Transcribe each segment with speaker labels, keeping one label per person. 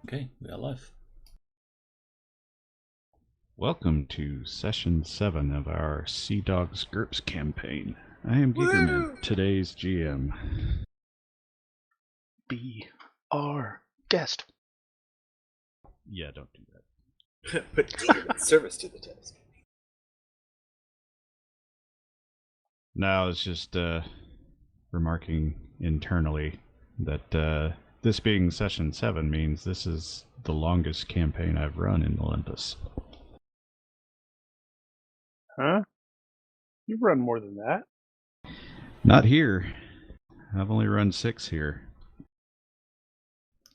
Speaker 1: Okay, we are live.
Speaker 2: Welcome to Session 7 of our Sea Dogs GURPS campaign. I am Gigermann, today's GM.
Speaker 3: Be our guest.
Speaker 2: Yeah, don't do that.
Speaker 4: Put Gigermann service to the test.
Speaker 2: Now, it's just remarking internally that this being Session 7 means this is the longest campaign I've run in Olympus.
Speaker 3: Huh? You've run more than that.
Speaker 2: Not here. I've only run 6 here.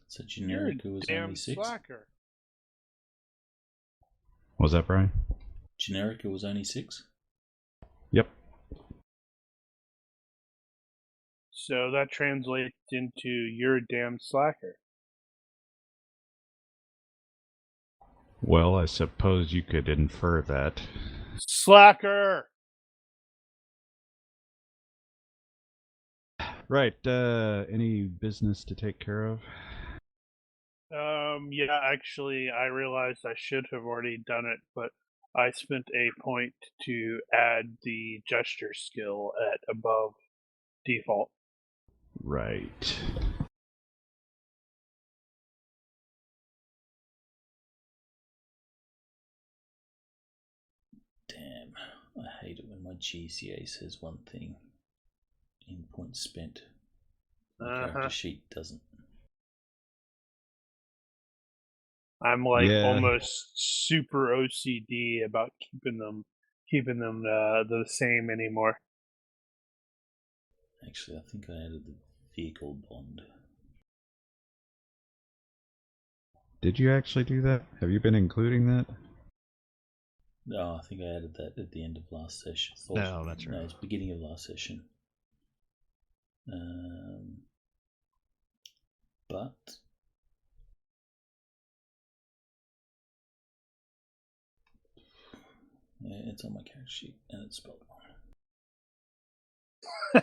Speaker 1: So Generica was only 6?
Speaker 3: Slacker.
Speaker 2: Was that Brian?
Speaker 1: Generica was only 6?
Speaker 2: Yep.
Speaker 3: So that translates into you're a damn slacker.
Speaker 2: Well, I suppose you could infer that.
Speaker 3: Slacker!
Speaker 2: Right, any business to take care of?
Speaker 3: Yeah, actually, I realized I should have already done it, but I spent a point to add the gesture skill at above default.
Speaker 2: Right.
Speaker 1: Damn, I hate it when my GCA says one thing in points spent. My character sheet doesn't.
Speaker 3: I'm like almost super OCD about keeping them the same anymore.
Speaker 1: Actually, I think I added the vehicle bond.
Speaker 2: Did you actually do that? Have you been including that?
Speaker 1: No, I think I added that at the end of last session.
Speaker 2: No, that's right.
Speaker 1: No, it's beginning of last session. But yeah, it's on my character sheet and it's spelled wrong.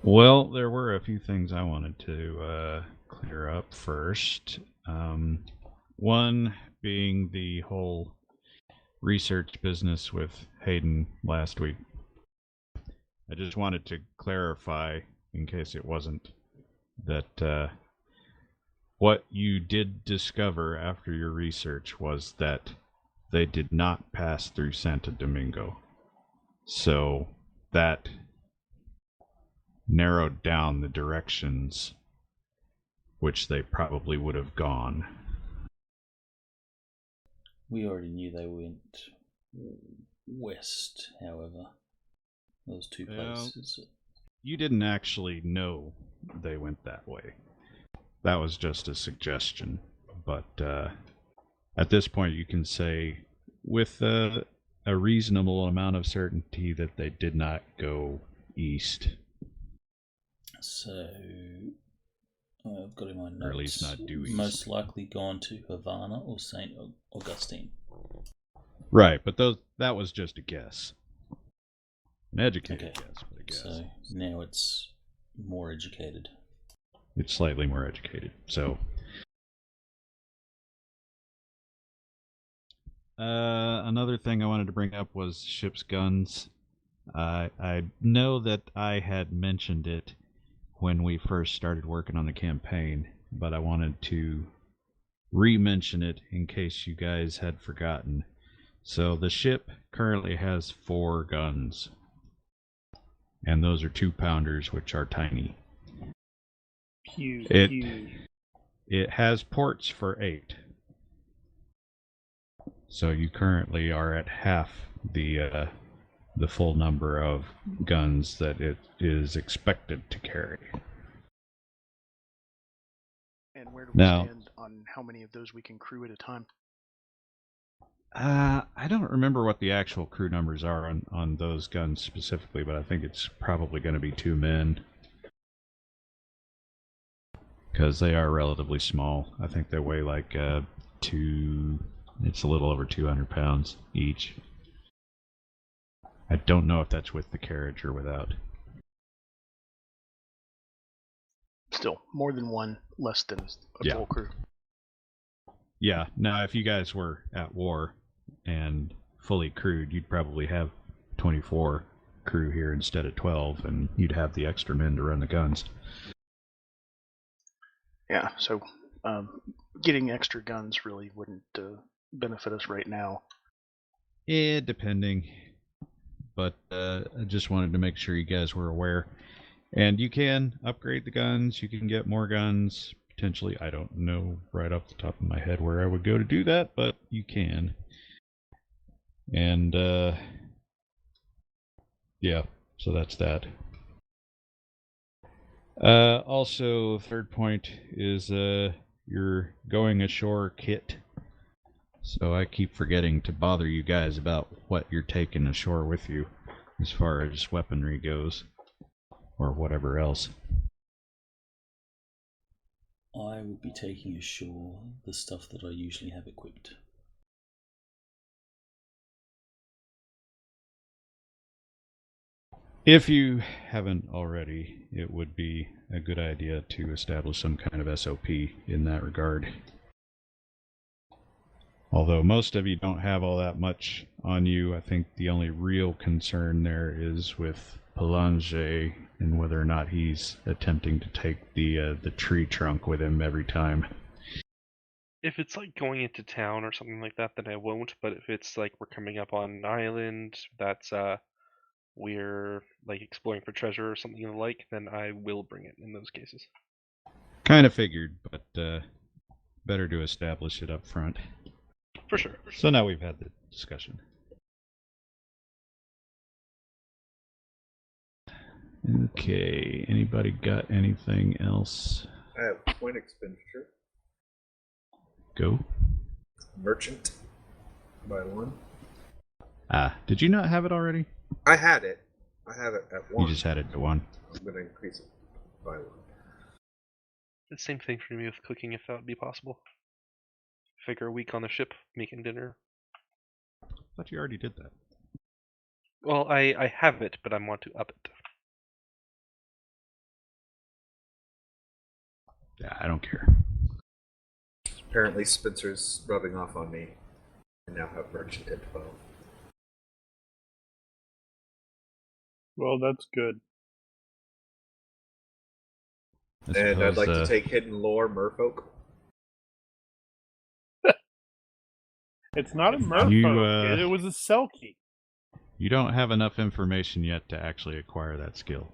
Speaker 2: Well, there were a few things I wanted to clear up first. One being the whole research business with Hayden last week. I just wanted to clarify, in case it wasn't, that what you did discover after your research was that they did not pass through Santo Domingo. So that narrowed down the directions which they probably would have gone.
Speaker 1: We already knew they went west, however. Those two places.
Speaker 2: You didn't actually know they went that way. That was just a suggestion. But at this point you can say with a reasonable amount of certainty that they did not go east.
Speaker 1: So I've got in my notes,
Speaker 2: or at least not due east.
Speaker 1: Most likely gone to Havana or St. Augustine.
Speaker 2: Right, but that was just a guess. An educated guess, but a guess.
Speaker 1: So now it's more educated.
Speaker 2: It's slightly more educated. So another thing I wanted to bring up was ship's guns. I know that I had mentioned it when we first started working on the campaign, but I wanted to re-mention it in case you guys had forgotten. So the ship currently has 4 guns, and those are 2-pounders, which are tiny. It has ports for 8, so you currently are at half the full number of guns that it is expected to carry.
Speaker 5: And where do we stand on how many of those we can crew at a time?
Speaker 2: I don't remember what the actual crew numbers are on those guns specifically, but I think it's probably going to be 2 men. Because they are relatively small. I think they weigh like it's a little over 200 pounds each. I don't know if that's with the carriage or without.
Speaker 5: Still, more than one, less than a full crew.
Speaker 2: Yeah. Now, if you guys were at war and fully crewed, you'd probably have 24 crew here instead of 12, and you'd have the extra men to run the guns.
Speaker 5: Yeah, so getting extra guns really wouldn't benefit us right now.
Speaker 2: Yeah, depending. But I just wanted to make sure you guys were aware. And you can upgrade the guns. You can get more guns. Potentially, I don't know right off the top of my head where I would go to do that, but you can. And, yeah, so that's that. Also, third point is your going ashore kit. So I keep forgetting to bother you guys about what you're taking ashore with you as far as weaponry goes, or whatever else.
Speaker 1: I would be taking ashore the stuff that I usually have equipped.
Speaker 2: If you haven't already, it would be a good idea to establish some kind of SOP in that regard. Although most of you don't have all that much on you, I think the only real concern there is with Pelanger and whether or not he's attempting to take the tree trunk with him every time.
Speaker 6: If it's like going into town or something like that, then I won't. But if it's like we're coming up on an island that's we're like exploring for treasure or something of the like, then I will bring it in those cases.
Speaker 2: Kind of figured, but better to establish it up front.
Speaker 6: For sure.
Speaker 2: So now we've had the discussion. Okay, anybody got anything else?
Speaker 4: I have point expenditure.
Speaker 2: Go.
Speaker 4: Merchant. By 1.
Speaker 2: Did you not have it already?
Speaker 4: I had it. I have it at 1.
Speaker 2: You just had it to 1.
Speaker 4: I'm going to increase it by 1.
Speaker 6: The same thing for me with cooking, if that would be possible. Figure a week on the ship, making dinner.
Speaker 2: I thought you already did that.
Speaker 6: Well, I have it, but I want to up it.
Speaker 2: Yeah, I don't care.
Speaker 4: Apparently Spencer's rubbing off on me. I now have merchant at 12.
Speaker 3: Well, that's good.
Speaker 4: And I'd like to take hidden lore merfolk.
Speaker 3: It's not a merfolk.
Speaker 2: You,
Speaker 3: it was a Selkie.
Speaker 2: You don't have enough information yet to actually acquire that skill.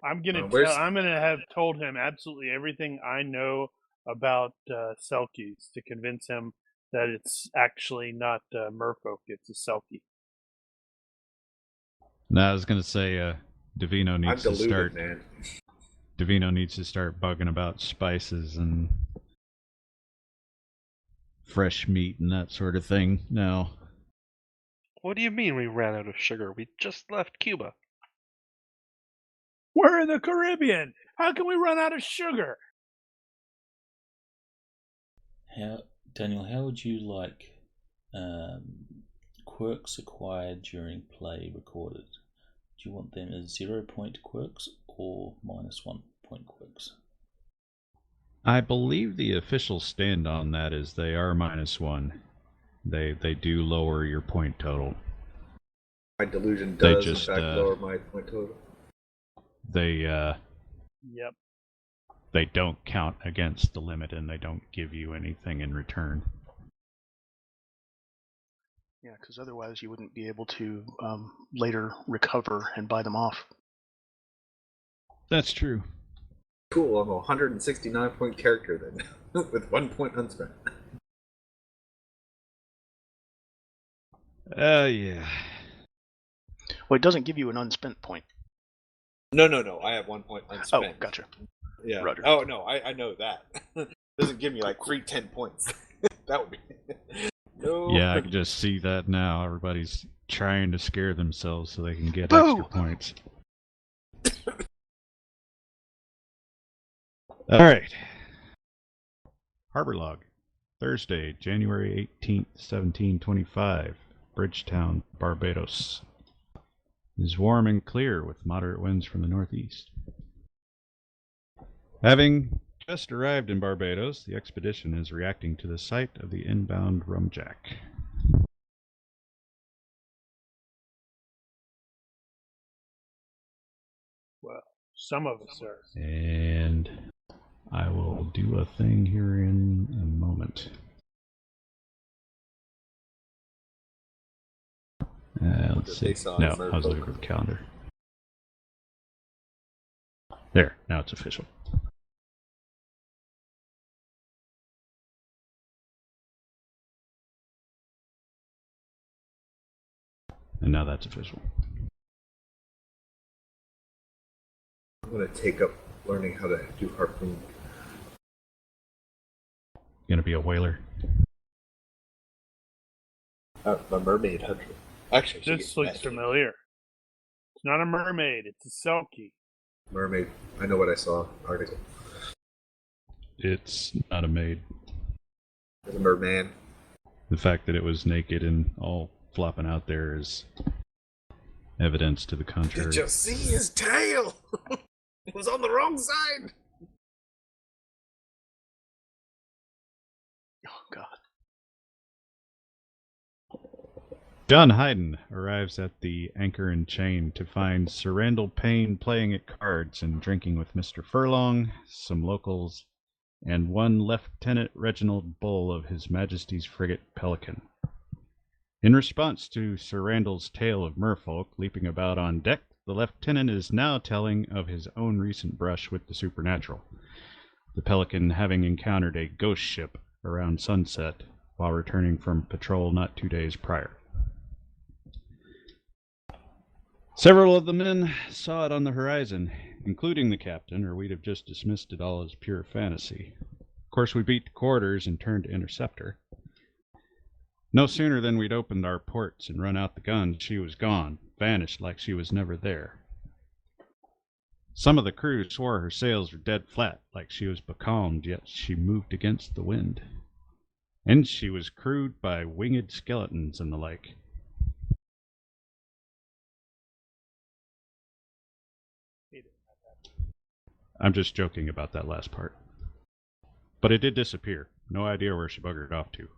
Speaker 3: I'm gonna have told him absolutely everything I know about Selkies to convince him that it's actually not merfolk, it's a Selkie.
Speaker 2: No, I was gonna say Davino needs to start.
Speaker 4: Man.
Speaker 2: Davino needs to start bugging about spices and fresh meat and that sort of thing now.
Speaker 6: What do you mean we ran out of sugar? We just left Cuba.
Speaker 3: We're in the Caribbean. How can we run out of sugar?
Speaker 1: Daniel, how would you like quirks acquired during play recorded? Do you want them as 0-point quirks or -1 point quirks?
Speaker 2: I believe the official stand on that is they are -1. They do lower your point total.
Speaker 4: My delusion does
Speaker 2: just,
Speaker 4: in fact lower my point total.
Speaker 3: Yep.
Speaker 2: They don't count against the limit and they don't give you anything in return.
Speaker 5: Yeah, because otherwise you wouldn't be able to later recover and buy them off.
Speaker 2: That's true.
Speaker 4: Cool, I'm a 169 point character then, with 1 point unspent.
Speaker 2: Yeah.
Speaker 5: Well, it doesn't give you an unspent point.
Speaker 4: No, I have 1 point unspent.
Speaker 5: Oh, gotcha.
Speaker 4: Yeah.
Speaker 5: Roger.
Speaker 4: Oh, no, I know that. It doesn't give me like free 10 points. That would be... No.
Speaker 2: Yeah, I can just see that now. Everybody's trying to scare themselves so they can get
Speaker 5: Boo!
Speaker 2: extra points. Alright. Harbor Log. Thursday, January 18th, 1725. Bridgetown, Barbados. It is warm and clear with moderate winds from the northeast. Having just arrived in Barbados, the expedition is reacting to the sight of the inbound Rumjack.
Speaker 3: Well, some of us are.
Speaker 2: And I will do a thing here in a moment. Let's see. No, I was looking for the calendar. There, now it's official. And now that's official.
Speaker 4: I'm going to take up learning how to do harpoon.
Speaker 2: Gonna be a whaler.
Speaker 4: A mermaid hunter. Actually,
Speaker 3: This looks familiar. It's not a mermaid, it's a selkie.
Speaker 4: Mermaid. I know what I saw. Article.
Speaker 2: It's not a maid.
Speaker 4: It's a merman.
Speaker 2: The fact that it was naked and all flopping out there is evidence to the contrary.
Speaker 4: Did you see his tail? It was on the wrong side.
Speaker 5: Oh, God.
Speaker 2: John Hayden arrives at the Anchor and Chain to find Sir Randall Payne playing at cards and drinking with Mr. Furlong, some locals, and one Lieutenant Reginald Bull of His Majesty's frigate Pelican. In response to Sir Randall's tale of merfolk leaping about on deck, the lieutenant is now telling of his own recent brush with the supernatural, the Pelican having encountered a ghost ship around sunset while returning from patrol not 2 days prior. Several of the men saw it on the horizon, including the captain, or we'd have just dismissed it all as pure fantasy. Of course, we beat the quarters and turned to interceptor. No sooner than we'd opened our ports and run out the guns, she was gone, vanished like she was never there. Some of the crew swore her sails were dead flat, like she was becalmed, yet she moved against the wind. And she was crewed by winged skeletons and the like. I'm just joking about that last part. But it did disappear. No idea where she buggered off to.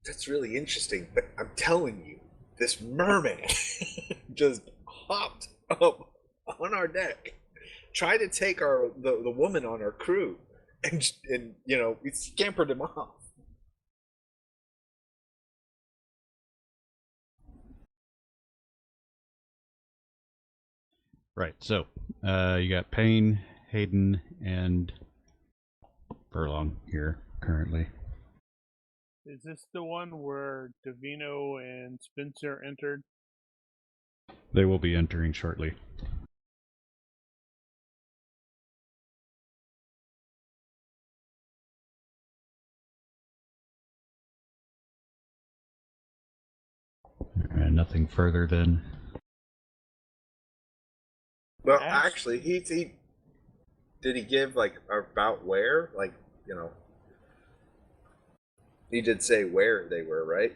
Speaker 4: That's really interesting, but I'm telling you, this merman just hopped up on our deck, tried to take the woman on our crew, and you know, we scampered him off.
Speaker 2: Right, so you got Payne, Hayden, and Furlong here currently.
Speaker 3: Is this the one where Davino and Spencer entered?
Speaker 2: They will be entering shortly. And nothing further then.
Speaker 4: Well, actually, he did he give like about where, like, you know, he did say where they were, right?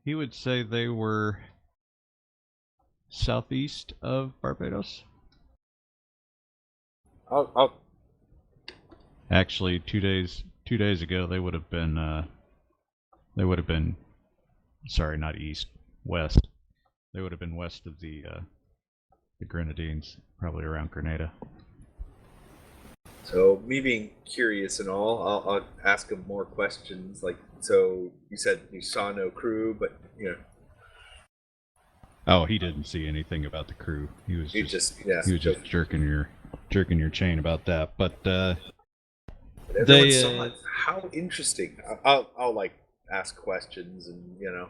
Speaker 2: He would say they were southeast of Barbados.
Speaker 4: I'll
Speaker 2: Actually, 2 days ago they would have been sorry, not east, west. They would have been west of the Grenadines, probably around Grenada.
Speaker 4: So, me being curious and all, I'll ask him more questions. Like, so you said you saw no crew, but you know.
Speaker 2: Oh, he didn't see anything about the crew. He was just jerking your chain about that. But
Speaker 4: everyone saw it. How interesting! I'll like ask questions and, you know,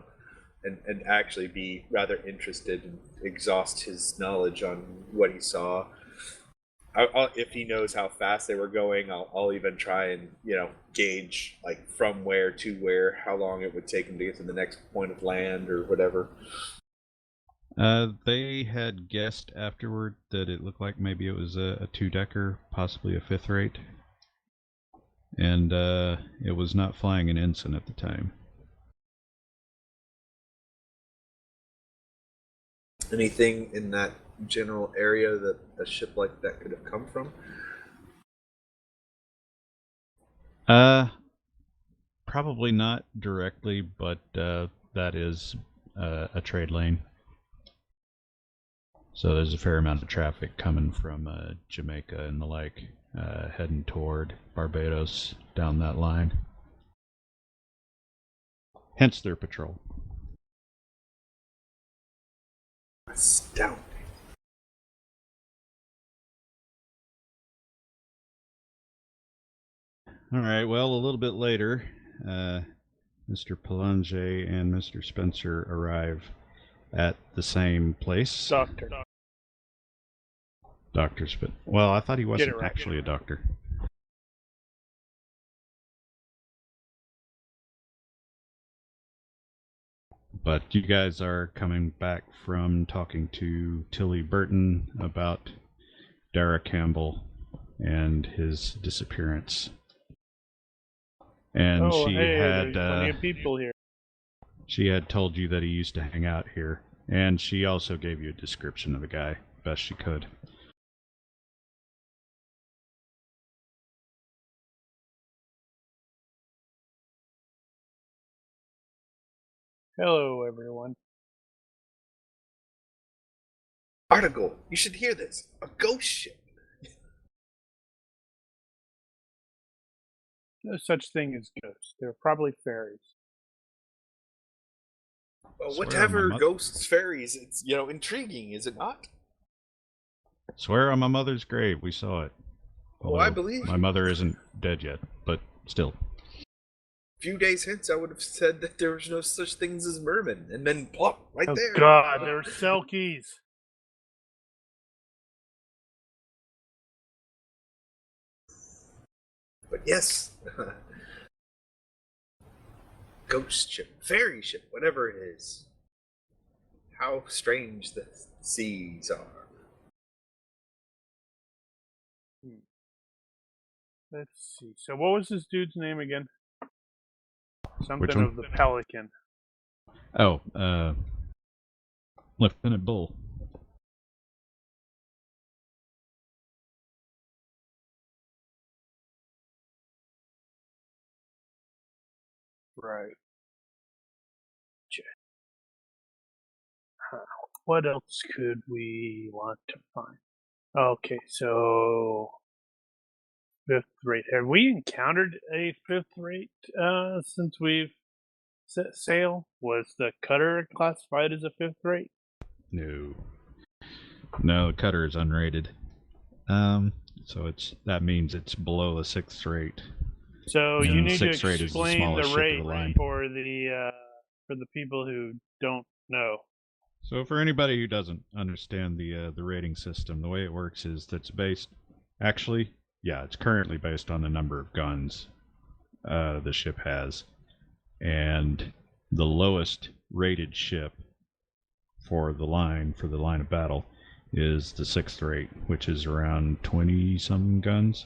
Speaker 4: and actually be rather interested and exhaust his knowledge on what he saw. If he knows how fast they were going, I'll even try and, you know, gauge like from where to where, how long it would take him to get to the next point of land or whatever.
Speaker 2: They had guessed afterward that it looked like maybe it was a two-decker, possibly a fifth rate. and it was not flying an ensign at the time.
Speaker 4: Anything in that general area that a ship like that could have come from?
Speaker 2: Probably not directly, but that is a trade lane. So there's a fair amount of traffic coming from Jamaica and the like, heading toward Barbados down that line. Hence their patrol.
Speaker 4: Astounding.
Speaker 2: All right, well, a little bit later, Mr. Pelanger and Mr. Spencer arrive at the same place. Dr. Well, I thought he wasn't actually a doctor. But you guys are coming back from talking to Tilly Burton about Dara Campbell and his disappearance. And
Speaker 3: there's plenty of people here.
Speaker 2: She had told you that he used to hang out here, and she also gave you a description of the guy, best she could.
Speaker 3: Hello, everyone.
Speaker 4: Article, you should hear this. A ghost ship.
Speaker 3: No such thing as ghosts. They're probably fairies.
Speaker 4: Well, whatever ghosts, fairies, it's, intriguing, is it not?
Speaker 2: Swear on my mother's grave, we saw it.
Speaker 4: Although I believe
Speaker 2: my mother isn't dead yet, but still.
Speaker 4: A few days hence, I would have said that there was no such things as mermen, and then plop, right there.
Speaker 3: Oh God, there were selkies.
Speaker 4: But yes, ghost ship, fairy ship, whatever it is. How strange the seas are.
Speaker 3: Let's see. So what was this dude's name again? Something of the Pelican.
Speaker 2: Oh, Lieutenant Bull.
Speaker 3: Right. What else could we want to find? Okay, so fifth rate. Have we encountered a fifth rate since we've set sail? Was the cutter classified as a fifth rate?
Speaker 2: No, the cutter is unrated. So that means it's below the sixth rate.
Speaker 3: So you need to explain the rate for the people who don't know.
Speaker 2: So for anybody who doesn't understand the rating system, the way it works is that's based. Actually, yeah, it's currently based on the number of guns the ship has, and the lowest rated ship for the line of battle is the sixth rate, which is around 20-some guns.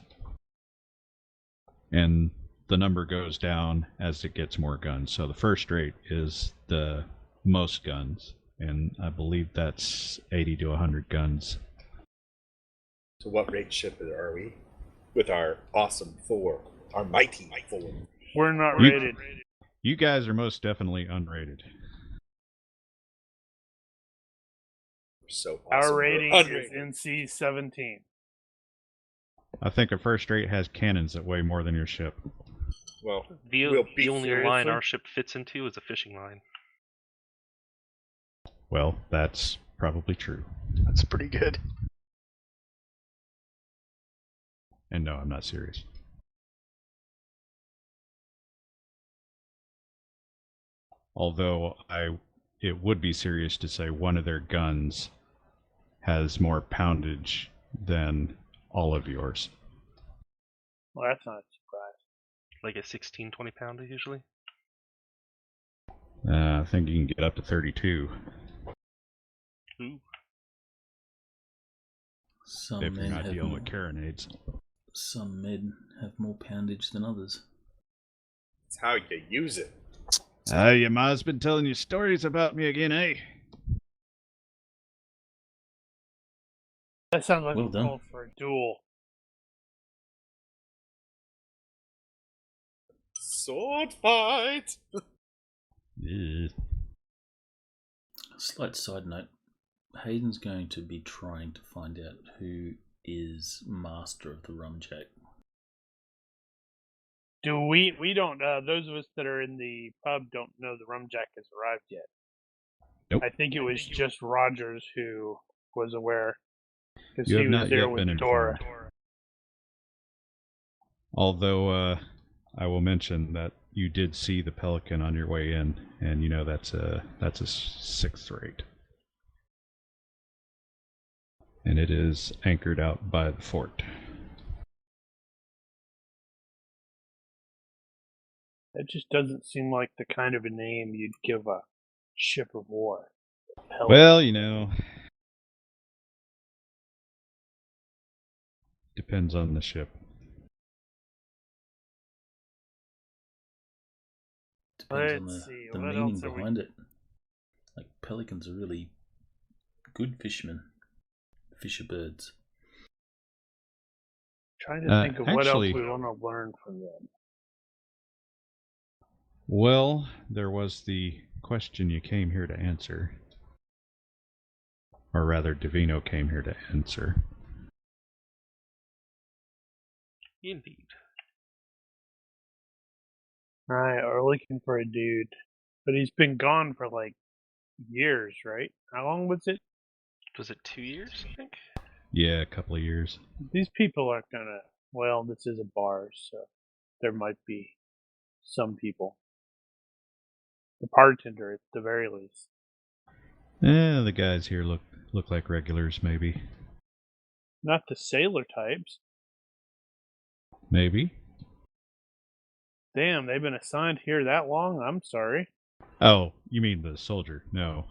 Speaker 2: And the number goes down as it gets more guns. So the first rate is the most guns, and I believe that's 80 to 100 guns.
Speaker 4: So what rate ship are we? With our awesome 4, our mighty 4.
Speaker 3: We're not rated.
Speaker 2: You guys are most definitely unrated.
Speaker 4: So awesome.
Speaker 3: Our rating is NC-17.
Speaker 2: I think a first rate has cannons that weigh more than your ship.
Speaker 4: Well,
Speaker 6: the only line our ship fits into is a fishing line.
Speaker 2: Well, that's probably true.
Speaker 5: That's pretty good.
Speaker 2: And no, I'm not serious. Although it would be serious to say one of their guns has more poundage than all of yours.
Speaker 3: Well, that's not a surprise.
Speaker 6: Like a 16, 20 pounder usually?
Speaker 2: I think you can get up to 32.
Speaker 6: Ooh.
Speaker 1: Some
Speaker 2: if you're
Speaker 1: men
Speaker 2: not
Speaker 1: have
Speaker 2: dealing with carronades.
Speaker 1: some men have more poundage than others.
Speaker 4: It's how you use it.
Speaker 2: Your ma's been telling you stories about me again, eh?
Speaker 3: That sounds like
Speaker 1: Well
Speaker 3: a
Speaker 1: done.
Speaker 3: call for a duel.
Speaker 4: Sword fight!
Speaker 2: Yeah.
Speaker 1: Slight side note. Hayden's going to be trying to find out who is master of the Rumjack.
Speaker 3: Do we don't those of us that are in the pub don't know the Rumjack has arrived yet.
Speaker 2: Nope.
Speaker 3: I think it was just Rogers who was aware because
Speaker 2: You
Speaker 3: he
Speaker 2: have
Speaker 3: was
Speaker 2: not
Speaker 3: there
Speaker 2: yet
Speaker 3: with
Speaker 2: been
Speaker 3: Dora.
Speaker 2: informed. Although I will mention that you did see the Pelican on your way in, and you know that's a 6th rate. And it is anchored out by the fort.
Speaker 3: That just doesn't seem like the kind of a name you'd give a ship of war. Pelican.
Speaker 2: Well, you know, depends on the ship.
Speaker 1: Depends on
Speaker 3: Let's see,
Speaker 1: the
Speaker 3: what
Speaker 1: meaning
Speaker 3: else are we-
Speaker 1: behind it. Like, pelicans are really good fishermen. Fisher birds.
Speaker 3: Trying to think of what else
Speaker 2: actually-
Speaker 3: we want to learn from them.
Speaker 2: Well, there was the question you came here to answer. Or rather, Divino came here to answer.
Speaker 6: Indeed.
Speaker 3: Right, we're looking for a dude. But he's been gone for like years, right? How long was it?
Speaker 6: Was it 2 years, I think?
Speaker 2: Yeah, a couple of years.
Speaker 3: These people aren't gonna. Well, this is a bar, so there might be some people. The bartender, at the very least.
Speaker 2: The guys here look like regulars, maybe.
Speaker 3: Not the sailor types.
Speaker 2: Maybe.
Speaker 3: Damn, they've been assigned here that long? I'm sorry.
Speaker 2: Oh, you mean the soldier? No.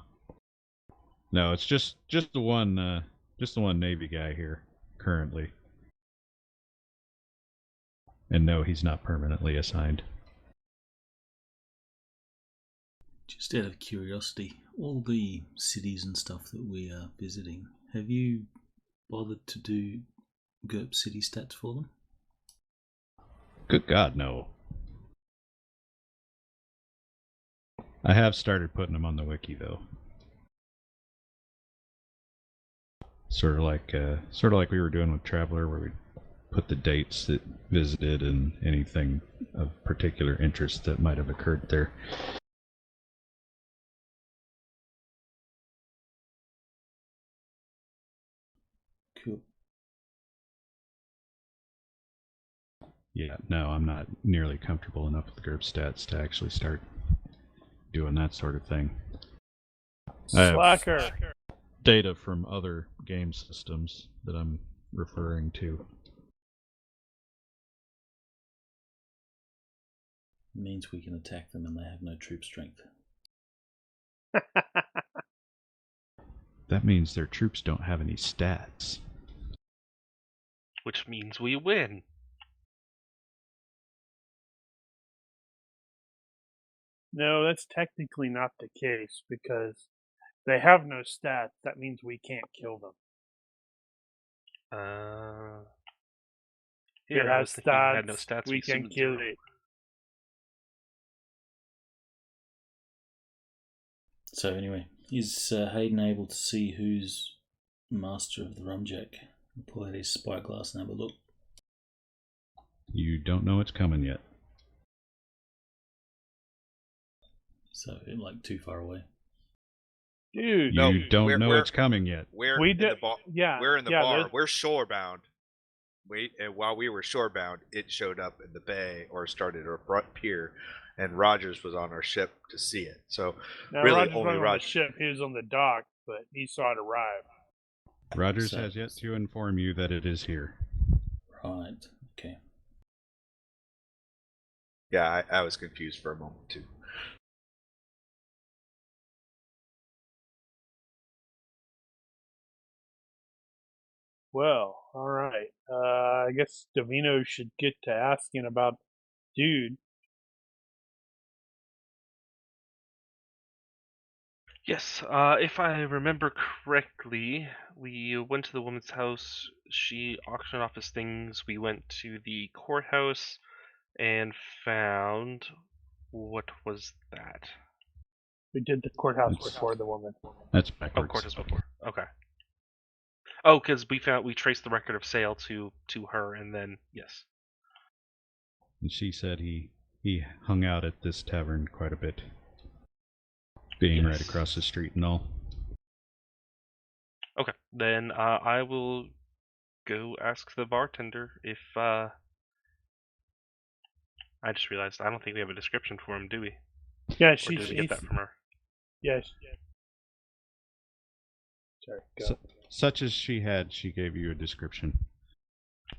Speaker 2: No, it's just the one Navy guy here currently. And no, he's not permanently assigned.
Speaker 1: Just out of curiosity, all the cities and stuff that we are visiting, have you bothered to do GURPS city stats for them?
Speaker 2: Good God, no. I have started putting them on the wiki though. Sort of like we were doing with Traveler, where we put the dates that visited and anything of particular interest that might have occurred there.
Speaker 1: Cool.
Speaker 2: Yeah, no, I'm not nearly comfortable enough with the GURPS stats to actually start doing that sort of thing. I have
Speaker 3: Slacker.
Speaker 2: data from other game systems that I'm referring to.
Speaker 1: It means we can attack them and they have no troop strength.
Speaker 2: That means their troops don't have any stats.
Speaker 6: Which means we win.
Speaker 3: No, that's technically not the case because they have no stats. That means we can't kill them. If it
Speaker 6: Here, I was
Speaker 3: has
Speaker 6: thinking
Speaker 3: stats,
Speaker 6: it had no stats.
Speaker 3: we can
Speaker 6: assumed
Speaker 3: kill
Speaker 6: 0.
Speaker 3: it.
Speaker 1: So anyway, is Hayden able to see who's master of the Rumjack? Pull out his spyglass and have a look.
Speaker 2: You don't know it's coming yet.
Speaker 1: So, like, too far away.
Speaker 3: Dude,
Speaker 4: No,
Speaker 2: You don't know
Speaker 4: we're-
Speaker 2: it's coming yet.
Speaker 4: We're
Speaker 3: we
Speaker 4: in
Speaker 3: did.
Speaker 4: the bar.
Speaker 3: Yeah,
Speaker 4: We're in the
Speaker 3: yeah,
Speaker 4: bar.
Speaker 3: there's-
Speaker 4: We're shorebound. And while we were shorebound, it showed up in the bay or started to appear, and Rogers was on our ship to see it. So
Speaker 3: Now,
Speaker 4: really,
Speaker 3: Rogers
Speaker 4: only
Speaker 3: wasn't on the
Speaker 4: Rogers.
Speaker 3: ship. He was on the dock, but he saw it arrive.
Speaker 2: Rogers
Speaker 1: So-
Speaker 2: has yet to inform you that it is here.
Speaker 1: Right, okay.
Speaker 4: Yeah, I was confused for a moment too.
Speaker 3: Well, all right. I guess Davino should get to asking about dude.
Speaker 6: Yes, if I remember correctly, we went to the woman's house. She auctioned off his things. We went to the courthouse and found. What was that?
Speaker 3: We did the courthouse before the woman.
Speaker 2: That's
Speaker 6: Oh,
Speaker 2: backwards.
Speaker 6: courthouse before. Okay. Oh, because we traced the record of sale to her, and then yes.
Speaker 2: And she said he hung out at this tavern quite a bit, being right
Speaker 6: Yes.
Speaker 2: across the street and all.
Speaker 6: Okay, then I will go ask the bartender if. I just realized I don't think we have a description for him, do we?
Speaker 3: Yeah,
Speaker 6: Or did we get that from her?
Speaker 3: Yes. Sorry. Go.
Speaker 2: Such as she had, she gave you a description.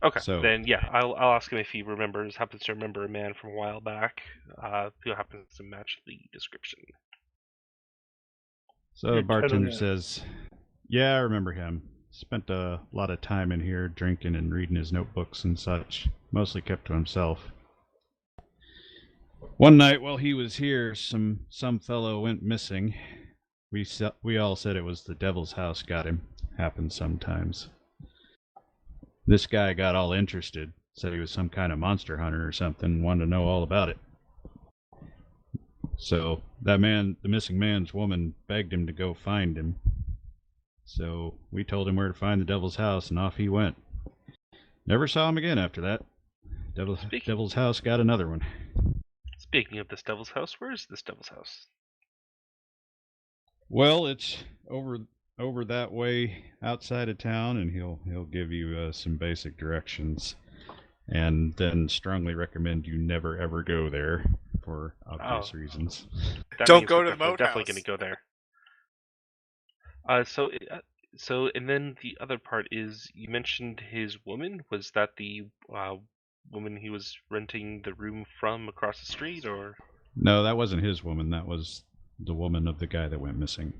Speaker 6: Okay,
Speaker 2: So-
Speaker 6: then yeah, I'll ask him if he happens to remember a man from a while back who happens to match the description.
Speaker 2: So the
Speaker 3: You're
Speaker 2: bartender
Speaker 3: totally-
Speaker 2: says, "Yeah, I remember him. Spent a lot of time in here drinking and reading his notebooks and such. Mostly kept to himself. One night while he was here, some fellow went missing. We all said it was the devil's house got him. Happens sometimes. This guy got all interested. Said he was some kind of monster hunter or something. Wanted to know all about it. So that man, the missing man's woman, begged him to go find him. So we told him where to find the devil's house, and off he went. Never saw him again after that. Devil's house got another one."
Speaker 6: Speaking of this devil's house, where is this devil's house?
Speaker 2: Well, it's over that way outside of town, and he'll give you some basic directions, and then strongly recommend you never ever go there for obvious reasons.
Speaker 6: That
Speaker 4: Don't
Speaker 6: means
Speaker 4: go
Speaker 6: we're
Speaker 4: to the
Speaker 6: definitely
Speaker 4: Moat
Speaker 6: going
Speaker 4: House.
Speaker 6: to go there. So, and then the other part is you mentioned his woman. Was that the woman he was renting the room from across the street, or?
Speaker 2: No, that wasn't his woman. That was the woman of the guy that went missing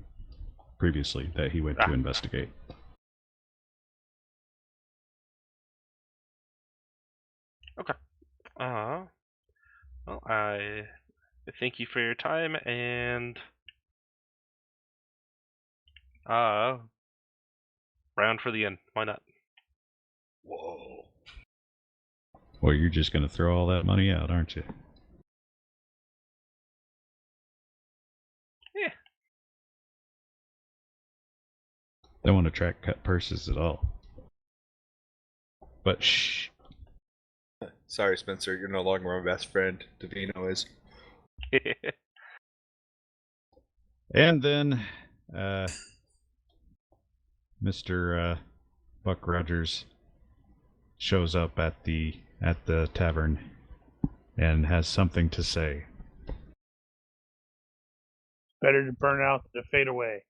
Speaker 2: previously that he went to investigate.
Speaker 6: Okay. Well, I thank you for your time, and round for the inn. Why not?
Speaker 4: Whoa.
Speaker 2: Well, you're just going to throw all that money out, aren't you?
Speaker 6: Yeah.
Speaker 2: Don't want to track cut purses at all. But shh.
Speaker 4: Sorry, Spencer, you're no longer my best friend. Davino is.
Speaker 2: And then Mr. Buck Rogers shows up at the tavern and has something to say.
Speaker 3: Better to burn out than to fade away.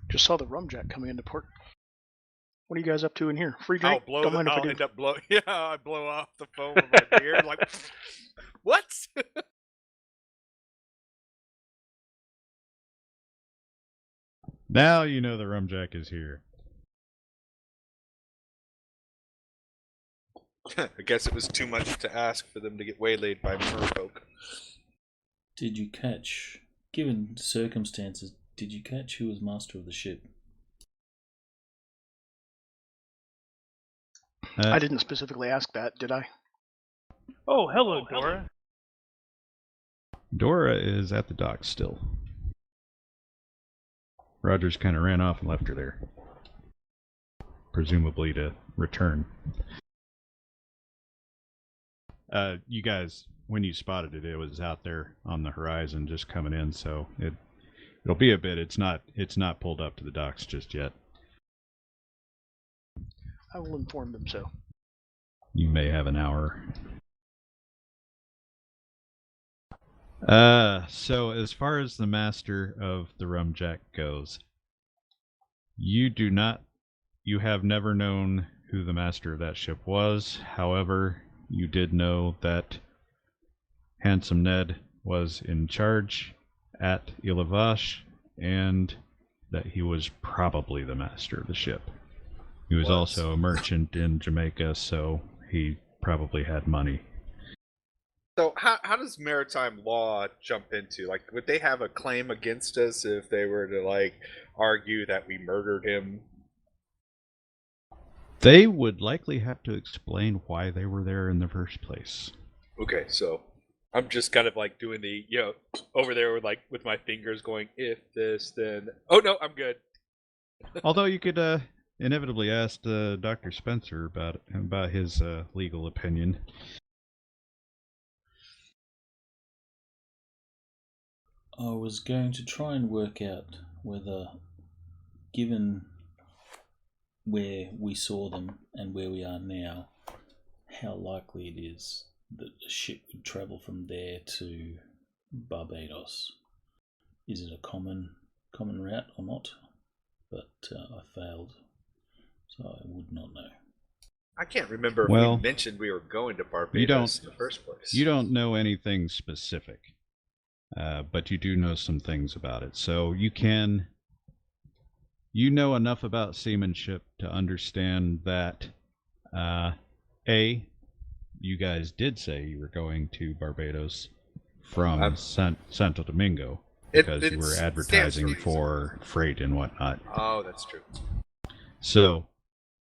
Speaker 5: Just saw the Rumjack coming into port. What are you guys up to in here? Free drink? Don't mind if I
Speaker 4: I'll
Speaker 5: do.
Speaker 4: end up blow. Yeah, I blow off the foam of my beard. Like, what?
Speaker 2: Now you know the Rumjack is here.
Speaker 4: I guess it was too much to ask for them to get waylaid by merfolk.
Speaker 1: Did you catch, given circumstances, did you catch who was master of the ship?
Speaker 5: I didn't specifically ask that, did I?
Speaker 3: Oh, hello, Dora.
Speaker 2: Dora is at the dock still. Rogers kind of ran off and left her there. Presumably to return. You guys, when you spotted it, it was out there on the horizon just coming in, so it'll be a bit. It's not pulled up to the docks just yet.
Speaker 5: I will inform them so.
Speaker 2: You may have an hour. So as far as the master of the Rumjack goes, you have never known who the master of that ship was. However, you did know that Handsome Ned was in charge at Ilavash, and that he was probably the master of the ship. He was also a merchant in Jamaica, so he probably had money.
Speaker 4: So how does maritime law jump into? Like, would they have a claim against us if they were to, like, argue that we murdered him?
Speaker 2: They would likely have to explain why they were there in the first place.
Speaker 4: Okay, so I'm just kind of like doing the, over there with my fingers going, if this, then... Oh, no, I'm good.
Speaker 2: Although you could inevitably ask Dr. Spencer about his legal opinion.
Speaker 1: I was going to try and work out whether, given where we saw them and where we are now, how likely it is that a ship would travel from there to Barbados. Is it a common route or not? But I failed, so I would not know.
Speaker 4: I can't remember if we mentioned we were going to Barbados in the first place.
Speaker 2: You don't know anything specific, but you do know some things about it. So you know enough about seamanship to understand that, you guys did say you were going to Barbados from Santo Domingo because you were advertising for freight and whatnot.
Speaker 4: Oh, that's true.
Speaker 2: So,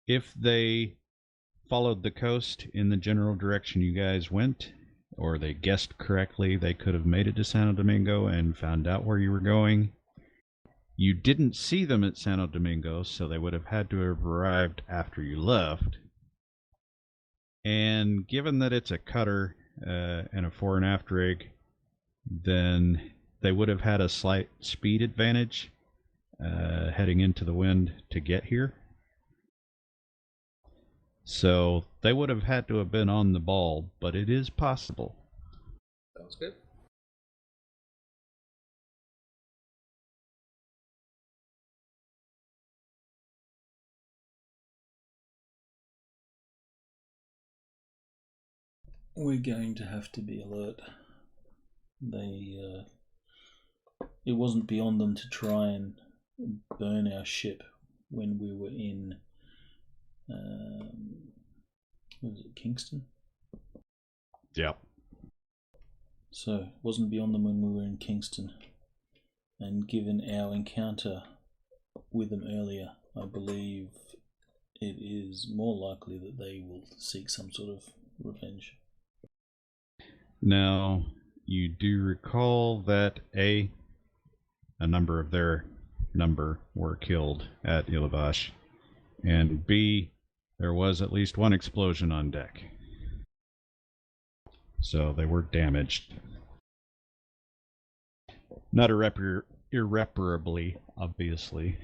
Speaker 2: if they followed the coast in the general direction you guys went, or they guessed correctly, they could have made it to Santo Domingo and found out where you were going. You didn't see them at Santo Domingo, so they would have had to have arrived after you left. And given that it's a cutter and a fore and aft rig, then they would have had a slight speed advantage heading into the wind to get here. So they would have had to have been on the ball, but it is possible.
Speaker 4: Sounds good.
Speaker 1: We're going to have to be alert. It wasn't beyond them to try and burn our ship when we were in, was it Kingston?
Speaker 2: Yep.
Speaker 1: So it wasn't beyond them when we were in Kingston. And given our encounter with them earlier, I believe it is more likely that they will seek some sort of revenge.
Speaker 2: Now, you do recall that a number of their number were killed at Ilavash, and B, there was at least one explosion on deck. So they were damaged. Not irreparably, obviously.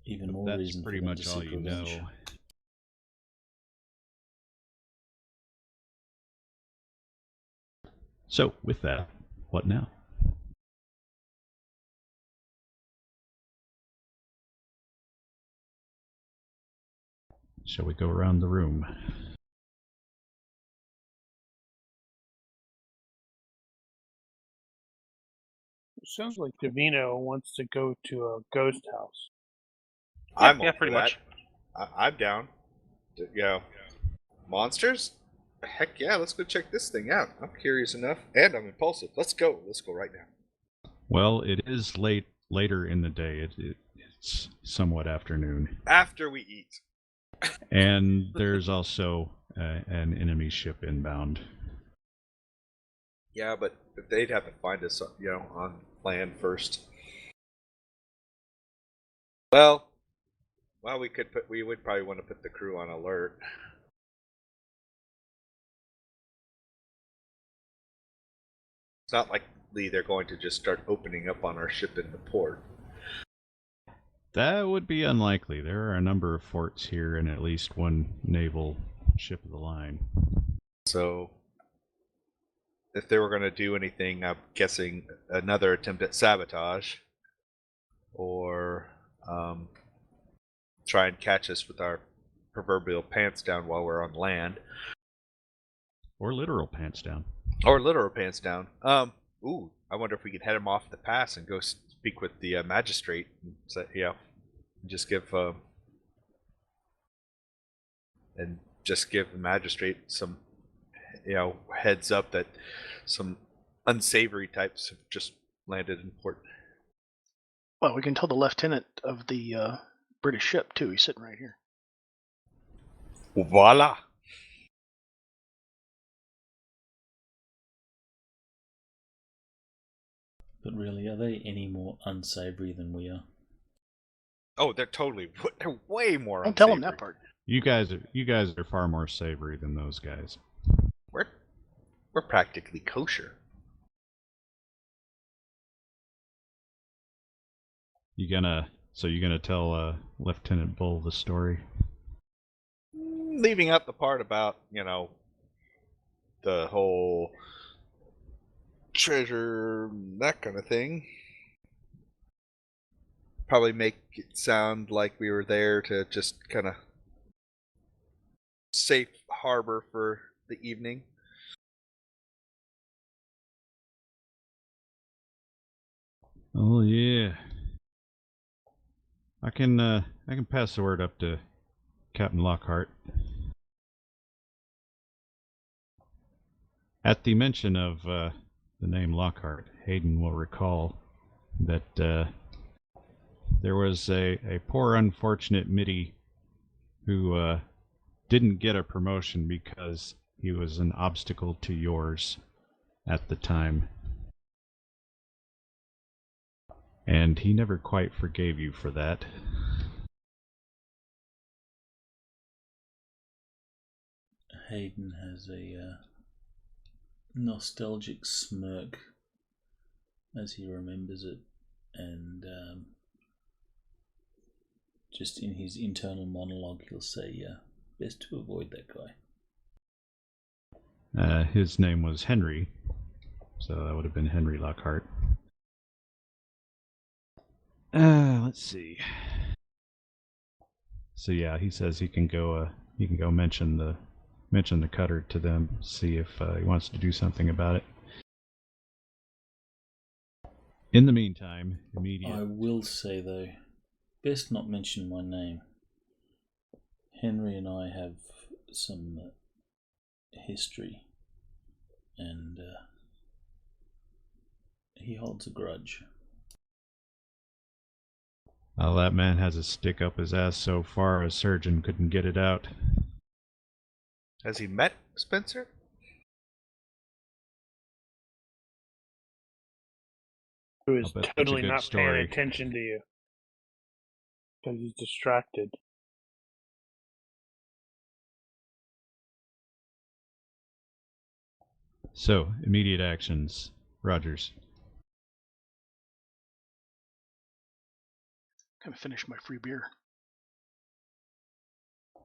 Speaker 1: Even more
Speaker 2: That's
Speaker 1: reason
Speaker 2: pretty
Speaker 1: for them
Speaker 2: much
Speaker 1: to
Speaker 2: all
Speaker 1: seek
Speaker 2: you know.
Speaker 1: revenge.
Speaker 2: So, with that, what now? Shall we go around the room?
Speaker 3: It sounds like Davino wants to go to a ghost house.
Speaker 4: I'm
Speaker 6: yeah,
Speaker 4: all for
Speaker 6: pretty
Speaker 4: that.
Speaker 6: much.
Speaker 4: I'm down. Monsters? Heck yeah, let's go check this thing out. I'm curious enough, and I'm impulsive. Let's go. Let's go right now.
Speaker 2: Well, it is later in the day. It's somewhat afternoon.
Speaker 4: After we eat.
Speaker 2: And there's also an enemy ship inbound.
Speaker 4: Yeah, but they'd have to find us, on land first. Well, we would probably want to put the crew on alert. It's not likely they're going to just start opening up on our ship in the port.
Speaker 2: That would be unlikely. There are a number of forts here and at least one naval ship of the line.
Speaker 4: So, if they were going to do anything, I'm guessing another attempt at sabotage, or try and catch us with our proverbial pants down while we're on land.
Speaker 2: Or literal pants down.
Speaker 4: Or literal pants down. I wonder if we could head them off the pass and go speak with the magistrate and say, Just give the magistrate some, heads up that some unsavory types have just landed in port.
Speaker 5: Well, we can tell the lieutenant of the British ship too. He's sitting right here.
Speaker 4: Voila!
Speaker 1: But really, are they any more unsavory than we are?
Speaker 4: Oh, they're way more.
Speaker 5: Don't tell him that part.
Speaker 2: You guys are far more savory than those guys.
Speaker 4: We're practically kosher.
Speaker 2: You gonna tell Lieutenant Bull the story?
Speaker 4: Leaving out the part about, the whole treasure, that kind of thing. Probably make it sound like we were there to just kind of safe harbor for the evening.
Speaker 2: Oh yeah. I can pass the word up to Captain Lockhart. At the mention of the name Lockhart, Hayden will recall that there was a poor unfortunate middy who didn't get a promotion because he was an obstacle to yours at the time. And he never quite forgave you for that.
Speaker 1: Hayden has a nostalgic smirk as he remembers it, and just in his internal monologue he'll say, best to avoid that guy.
Speaker 2: His name was Henry, so that would have been Henry Lockhart. Let's see. So yeah, he says he can go mention the cutter to them, see if he wants to do something about it. In the meantime,
Speaker 1: I will say though, best not mention my name. Henry and I have some history, and he holds a grudge.
Speaker 2: Well, that man has a stick up his ass so far a surgeon couldn't get it out.
Speaker 4: Has he met Spencer?
Speaker 3: Who is
Speaker 2: I'll bet that's a
Speaker 3: totally
Speaker 2: good
Speaker 3: not
Speaker 2: story.
Speaker 3: paying attention to you because he's distracted.
Speaker 2: So, immediate actions. Rogers.
Speaker 5: Gonna finish my free beer.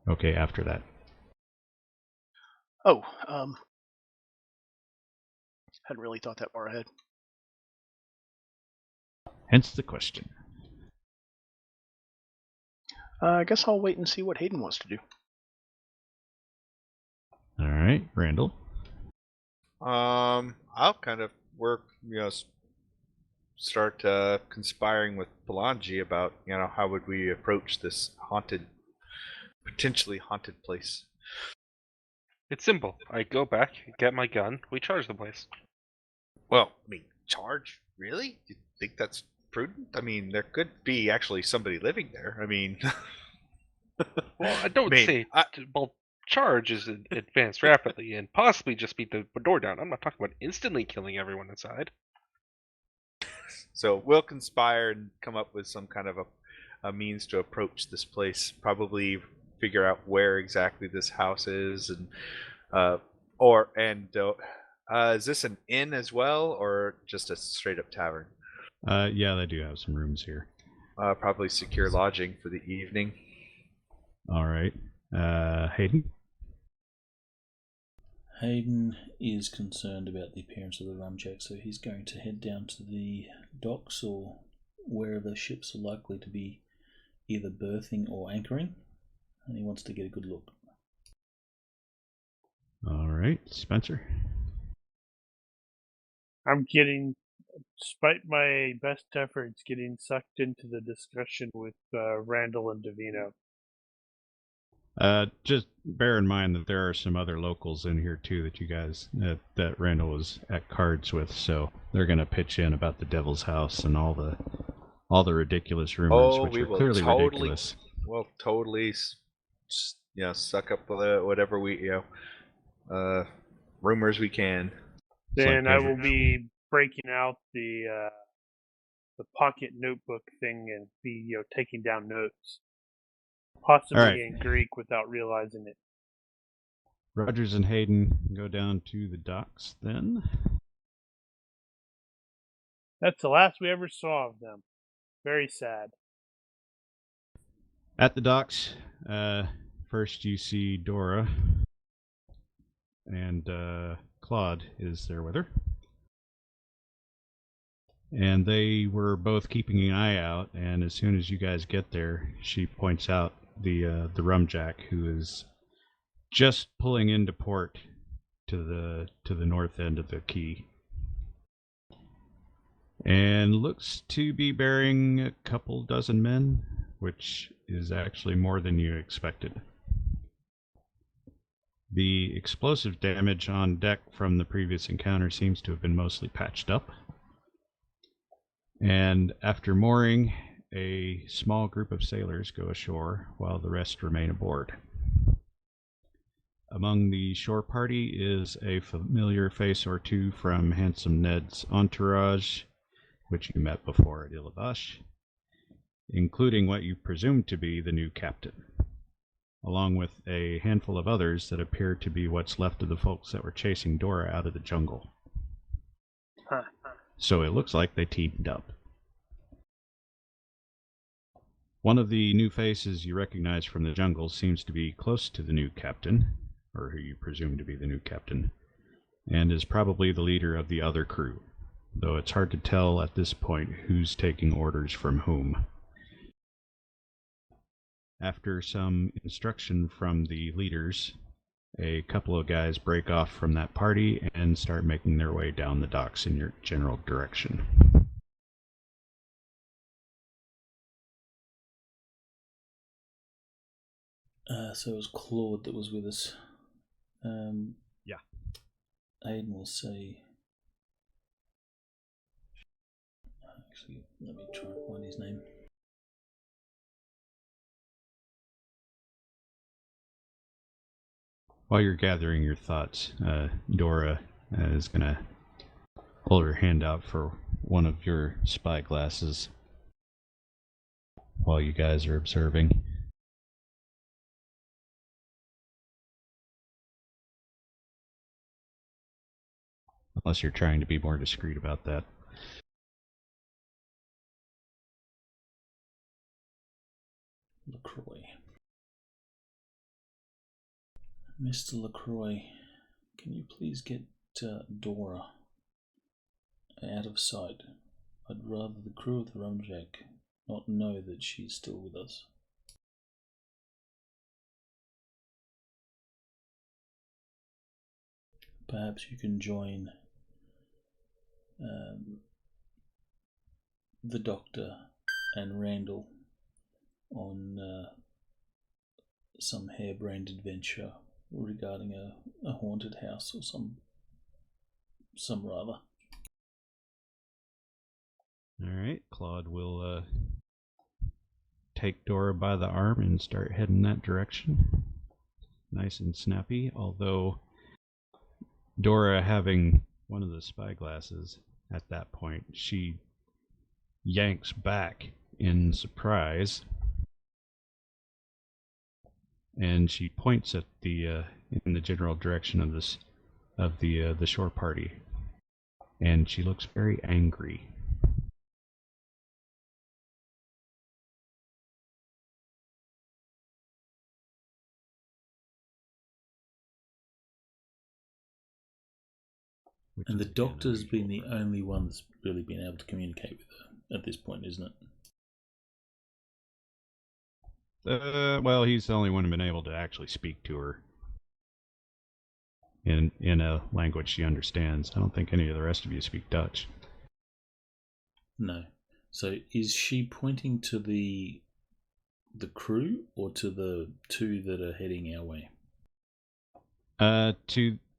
Speaker 2: Okay, after that.
Speaker 5: Oh, hadn't really thought that far ahead.
Speaker 2: Hence the question.
Speaker 5: I guess I'll wait and see what Hayden wants to do.
Speaker 2: All right, Randall.
Speaker 4: I'll kind of work, start conspiring with Palangi about, how would we approach this potentially haunted place.
Speaker 6: It's simple. I go back, get my gun, we charge the place.
Speaker 4: Well, charge? Really? You think that's prudent? There could be actually somebody living there.
Speaker 6: Well, I don't say. Well, charge is advanced rapidly and possibly just beat the door down. I'm not talking about instantly killing everyone inside.
Speaker 4: So we'll conspire and come up with some kind of a means to approach this place. Probably figure out where exactly this house is, and is this an inn as well, or just a straight up tavern?
Speaker 2: Yeah, they do have some rooms here.
Speaker 4: Probably secure lodging for the evening.
Speaker 2: All right. Hayden?
Speaker 1: Hayden is concerned about the appearance of the Rumjack, so he's going to head down to the docks or wherever ships are likely to be either berthing or anchoring, and he wants to get a good look.
Speaker 2: All right, Spencer?
Speaker 3: I'm getting despite my best efforts, getting sucked into the discussion with Randall and Davino.
Speaker 2: Just bear in mind that there are some other locals in here too that you guys that Randall was at cards with, so they're gonna pitch in about the Devil's House and all the ridiculous rumors, which
Speaker 4: we
Speaker 2: are
Speaker 4: will
Speaker 2: clearly
Speaker 4: totally,
Speaker 2: ridiculous.
Speaker 4: We'll totally, suck up whatever we, rumors we can.
Speaker 3: Then I will be breaking out the pocket notebook thing and be taking down notes, possibly in Greek without realizing it.
Speaker 2: Rogers and Hayden go down to the docks then.
Speaker 3: That's the last we ever saw of them. Very sad.
Speaker 2: At the docks, first you see Dora, and Claude is there with her. And they were both keeping an eye out, and as soon as you guys get there, she points out the Rumjack, who is just pulling into port to the north end of the quay, and looks to be bearing a couple dozen men, which is actually more than you expected. The explosive damage on deck from the previous encounter seems to have been mostly patched up. And after mooring, a small group of sailors go ashore while the rest remain aboard. Among the shore party is a familiar face or two from Handsome Ned's entourage, which you met before at Ilavash, including what you presume to be the new captain, along with a handful of others that appear to be what's left of the folks that were chasing Dora out of the jungle. So it looks like they teamed up. One of the new faces you recognize from the jungle seems to be close to the new captain, or who you presume to be the new captain, and is probably the leader of the other crew, though it's hard to tell at this point who's taking orders from whom. After some instruction from the leaders, a couple of guys break off from that party and start making their way down the docks in your general direction.
Speaker 1: So it was Claude that was with us.
Speaker 2: Yeah.
Speaker 1: Aiden will say... Actually, let me try and find his name.
Speaker 2: While you're gathering your thoughts, Dora is going to hold her hand out for one of your spy glasses while you guys are observing. Unless you're trying to be more discreet about that.
Speaker 1: LaCroix. Mr. LaCroix, can you please get Dora out of sight? I'd rather the crew of the Rumjack not know that she's still with us. Perhaps you can join the Doctor and Randall on some harebrained adventure regarding a haunted house or some rather.
Speaker 2: Alright, Claude will take Dora by the arm and start heading that direction. Nice and snappy, although Dora, having one of the spyglasses at that point, she yanks back in surprise, and she points at the in the general direction of the shore party, and she looks very angry.
Speaker 1: And the Doctor's been the only one that's really been able to communicate with her at this point, isn't it?
Speaker 2: Well, he's the only one who's been able to actually speak to her in a language she understands. I don't think any of the rest of you speak Dutch.
Speaker 1: No. So is she pointing to the crew or to the two that are heading our way?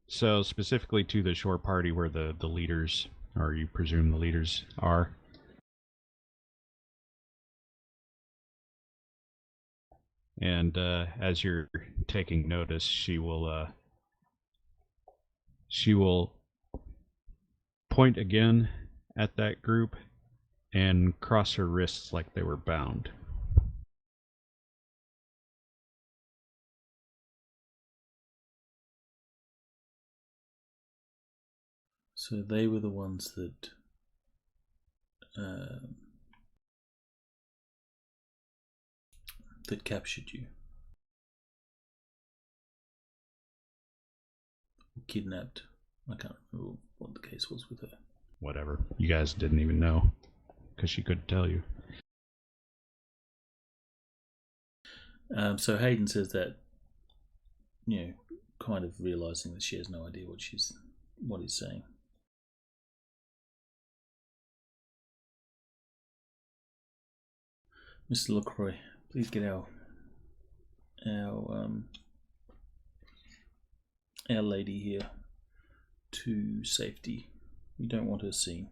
Speaker 2: So specifically to the shore party where the leaders, or you presume the leaders, are. And as you're taking notice, she will point again at that group and cross her wrists like they were bound.
Speaker 1: So they were the ones that captured you. Kidnapped. I can't remember what the case was with her.
Speaker 2: Whatever. You guys didn't even know, because she couldn't tell you.
Speaker 1: So Hayden says that, kind of realizing that she has no idea what he's saying. Mr. LaCroix, please get our lady here to safety. We don't want her seen.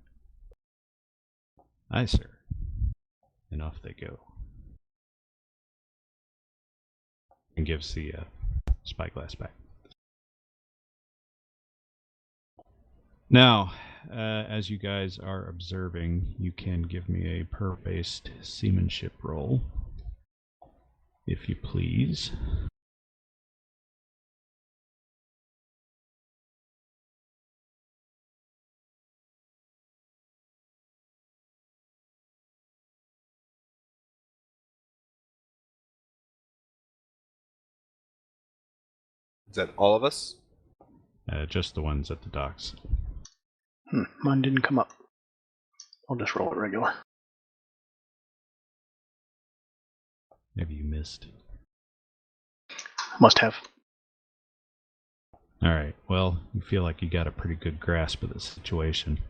Speaker 2: Aye, sir. And off they go. And gives the spyglass back. Now, as you guys are observing, you can give me a per-based seamanship roll, if you please.
Speaker 4: Is that all of us?
Speaker 2: Just the ones at the docks.
Speaker 5: Mine didn't come up. I'll just roll it regular.
Speaker 2: Maybe you missed.
Speaker 5: Must have.
Speaker 2: Alright, well, you feel like you got a pretty good grasp of the situation.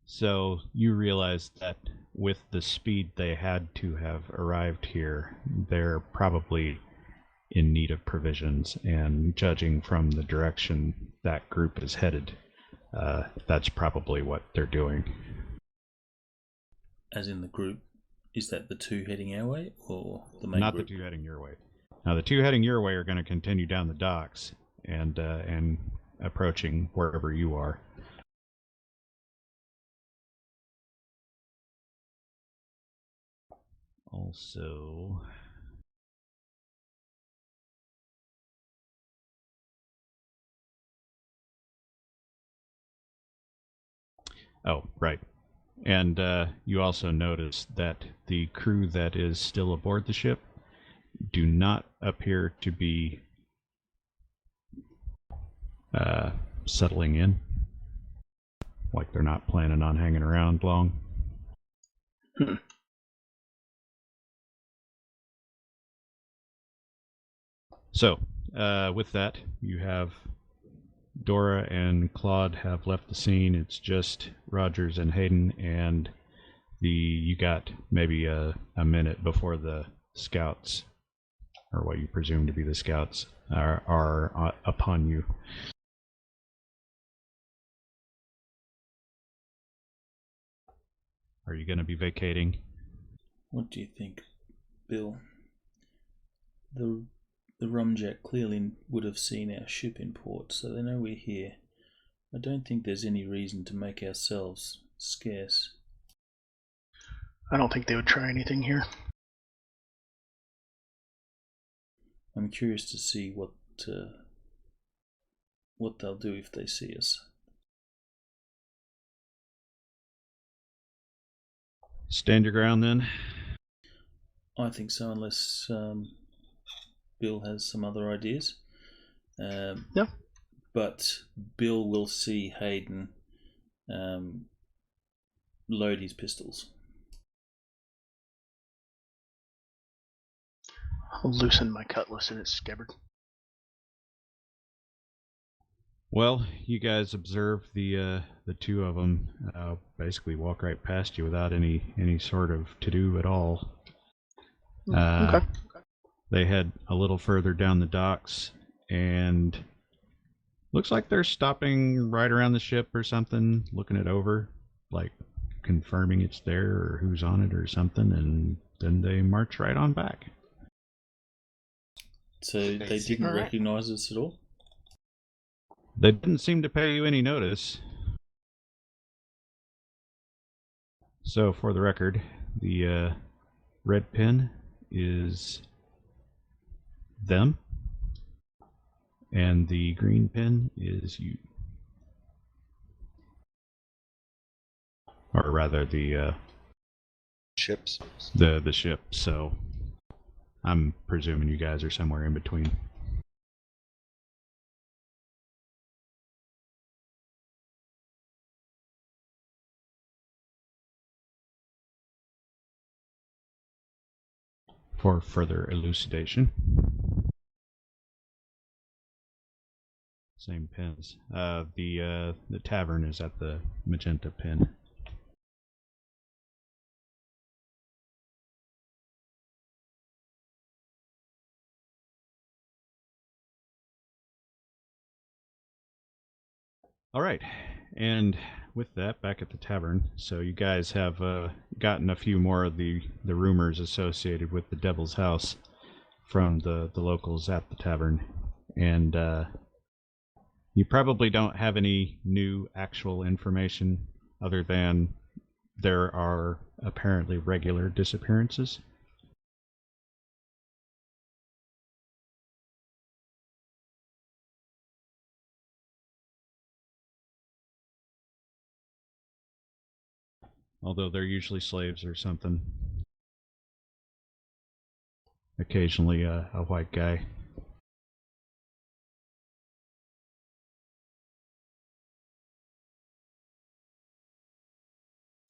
Speaker 2: So you realize that with the speed they had to have arrived here, they're probably in need of provisions, and judging from the direction that group is headed, that's probably what they're doing.
Speaker 1: As in the group, is that the two heading our way, or the main
Speaker 2: Not
Speaker 1: group?
Speaker 2: the two heading your way. Now, the two heading your way are going to continue down the docks and approaching wherever you are. Also, oh, right. And you also notice that the crew that is still aboard the ship do not appear to be settling in. Like they're not planning on hanging around long. So, with that, you have Dora and Claude have left the scene. It's just Rogers and Hayden, and you got maybe a minute before the scouts, or what you presume to be the scouts, are upon you. Are you going to be vacating?
Speaker 1: What do you think, Bill? The Rumjack clearly would have seen our ship in port, so they know we're here. I don't think there's any reason to make ourselves scarce.
Speaker 5: I don't think they would try anything here.
Speaker 1: I'm curious to see what they'll do if they see us.
Speaker 2: Stand your ground, then?
Speaker 1: I think so, unless Bill has some other ideas.
Speaker 5: No.
Speaker 1: But Bill will see Hayden load his pistols.
Speaker 5: I'll loosen my cutlass in its scabbard.
Speaker 2: Well, you guys observe the two of them basically walk right past you without any sort of to-do at all.
Speaker 5: Okay.
Speaker 2: They head a little further down the docks, and looks like they're stopping right around the ship or something, looking it over, like confirming it's there or who's on it or something, and then they march right on back.
Speaker 1: So they didn't
Speaker 5: All right.
Speaker 1: recognise us at all?
Speaker 2: They didn't seem to pay you any notice. So, for the record, the red pin is them, and the green pin is you. Or rather, the
Speaker 4: Ships.
Speaker 2: the ship. So, I'm presuming you guys are somewhere in between. For further elucidation. Same pins. The tavern is at the magenta pin. All right, and with that, back at the tavern. So you guys have gotten a few more of the rumors associated with the Devil's House from the locals at the tavern, and you probably don't have any new actual information other than there are apparently regular disappearances. Although they're usually slaves or something. Occasionally a white guy.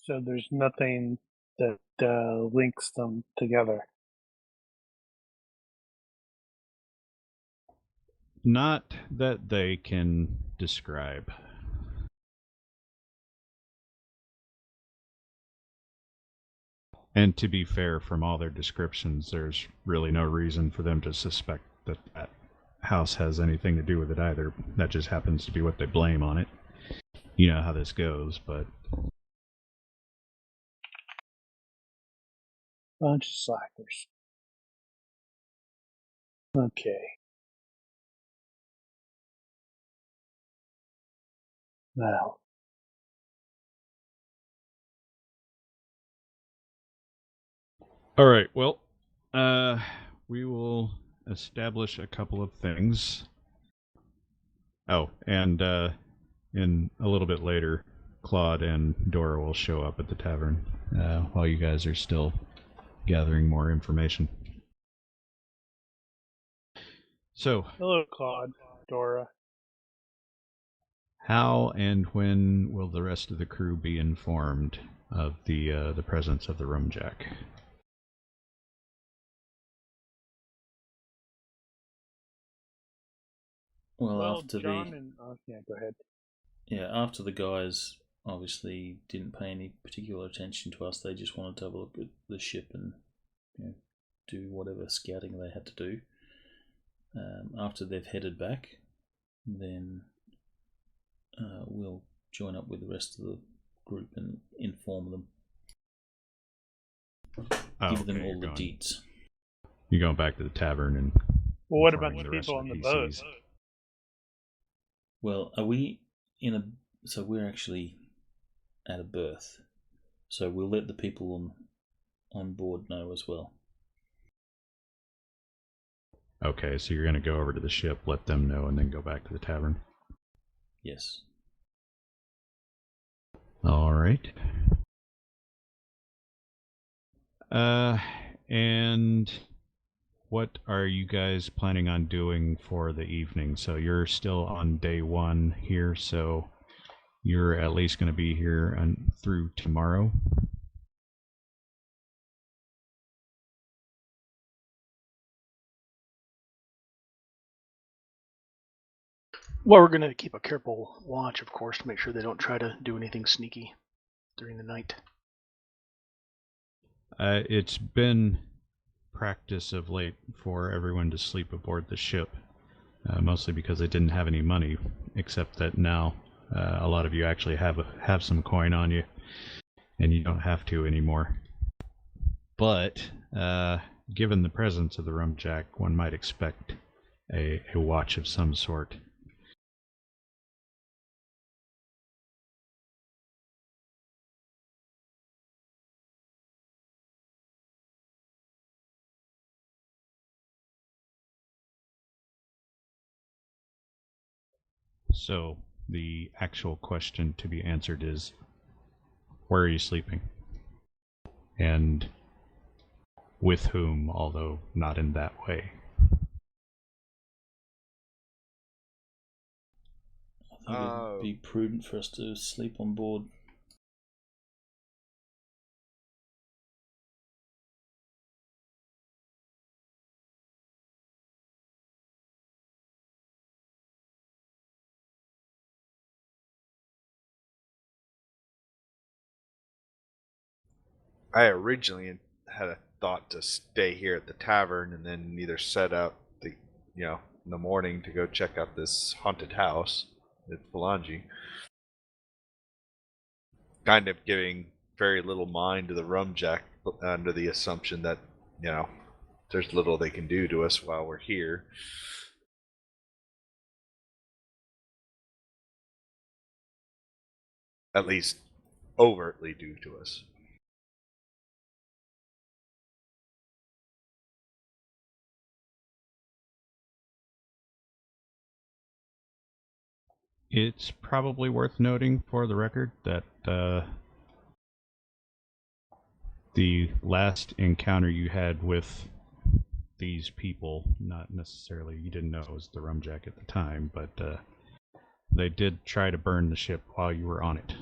Speaker 3: So there's nothing that links them together.
Speaker 2: Not that they can describe. And to be fair, from all their descriptions, there's really no reason for them to suspect that that house has anything to do with it either. That just happens to be what they blame on it. You know how this goes, but...
Speaker 3: Bunch of slackers. Okay. Well,
Speaker 2: All right, well, we will establish a couple of things. Oh, and in a little bit later, Claude and Dora will show up at the tavern while you guys are still gathering more information. So,
Speaker 3: hello, Claude, Dora.
Speaker 2: how and when will the rest of the crew be informed of the presence of the Rumjack?
Speaker 1: Well,
Speaker 3: Well,
Speaker 1: after
Speaker 3: John and yeah, go ahead.
Speaker 1: after the guys obviously didn't pay any particular attention to us, they just wanted to have a look at the ship and do whatever scouting they had to do. After they've headed back, then we'll join up with the rest of the group and inform them. Give them all the deets.
Speaker 2: You're going back to the tavern and...
Speaker 3: Well, what about
Speaker 2: informing
Speaker 3: the
Speaker 2: the rest
Speaker 3: people
Speaker 2: of
Speaker 3: on the
Speaker 2: the
Speaker 3: boat?
Speaker 2: PCs.
Speaker 1: Well, are we in a... So we're actually at a berth. So we'll let the people on board know as well.
Speaker 2: Okay, so you're going to go over to the ship, let them know, and then go back to the tavern?
Speaker 1: Yes.
Speaker 2: All right. And what are you guys planning on doing for the evening? So you're still on day one here, so you're at least going to be here through tomorrow.
Speaker 5: Well, we're going to keep a careful watch, of course, to make sure they don't try to do anything sneaky during the night.
Speaker 2: It's been practice of late for everyone to sleep aboard the ship, mostly because they didn't have any money, except that now a lot of you actually have some coin on you, and you don't have to anymore. But given the presence of the Rumjack, one might expect a watch of some sort. So the actual question to be answered is, where are you sleeping? And with whom, although not in that way.
Speaker 1: I think it'd be prudent for us to sleep on board.
Speaker 4: I originally had a thought to stay here at the tavern and then either set up in the morning to go check out this haunted house at Phalange. Kind of giving very little mind to the Rumjack under the assumption that, there's little they can do to us while we're here. At least overtly do to us.
Speaker 2: It's probably worth noting for the record that the last encounter you had with these people, not necessarily, you didn't know it was the Rumjack at the time, but they did try to burn the ship while you were on it.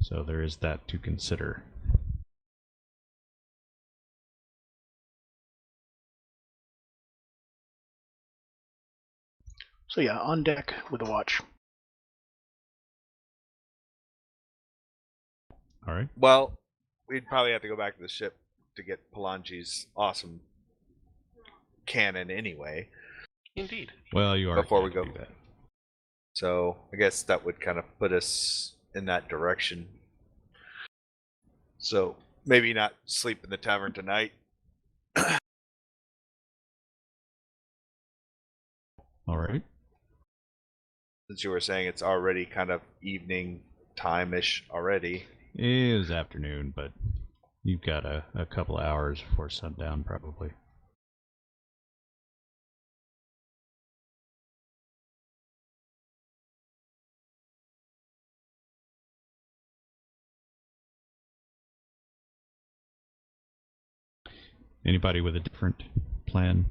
Speaker 2: So there is that to consider.
Speaker 5: So yeah, on deck with a watch.
Speaker 2: All right.
Speaker 4: Well, we'd probably have to go back to the ship to get Phalange's awesome cannon anyway.
Speaker 6: Indeed.
Speaker 2: Well, you are
Speaker 4: before we go.
Speaker 2: do that.
Speaker 4: So I guess that would kind of put us in that direction. So maybe not sleep in the tavern tonight.
Speaker 2: All right.
Speaker 4: Since you were saying it's already kind of evening time-ish already.
Speaker 2: It is afternoon, but you've got a couple of hours before sundown, probably. Anybody with a different plan?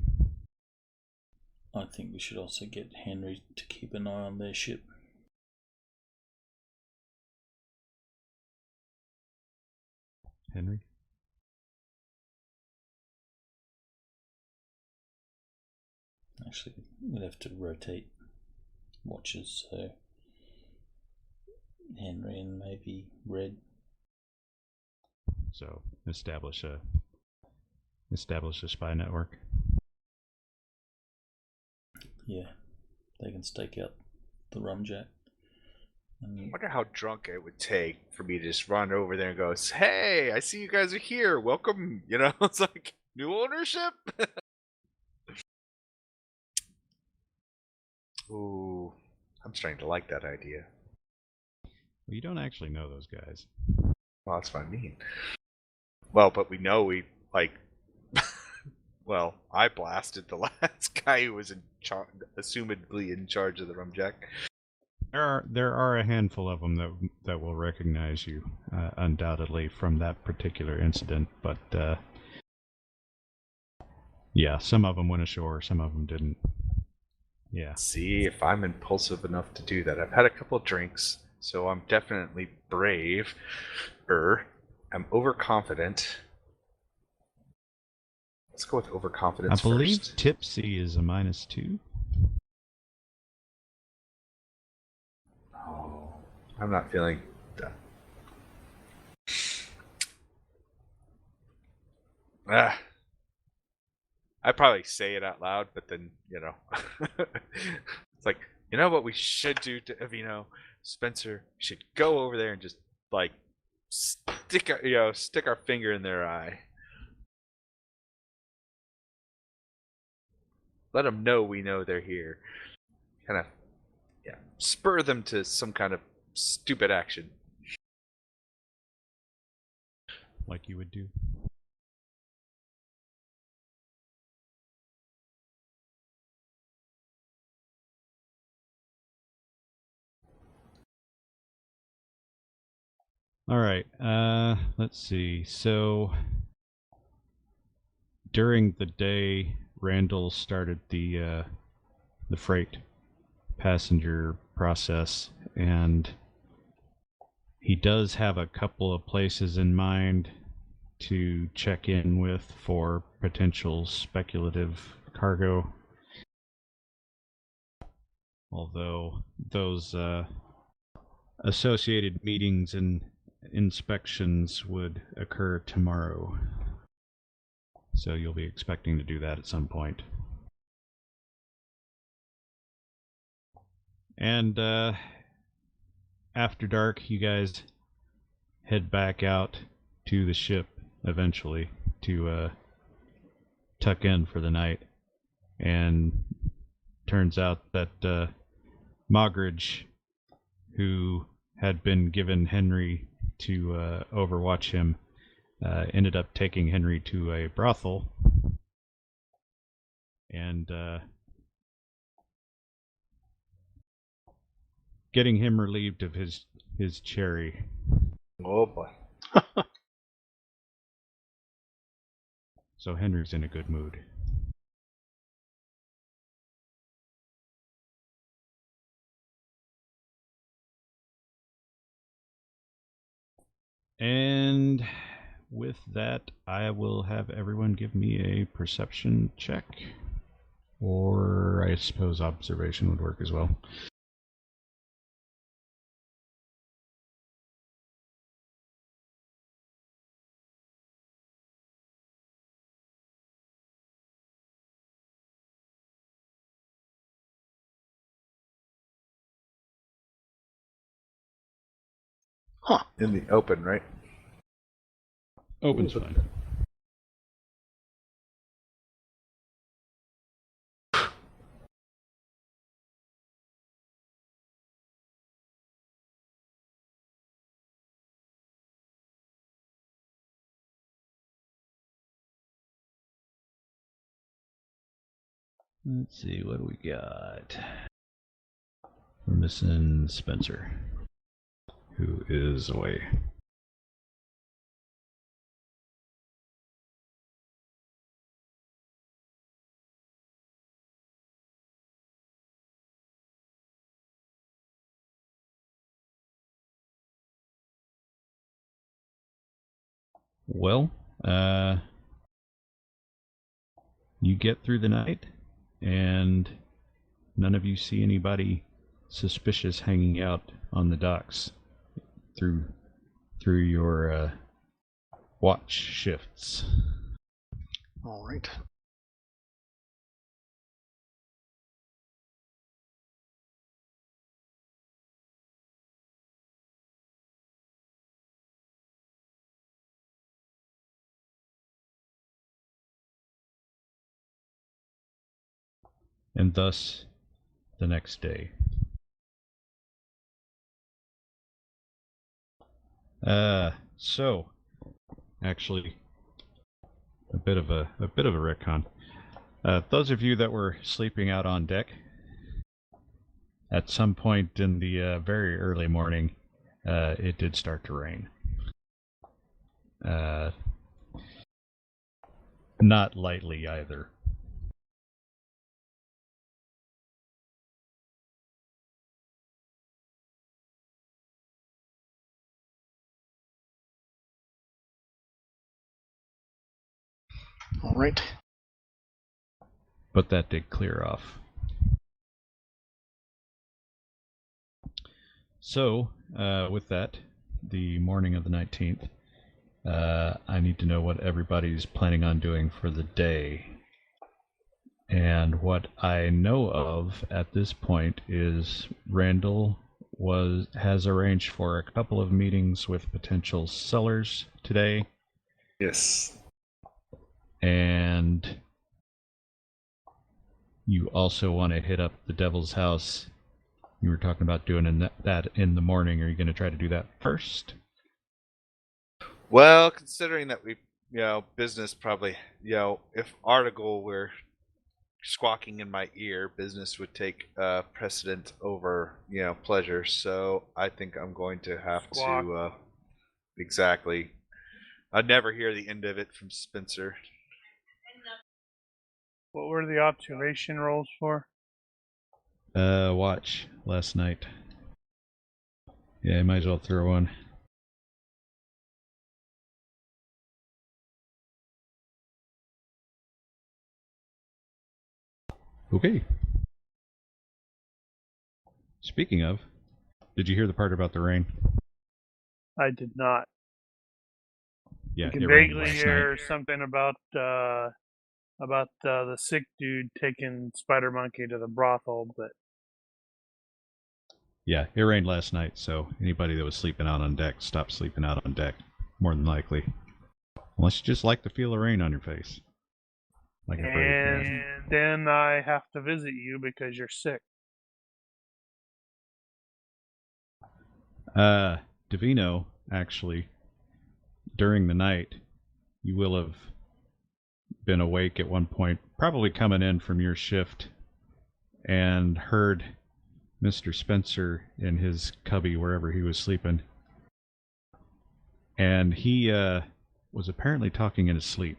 Speaker 1: I think we should also get Henry to keep an eye on their ship.
Speaker 2: Henry?
Speaker 1: Actually, we'd have to rotate watches, so Henry and maybe Red.
Speaker 2: So establish a spy network.
Speaker 1: Yeah, they can stake out the Rumjack.
Speaker 4: I wonder how drunk it would take for me to just run over there and go, "Hey, I see you guys are here. Welcome." It's like new ownership. Ooh, I'm starting to like that idea.
Speaker 2: Well, you don't actually know those guys.
Speaker 4: Well, that's what I mean. Well, but we know well, I blasted the last guy who was assumedly in charge of the Rumjack.
Speaker 2: There are a handful of them that will recognize you, undoubtedly, from that particular incident. But yeah, some of them went ashore, some of them didn't. Yeah.
Speaker 4: See if I'm impulsive enough to do that. I've had a couple drinks, so I'm definitely brave. I'm overconfident. Let's go with overconfidence
Speaker 2: I believe
Speaker 4: first.
Speaker 2: tipsy is a -2.
Speaker 4: Oh, I'm not feeling that. I probably say it out loud, but then, it's like, you know what we should do to Avino? Spencer should go over there and just, like, stick our finger in their eye. Let them know we know they're here. Kind of, spur them to some kind of stupid action.
Speaker 2: Like you would do. All right. Let's see. So during the day, Randall started the freight passenger process, and he does have a couple of places in mind to check in with for potential speculative cargo. Although those associated meetings and inspections would occur tomorrow. So you'll be expecting to do that at some point. And after dark, you guys head back out to the ship eventually to tuck in for the night. And turns out that Mogridge, who had been given Henry to overwatch him, ended up taking Henry to a brothel and getting him relieved of his cherry.
Speaker 4: Oh boy.
Speaker 2: So Henry's in a good mood. And with that, I will have everyone give me a perception check. Or I suppose observation would work as well.
Speaker 5: Huh.
Speaker 4: In the open, right?
Speaker 2: Open's fine. Let's see, what do we got? We're missing Spencer, who is away. Well, you get through the night, and none of you see anybody suspicious hanging out on the docks through your watch shifts.
Speaker 5: All right.
Speaker 2: And thus, the next day. So, actually, a bit of a retcon. Those of you that were sleeping out on deck, at some point in the very early morning, it did start to rain. Not lightly either.
Speaker 5: All right.
Speaker 2: But that did clear off. So, with that, the morning of the 19th, I need to know what everybody's planning on doing for the day. And what I know of at this point is Randall has arranged for a couple of meetings with potential sellers today.
Speaker 4: Yes.
Speaker 2: And you also want to hit up the Devil's House. You were talking about doing that in the morning. Are you going to try to do that first?
Speaker 4: Well, considering that we, business probably, if Article were squawking in my ear, business would take precedent over, pleasure. So I think I'm going to have to, exactly. I'd never hear the end of it from Spencer.
Speaker 3: What were the observation rolls for?
Speaker 2: Watch last night. Yeah, I might as well throw one. Okay. Speaking of, did you hear the part about the rain?
Speaker 3: I did not.
Speaker 2: Yeah,
Speaker 3: I can
Speaker 2: it rained
Speaker 3: vaguely
Speaker 2: last
Speaker 3: hear
Speaker 2: night.
Speaker 3: something about the sick dude taking Spider Monkey to the brothel, but
Speaker 2: Yeah, it rained last night, so anybody that was sleeping out on deck, stop sleeping out on deck, more than likely. Unless you just like the feel of rain on your face. Like a brave man.
Speaker 3: and then I have to visit you because you're sick.
Speaker 2: Davino, actually, during the night, you will have been awake at one point, probably coming in from your shift, and heard Mr. Spencer in his cubby, wherever he was sleeping. And he was apparently talking in his sleep.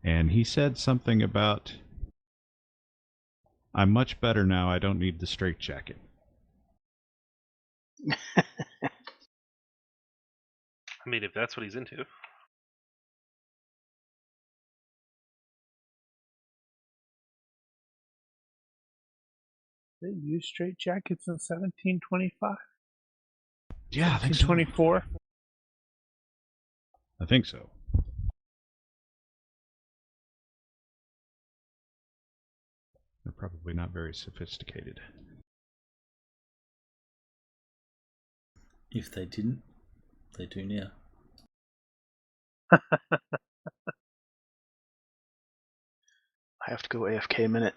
Speaker 2: And he said something about, "I'm much better now, I don't need the straitjacket."
Speaker 6: I mean, if that's what he's into.
Speaker 3: They used straight jackets in 1725.
Speaker 2: Yeah, I think so.
Speaker 3: 1724.
Speaker 2: I think so. They're probably not very sophisticated.
Speaker 1: If they didn't, they do now.
Speaker 5: I have to go AFK a minute,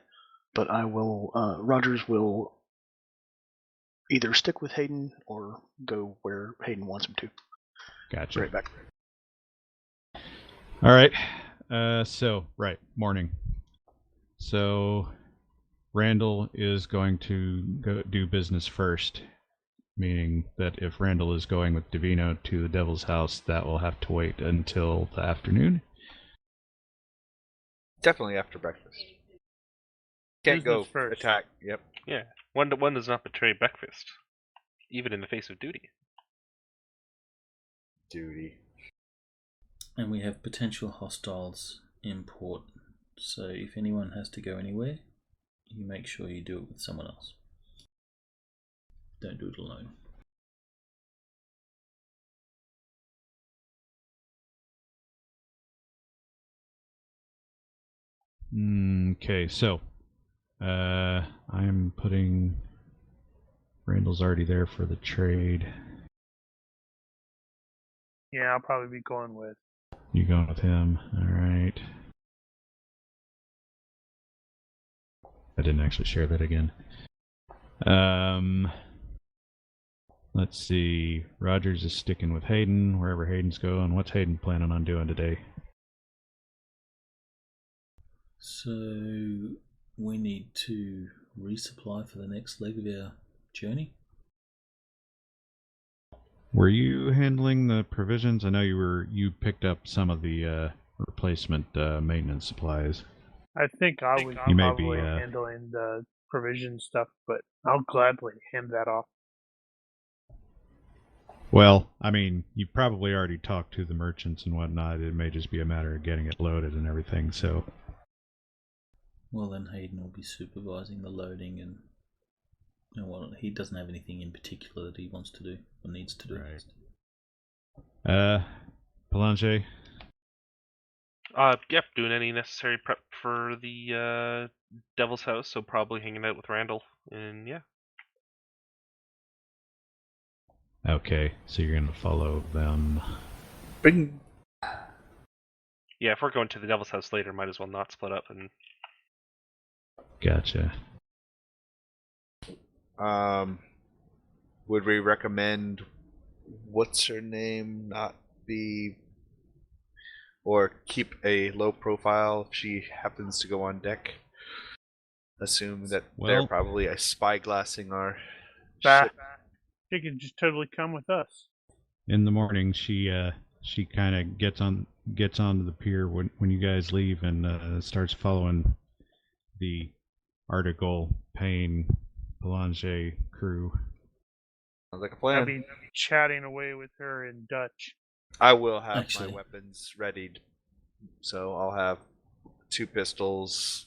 Speaker 5: but I will. Rogers will either stick with Hayden or go where Hayden wants him to.
Speaker 2: Gotcha.
Speaker 5: Right back.
Speaker 2: All right. Morning. So Randall is going to go do business first, meaning that if Randall is going with Davino to the Devil's House, that will have to wait until the afternoon.
Speaker 4: Definitely after breakfast. Can't
Speaker 3: Business
Speaker 4: go
Speaker 3: first.
Speaker 4: attack. Yep.
Speaker 6: Yeah, one does not betray breakfast, even in the face of duty.
Speaker 4: Duty.
Speaker 1: And we have potential hostiles in port, so if anyone has to go anywhere, you make sure you do it with someone else. Don't do it alone.
Speaker 2: Okay, so I'm putting Randall's already there for the trade.
Speaker 3: Yeah, I'll probably be going with.
Speaker 2: You going with him? All right. I didn't actually share that again. Let's see. Rogers is sticking with Hayden wherever Hayden's going. What's Hayden planning on doing today?
Speaker 1: So we need to resupply for the next leg of our journey.
Speaker 2: Were you handling the provisions? I know you picked up some of the replacement maintenance supplies.
Speaker 3: I think I was
Speaker 2: You may be,
Speaker 3: probably handling the provision stuff, but I'll gladly hand that off.
Speaker 2: Well, I mean, you probably already talked to the merchants and whatnot. It may just be a matter of getting it loaded and everything, so...
Speaker 1: Well, then Hayden will be supervising the loading and well, he doesn't have anything in particular that he wants to do or needs to do.
Speaker 2: Right. Palanche?
Speaker 6: Yep, doing any necessary prep for the Devil's House, so probably hanging out with Randall, and yeah.
Speaker 2: Okay, so you're gonna follow them.
Speaker 4: Bing.
Speaker 6: Yeah, if we're going to the Devil's House later, might as well not split up and...
Speaker 2: Gotcha.
Speaker 4: Would we recommend what's her name not be or keep a low profile if she happens to go on deck? Assume that they're probably spyglassing our ship.
Speaker 3: She could just totally come with us.
Speaker 2: In the morning, she kind of gets onto the pier when you guys leave and starts following the Article Payne Palange crew.
Speaker 4: Sounds like a plan.
Speaker 3: I'll be chatting away with her in Dutch.
Speaker 4: I will have my weapons readied, so I'll have 2 pistols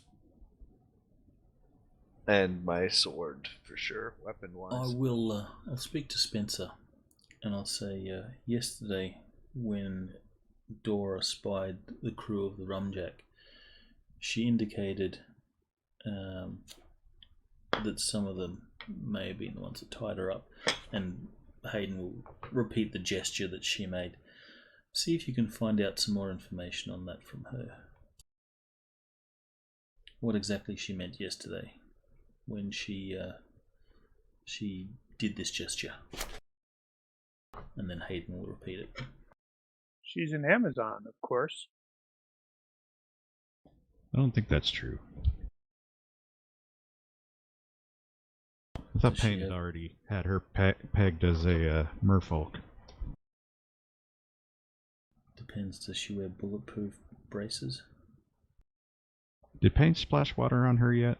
Speaker 4: and my sword for sure, weapon-wise.
Speaker 1: I'll speak to Spencer, and I'll say yesterday when Dora spied the crew of the Rumjack, she indicated that some of them may have been the ones that tied her up, and Hayden will repeat the gesture that she made. See if you can find out some more information on that from her. What exactly she meant yesterday when she did this gesture. And then Hayden will repeat it.
Speaker 3: She's an Amazon, of course.
Speaker 2: I don't think that's true. I thought Payne had already had her pegged as a merfolk.
Speaker 1: Depends, does she wear bulletproof braces?
Speaker 2: Did Payne splash water on her yet?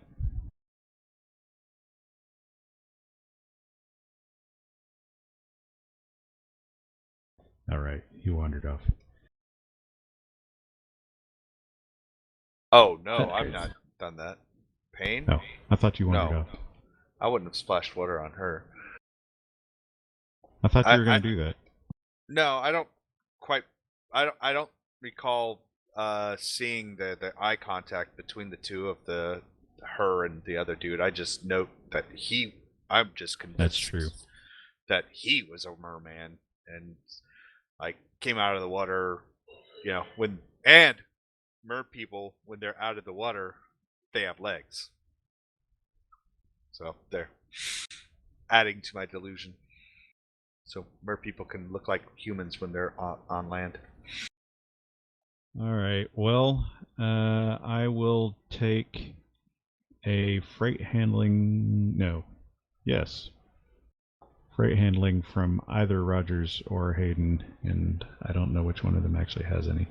Speaker 2: Alright, he wandered off.
Speaker 4: Oh, no, I've not done that. Payne?
Speaker 2: No, I thought you wandered off.
Speaker 4: I wouldn't have splashed water on her.
Speaker 2: I thought you were going to do that.
Speaker 4: No, I don't quite... I don't recall seeing the eye contact between the two of her and the other dude. I just note that I'm just convinced
Speaker 2: that's true,
Speaker 4: that he was a merman and like came out of the water, and mer people, when they're out of the water, they have legs. So they're adding to my delusion. So mer people can look like humans when they're on land.
Speaker 2: Alright, well, I will take a freight handling... freight handling from either Rogers or Hayden, and I don't know which one of them actually has any.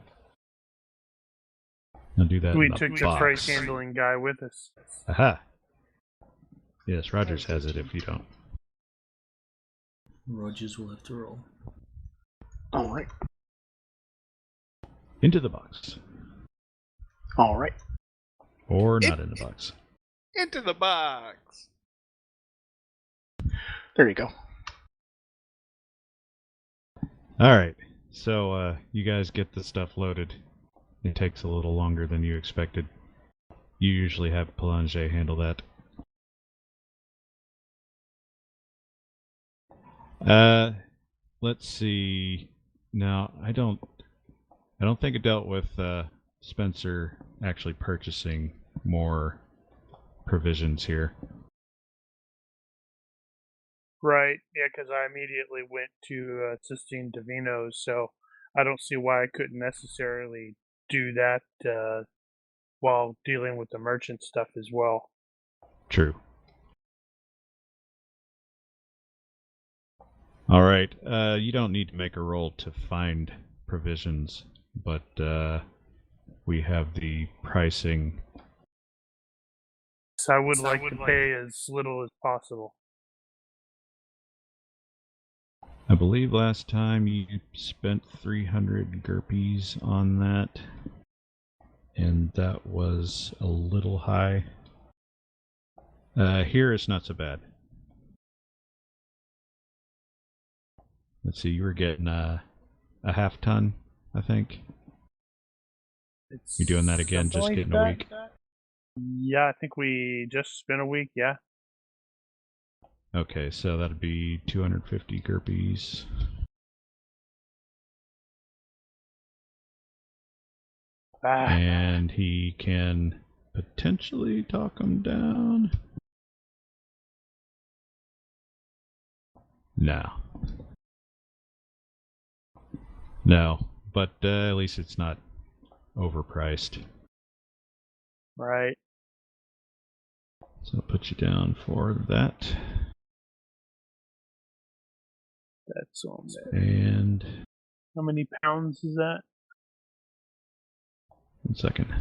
Speaker 2: I'll do that.
Speaker 3: We took the freight handling guy with us.
Speaker 2: Aha! Yes, Rogers has it if you don't.
Speaker 1: Rogers will have to roll.
Speaker 5: Alright.
Speaker 2: Into the box.
Speaker 5: Alright.
Speaker 2: Or not in the box.
Speaker 4: Into the box!
Speaker 5: There you go.
Speaker 2: Alright, so you guys get the stuff loaded. It takes a little longer than you expected. You usually have Palange handle that. Let's see. Now, I don't think it dealt with Spencer actually purchasing more provisions here.
Speaker 3: Right, yeah, because I immediately went to Sistine Divino's, so I don't see why I couldn't necessarily do that while dealing with the merchant stuff as well.
Speaker 2: True. Alright, you don't need to make a roll to find provisions, but we have the pricing.
Speaker 3: So I would like to pay as little as possible.
Speaker 2: I believe last time you spent 300 GURPS on that, and that was a little high. Here it's not so bad. Let's see, you were getting a half ton, I think. You doing that again, just getting a week?
Speaker 3: Yeah, I think we just spent a week, yeah.
Speaker 2: Okay, so that'd be 250 GURPS. And he can potentially talk him down. No. No, but at least it's not overpriced.
Speaker 3: Right.
Speaker 2: So I'll put you down for that.
Speaker 3: That's on there.
Speaker 2: And
Speaker 3: How many pounds is that?
Speaker 2: 1 second.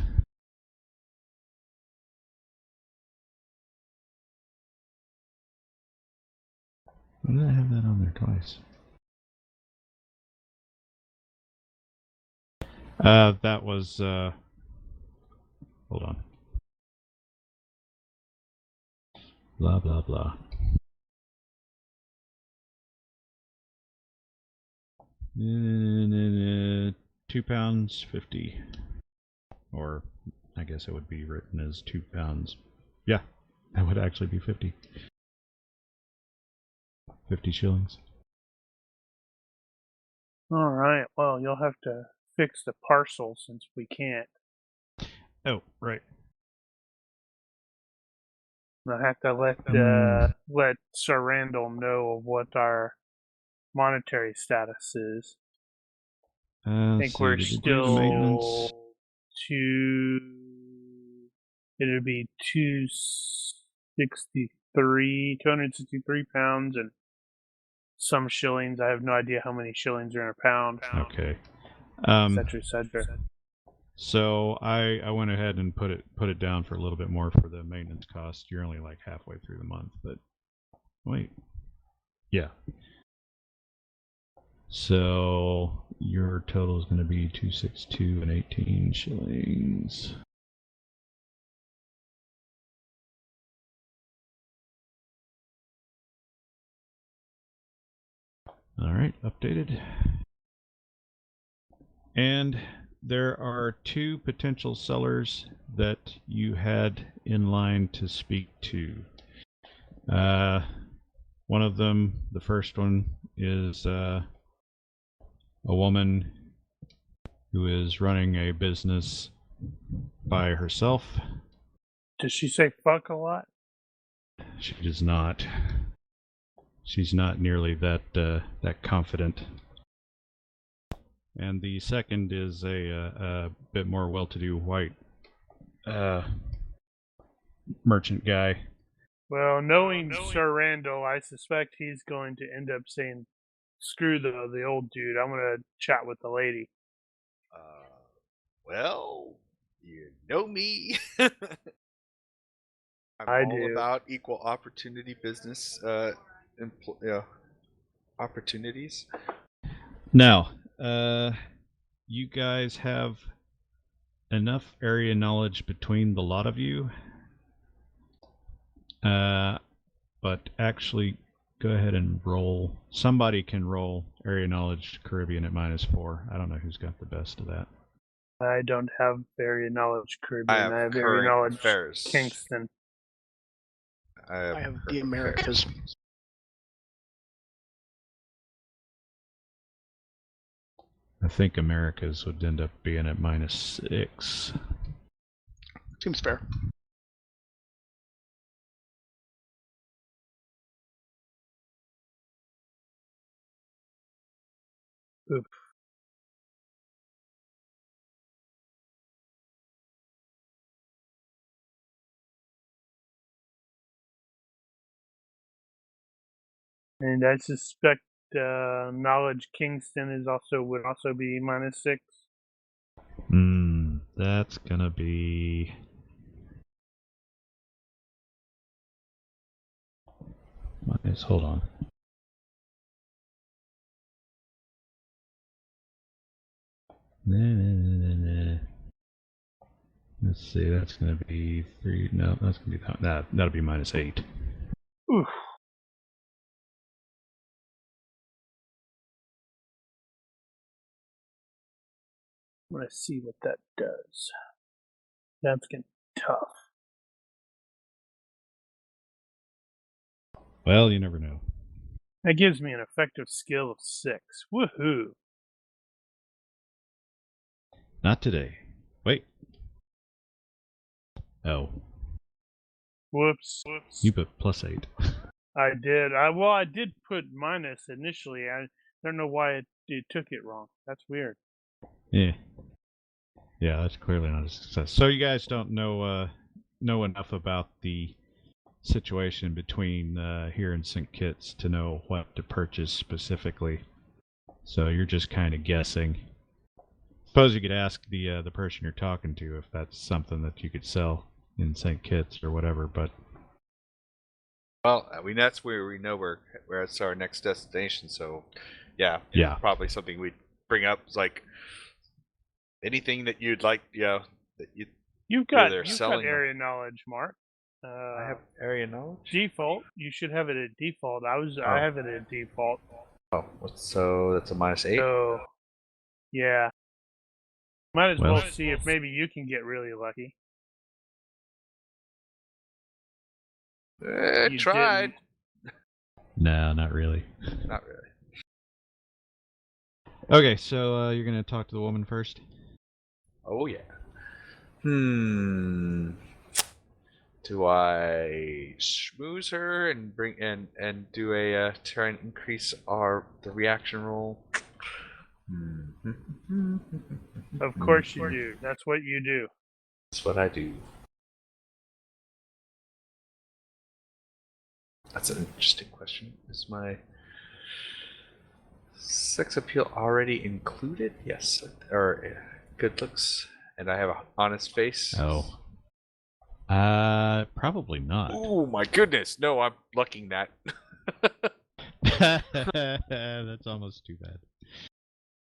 Speaker 2: Why did I have that on there twice? That was, hold on. Blah, blah, blah. £2.50. Or, I guess it would be written as £2. Yeah, that would actually be 50. 50 shillings.
Speaker 3: All right. Well, you'll have to fix the parcel since we can't.
Speaker 2: Oh, right.
Speaker 3: I have to let Sir Randall know of what our monetary status is. I think we're still it'll be 263 pounds and some shillings. I have no idea how many shillings are in a pound.
Speaker 2: Okay.
Speaker 3: Et cetera, et cetera.
Speaker 2: So I went ahead and put it down for a little bit more for the maintenance cost. You're only like halfway through the month, but wait. Yeah. So your total is going to be 262 and 18 shillings. All right, updated. And there are 2 potential sellers that you had in line to speak to. One of them, the first one, is a woman who is running a business by herself.
Speaker 3: Does she say fuck a lot?
Speaker 2: She does not. She's not nearly that confident. And the second is a bit more well-to-do white merchant guy.
Speaker 3: Well, knowing Sir Randall, I suspect he's going to end up saying, "Screw the old dude. I'm going to chat with the lady."
Speaker 4: Well, you know me. I'm
Speaker 3: I
Speaker 4: all
Speaker 3: do.
Speaker 4: about equal opportunity business opportunities.
Speaker 2: Now, you guys have enough area knowledge between the lot of you, but actually go ahead and roll. Somebody can roll area knowledge Caribbean at -4. I don't know who's got the best of that.
Speaker 3: I don't have area knowledge Caribbean. I have area
Speaker 4: current
Speaker 3: knowledge
Speaker 4: affairs.
Speaker 3: Kingston.
Speaker 5: I have the Americas.
Speaker 2: I think Americas would end up being at -6.
Speaker 5: Seems fair.
Speaker 3: Oof. And I suspect knowledge Kingston would also be -6.
Speaker 2: That's gonna be minus. Hold on. Let's see, that's going to be 3. No, that's going to be that'll be -8.
Speaker 3: Oof. I'm gonna see what that does. That's gonna be tough.
Speaker 2: Well, you never know.
Speaker 3: That gives me an effective skill of 6. Woohoo!
Speaker 2: Not today. Wait. Oh,
Speaker 3: Whoops.
Speaker 2: you put +8.
Speaker 3: I did. I did put minus initially. I don't know why it took it wrong. That's weird.
Speaker 2: Yeah. Yeah, that's clearly not a success. So you guys don't know enough about the situation between here and St. Kitts to know what to purchase specifically. So you're just kind of guessing. Suppose you could ask the person you're talking to if that's something that you could sell in St. Kitts or whatever, but
Speaker 4: Well, I mean that's where we know where it's our next destination. So, yeah, probably something we'd bring up is like anything that you'd like, that
Speaker 3: You've got
Speaker 4: selling
Speaker 3: area knowledge, Mark.
Speaker 4: I have area knowledge.
Speaker 3: Default. You should have it at default. I have it at default.
Speaker 4: Oh, so that's a -8.
Speaker 3: So, yeah. Might as well
Speaker 2: Well-
Speaker 3: see if maybe you can get really lucky. You
Speaker 4: Tried.
Speaker 3: didn't.
Speaker 2: no, not really.
Speaker 4: Not really.
Speaker 2: Okay, so you're gonna talk to the woman first.
Speaker 4: Oh yeah. Do I schmooze her and bring and do a try and increase the reaction roll?
Speaker 3: Of course you do. That's what you do.
Speaker 4: That's what I do. That's an interesting question. Is my sex appeal already included? Yes. Or good looks, and I have an honest face.
Speaker 2: Oh. Probably not.
Speaker 4: Oh my goodness! No, I'm lucking that.
Speaker 2: That's almost too bad.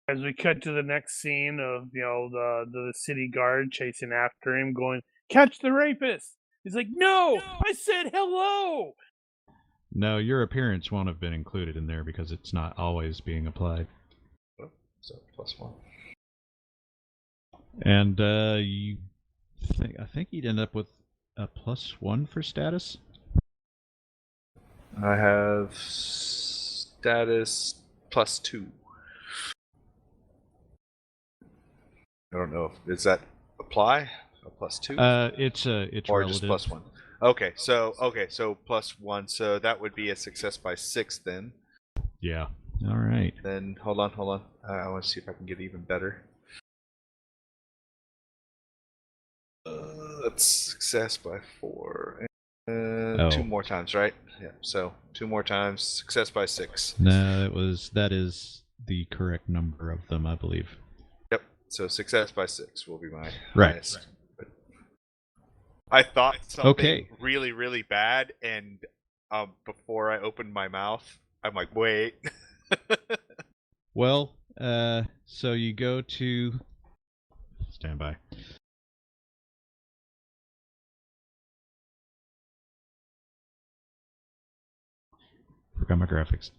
Speaker 3: As we cut to the next scene of the city guard chasing after him, going, "Catch the rapist!" He's like, "No, I said hello."
Speaker 2: No, your appearance won't have been included in there because it's not always being applied.
Speaker 4: So +1.
Speaker 2: And I think you'd end up with a +1 for status.
Speaker 4: I have status +2. I don't know if does that apply a +2.
Speaker 2: It's
Speaker 4: or
Speaker 2: relative.
Speaker 4: just +1. Okay, so +1. So that would be a success by 6 then.
Speaker 2: Yeah. All right.
Speaker 4: Then hold on. I want to see if I can get even better. That's success by 4. And 2 more times, right? Yeah. So 2 more times, success by 6.
Speaker 2: No, that is the correct number of them, I believe.
Speaker 4: Yep. So success by 6 will be my
Speaker 2: Right.
Speaker 4: highest. But I thought something
Speaker 2: Okay.
Speaker 4: really, really bad, and before I opened my mouth, I'm like, wait.
Speaker 2: Well, so you go to stand by. Forgot my graphics.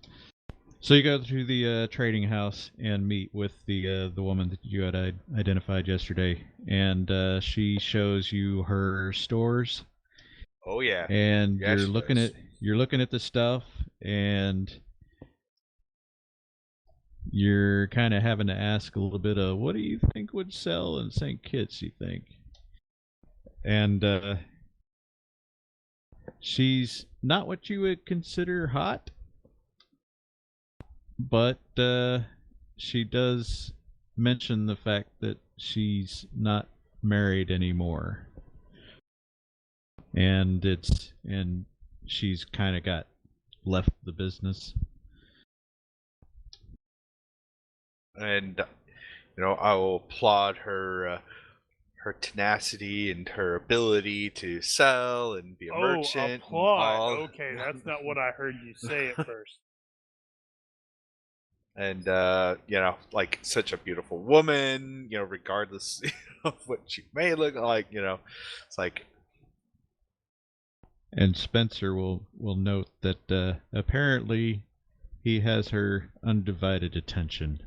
Speaker 2: So you go to the trading house and meet with the woman that you had identified yesterday, and she shows you her stores.
Speaker 4: Oh yeah.
Speaker 2: And
Speaker 4: Yeah,
Speaker 2: you're
Speaker 4: she
Speaker 2: looking
Speaker 4: does.
Speaker 2: at the stuff, and you're kind of having to ask a little bit of, what do you think would sell in St. Kitts, you think? And she's not what you would consider hot, but she does mention the fact that she's not married anymore. And she's kind of got left the business.
Speaker 4: And I will applaud her tenacity and her ability to sell and be a merchant.
Speaker 3: Applaud. Okay, that's not what I heard you say at first.
Speaker 4: And like such a beautiful woman, regardless of what she may look like, it's like.
Speaker 2: And Spencer will note that apparently he has her undivided attention.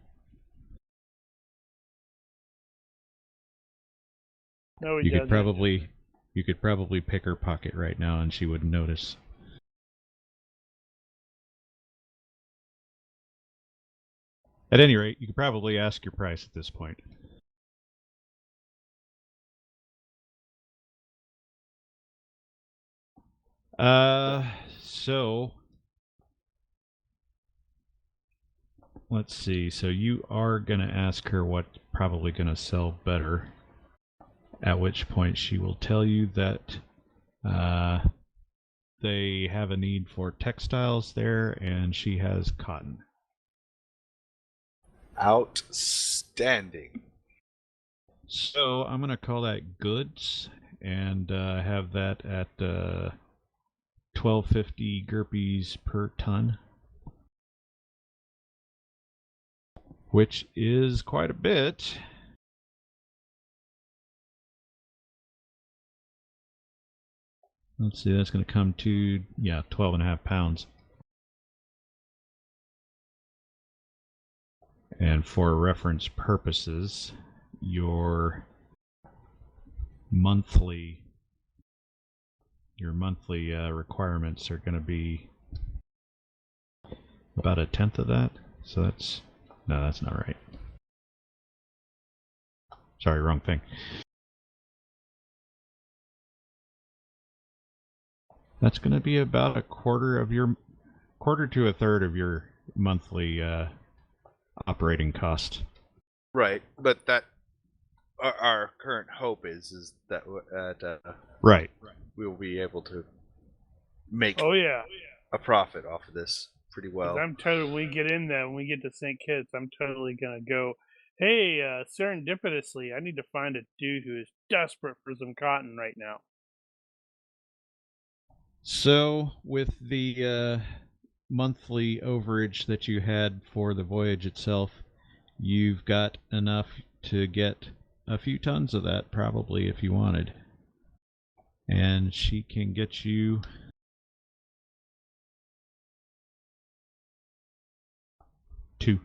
Speaker 3: No, he
Speaker 2: You
Speaker 3: doesn't.
Speaker 2: could probably pick her pocket right now and she wouldn't notice. At any rate, you could probably ask your price at this point. So let's see. So you are gonna ask her what's probably gonna sell better. At which point she will tell you that they have a need for textiles there, and she has cotton.
Speaker 4: Outstanding.
Speaker 2: So I'm gonna call that goods, and have that at 1250 GURPS per ton, which is quite a bit. Let's see, that's going to come to 12.5 pounds. And for reference purposes, your monthly requirements are going to be about 1/10 of that. So that's not right. Sorry, wrong thing. That's going to be about 1/4 to 1/3 of your monthly operating cost.
Speaker 4: Right, but that our current hope is that
Speaker 2: right,
Speaker 4: we will be able to make
Speaker 3: a
Speaker 4: profit off of this pretty well.
Speaker 3: I'm totally, when we get in there, when we get to St. Kitts, I'm totally gonna go, hey, serendipitously, I need to find a dude who is desperate for some cotton right now.
Speaker 2: So with the monthly overage that you had for the voyage itself, you've got enough to get a few tons of that, probably, if you wanted. And she can get you 2.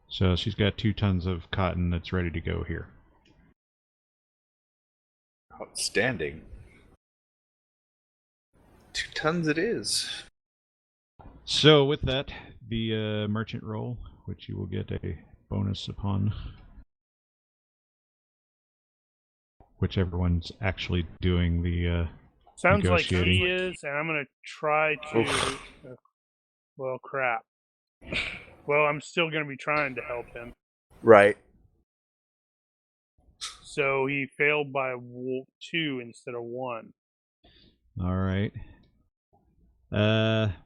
Speaker 2: So she's got 2 tons of cotton that's ready to go here.
Speaker 4: Outstanding. 2 tons it is.
Speaker 2: So with that, the merchant roll, which you will get a bonus upon, whichever one's actually doing the
Speaker 3: sounds like
Speaker 2: negotiating.
Speaker 3: he is, and I'm gonna try to. Well, crap. Well, I'm still gonna be trying to help him.
Speaker 4: Right.
Speaker 3: So he failed by 2 instead of 1.
Speaker 2: All right.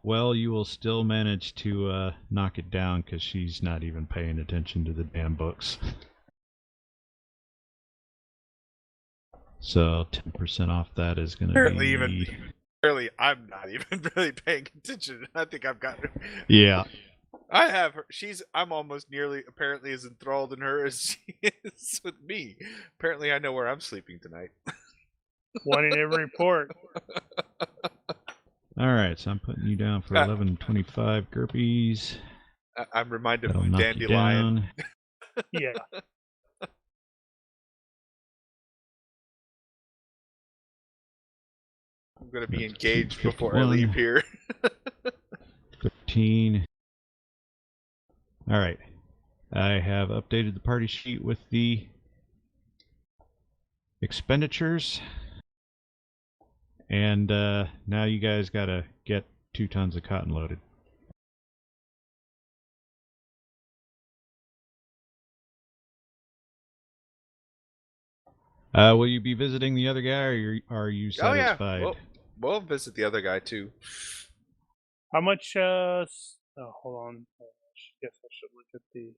Speaker 2: Well, you will still manage to knock it down because she's not even paying attention to the damn books. So 10% off that is going to be...
Speaker 4: Apparently, I'm not even really paying attention. I think I've got her.
Speaker 2: Yeah.
Speaker 4: I have her. I'm almost nearly apparently as enthralled in her as she is with me. Apparently, I know where I'm sleeping tonight.
Speaker 3: One in every port.
Speaker 2: All right, so I'm putting you down for 1125 GURPS.
Speaker 4: I'm reminded
Speaker 2: That'll
Speaker 4: of
Speaker 2: knock
Speaker 4: Dandelion.
Speaker 3: Yeah.
Speaker 4: I'm going to be engaged
Speaker 2: 51,
Speaker 4: before I leave here.
Speaker 2: 13. All right. I have updated the party sheet with the expenditures. And now you guys got to get 2 tons of cotton loaded. Will you be visiting the other guy, or are you satisfied?
Speaker 4: Oh, yeah. We'll visit the other guy, too.
Speaker 3: How much, hold on. I guess I should look at the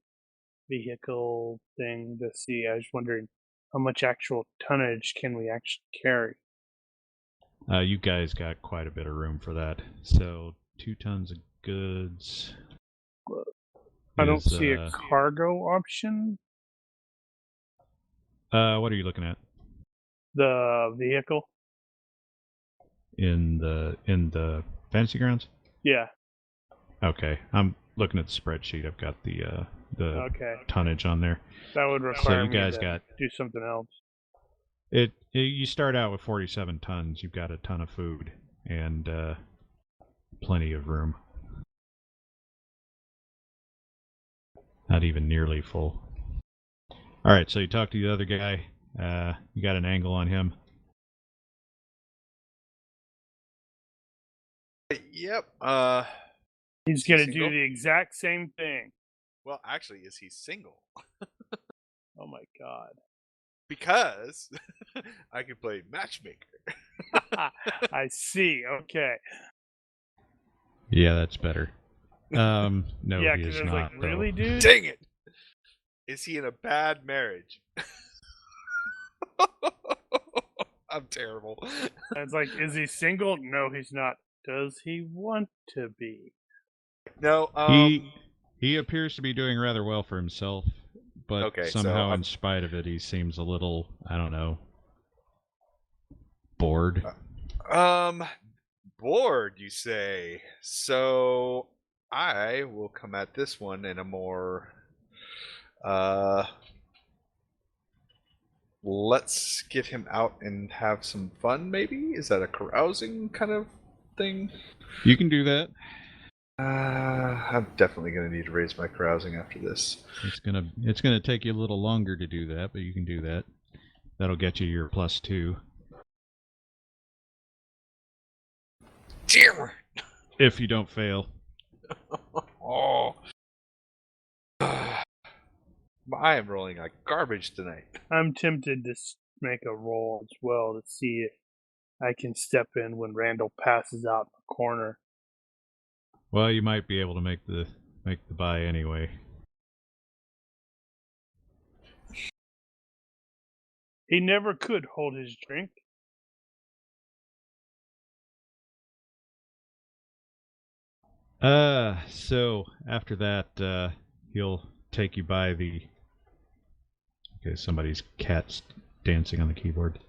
Speaker 3: vehicle thing to see. I was wondering, how much actual tonnage can we actually carry?
Speaker 2: You guys got quite a bit of room for that. So 2 tons of goods.
Speaker 3: I don't
Speaker 2: is,
Speaker 3: see a cargo option.
Speaker 2: what are you looking at?
Speaker 3: The vehicle.
Speaker 2: In the fantasy grounds?
Speaker 3: Yeah.
Speaker 2: Okay, I'm looking at the spreadsheet. I've got the
Speaker 3: Okay.
Speaker 2: tonnage on there.
Speaker 3: That would require
Speaker 2: you guys
Speaker 3: me to
Speaker 2: got
Speaker 3: do something else.
Speaker 2: You start out with 47 tons. You've got a ton of food and plenty of room. Not even nearly full. All right, so you talk to the other guy. You got an angle on him.
Speaker 4: Yep.
Speaker 3: He's going to
Speaker 4: single?
Speaker 3: do the exact same thing.
Speaker 4: Well, actually, is he single?
Speaker 3: Oh my god.
Speaker 4: Because I can play matchmaker.
Speaker 3: I see. Okay.
Speaker 2: Yeah, that's better. No,
Speaker 3: Yeah,
Speaker 2: he
Speaker 3: because
Speaker 2: is
Speaker 3: I was
Speaker 2: not.
Speaker 3: like, really,
Speaker 2: though.
Speaker 3: dude?
Speaker 4: Dang it! Is he in a bad marriage? I'm terrible.
Speaker 3: And it's like, is he single? No, he's not. Does he want to be?
Speaker 4: No.
Speaker 2: He appears to be doing rather well for himself, but
Speaker 4: Okay, so
Speaker 2: somehow,
Speaker 4: I'm-
Speaker 2: in spite of it, he seems a little, I don't know, bored.
Speaker 4: Bored, you say? So I will come at this one in a more let's get him out and have some fun, maybe? Is that a carousing kind of thing?
Speaker 2: You can do that.
Speaker 4: I'm definitely gonna need to raise my carousing after this.
Speaker 2: It's gonna take you a little longer to do that, but you can do that. That'll get you your +2.
Speaker 4: Damn.
Speaker 2: If you don't fail.
Speaker 4: Oh. I am rolling like garbage tonight.
Speaker 3: I'm tempted to make a roll as well to see if I can step in when Randall passes out in the corner.
Speaker 2: Well, you might be able to make the buy anyway.
Speaker 3: He never could hold his drink.
Speaker 2: So after that, he'll take you by the. Okay, somebody's cat's dancing on the keyboard.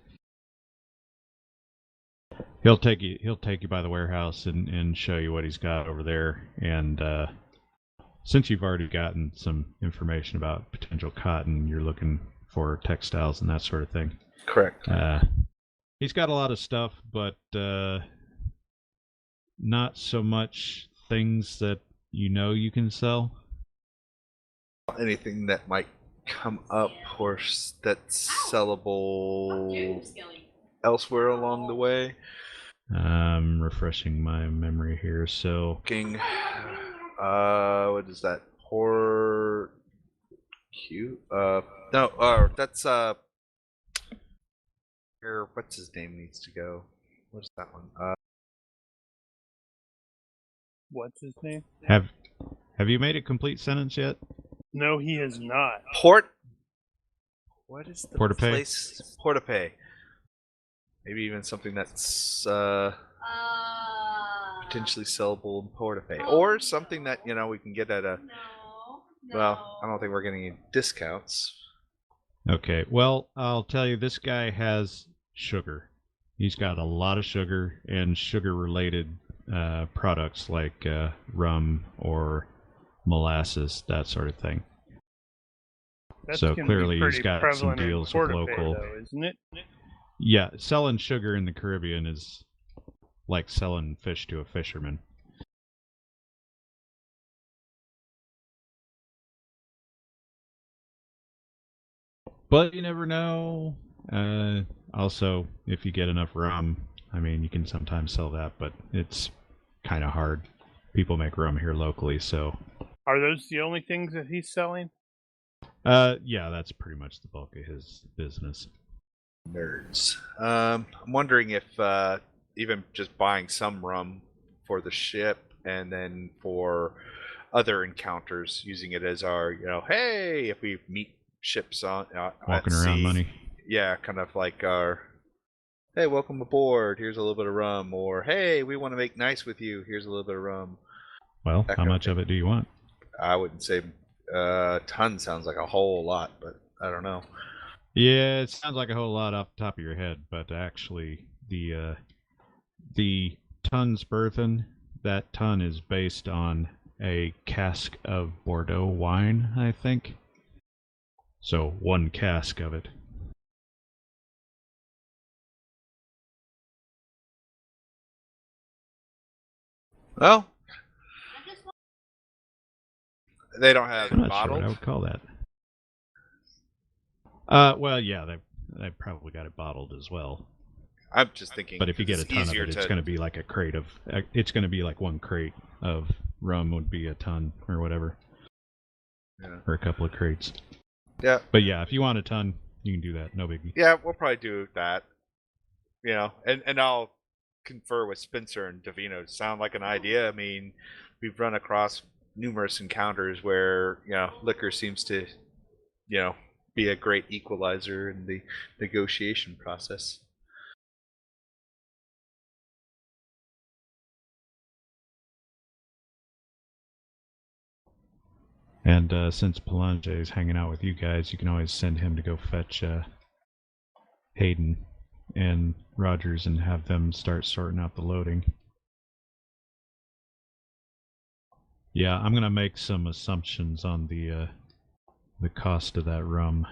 Speaker 2: He'll take you by the warehouse and show you what he's got over there. And since you've already gotten some information about potential cotton, you're looking for textiles and that sort of thing.
Speaker 4: Correct.
Speaker 2: He's got a lot of stuff, but not so much things that you can sell.
Speaker 4: Anything that might come up or that's sellable elsewhere along the way.
Speaker 2: I'm refreshing my memory here. So,
Speaker 4: what is that? Horror Q? No, that's here. What's his name needs to go? What's that one?
Speaker 3: What's his name?
Speaker 2: have you made a complete sentence yet?
Speaker 3: No, he has not.
Speaker 4: What is the
Speaker 2: Portapay?
Speaker 4: place? Portapay. Maybe even something that's potentially sellable in Portapay, or something that we can get at a. Well, I don't think we're getting any discounts.
Speaker 2: Okay. Well, I'll tell you, this guy has sugar. He's got a lot of sugar and sugar-related products like rum or molasses, that sort of thing.
Speaker 3: That's
Speaker 2: So
Speaker 3: gonna
Speaker 2: clearly
Speaker 3: be
Speaker 2: he's
Speaker 3: pretty
Speaker 2: got some
Speaker 3: prevalent in
Speaker 2: deals with
Speaker 3: Portapay,
Speaker 2: local.
Speaker 3: though, isn't it?
Speaker 2: Yeah, selling sugar in the Caribbean is like selling fish to a fisherman. But you never know. Also, if you get enough rum, I mean, you can sometimes sell that, but it's kind of hard. People make rum here locally, so.
Speaker 3: Are those the only things that he's selling?
Speaker 2: Yeah, that's pretty much the bulk of his business.
Speaker 4: Nerds. I'm wondering if even just buying some rum for the ship and then for other encounters, using it as our, hey, if we meet ships on
Speaker 2: Walking
Speaker 4: at
Speaker 2: around
Speaker 4: sea,
Speaker 2: money.
Speaker 4: yeah, kind of like our, hey, welcome aboard. Here's a little bit of rum, or hey, we want to make nice with you. Here's a little bit of rum.
Speaker 2: Well,
Speaker 4: That
Speaker 2: how
Speaker 4: kind of
Speaker 2: much of it do you want?
Speaker 4: I wouldn't say ton sounds like a whole lot, but I don't know.
Speaker 2: Yeah, it sounds like a whole lot off the top of your head, but actually, the tons burthen, that ton is based on a cask of Bordeaux wine, I think. So 1 cask of it.
Speaker 4: Well, they don't have
Speaker 2: I'm not
Speaker 4: bottled.
Speaker 2: sure what I would call that. Well, yeah, they probably got it bottled as well.
Speaker 4: I'm just thinking.
Speaker 2: But if you get a ton of it,
Speaker 4: to...
Speaker 2: it's going to be like a crate of. It's going to be like 1 crate of rum would be a ton or whatever.
Speaker 4: Yeah.
Speaker 2: Or a couple of crates.
Speaker 4: Yeah.
Speaker 2: But yeah, if you want a ton, you can do that. No biggie.
Speaker 4: Yeah, we'll probably do that. You know, and I'll confer with Spencer and Davino. Sound like an idea? I mean, we've run across numerous encounters where, you know, liquor seems to, you know, be a great equalizer in the negotiation process.
Speaker 2: And since Palange is hanging out with you guys, you can always send him to go fetch Hayden and Rogers and have them start sorting out the loading. Yeah, I'm gonna make some assumptions on the cost of that rum.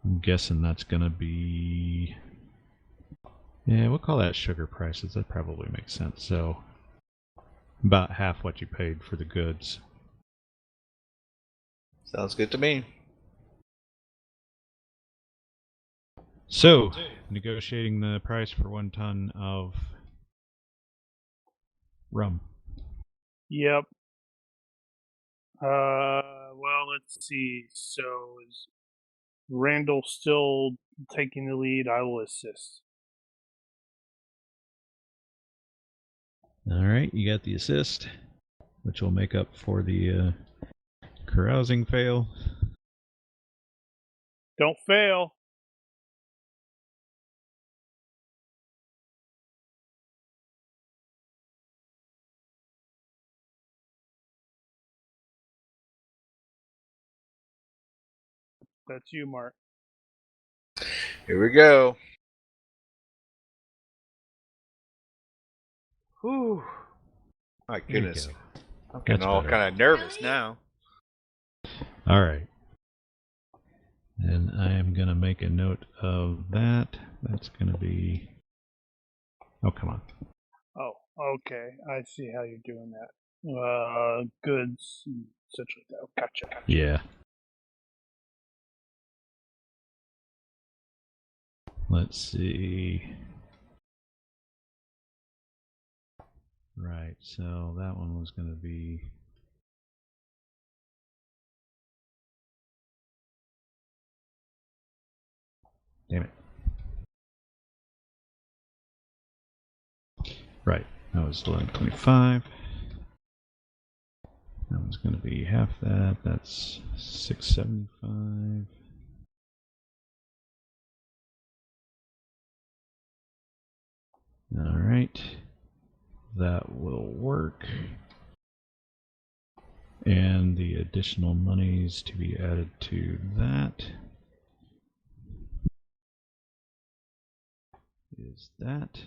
Speaker 2: I'm guessing that's gonna be, yeah, we'll call that sugar prices. That probably makes sense. So about half what you paid for the goods.
Speaker 4: Sounds good to me.
Speaker 2: So, negotiating the price for 1 ton of rum.
Speaker 3: Yep. Well, let's see. So is Randall still taking the lead? I will assist.
Speaker 2: All right, you got the assist, which will make up for the carousing fail.
Speaker 3: Don't fail. That's you, Mark.
Speaker 4: Here we go. Whew. My goodness. I'm getting
Speaker 2: That's
Speaker 4: all
Speaker 2: better.
Speaker 4: kind of nervous now.
Speaker 2: All right. And I am going to make a note of that. That's going to be... Oh, come on.
Speaker 3: Oh, okay. I see how you're doing that. Goods, and such like that. Gotcha.
Speaker 2: Yeah. Let's see. Right, so that one was going to be... Damn it. Right, that was 1125. That one's going to be half that. That's 675. All right, that will work. And the additional monies to be added to that is that.